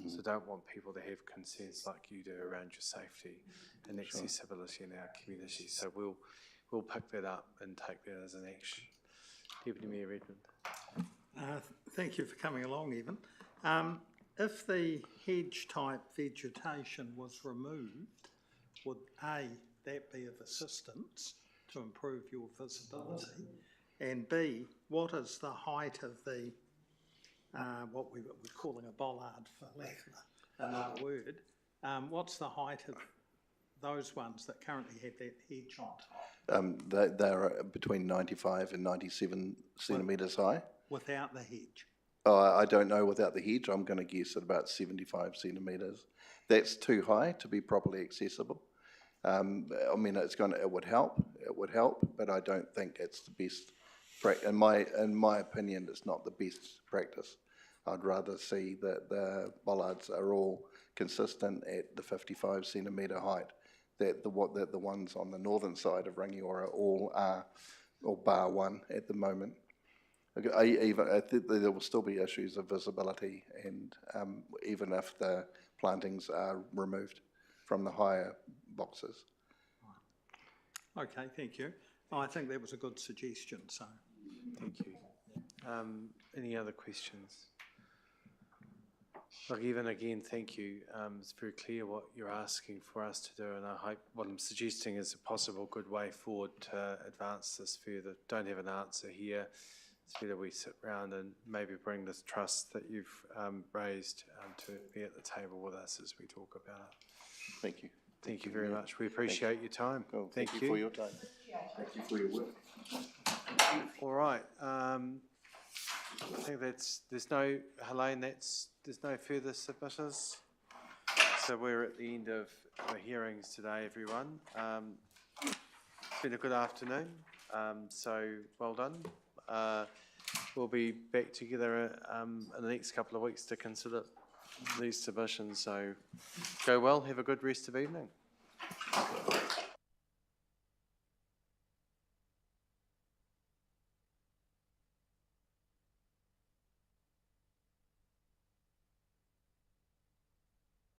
So don't want people to have concerns like you do around your safety and accessibility in our community. So we'll pick that up and take that as an action. Deputy Mayor Redmond. Thank you for coming along, Evan. If the hedge-type vegetation was removed, would A, that be of assistance to improve your visibility? And B, what is the height of the, what we're calling a bollard for lack of another word, what's the height of those ones that currently have that hedge on top? They're between 95 and 97 centimetres high. Without the hedge? I don't know without the hedge. I'm going to guess at about 75 centimetres. That's too high to be properly accessible. I mean, it would help, but I don't think it's the best. In my opinion, it's not the best practice. I'd rather see that the bollards are all consistent at the 55 centimetre height. That the ones on the northern side of Rangiora all are, or bar one at the moment. I think there will still be issues of visibility, and even if the plantings are removed from the higher boxes. Okay, thank you. I think that was a good suggestion, so. Thank you. Any other questions? Look, Evan, again, thank you. It's very clear what you're asking for us to do, and I hope what I'm suggesting is a possible good way forward to advance this further. Don't have an answer here. It's better we sit round and maybe bring this trust that you've raised to be at the table with us as we talk about it. Thank you. Thank you very much. We appreciate your time. Well, thank you for your time. Thank you for your work. All right. I think there's no, Helene, there's no further submitters. So we're at the end of the hearings today, everyone. It's been a good afternoon, so well done. We'll be back together in the next couple of weeks to consider these submissions, so go well, have a good rest of evening.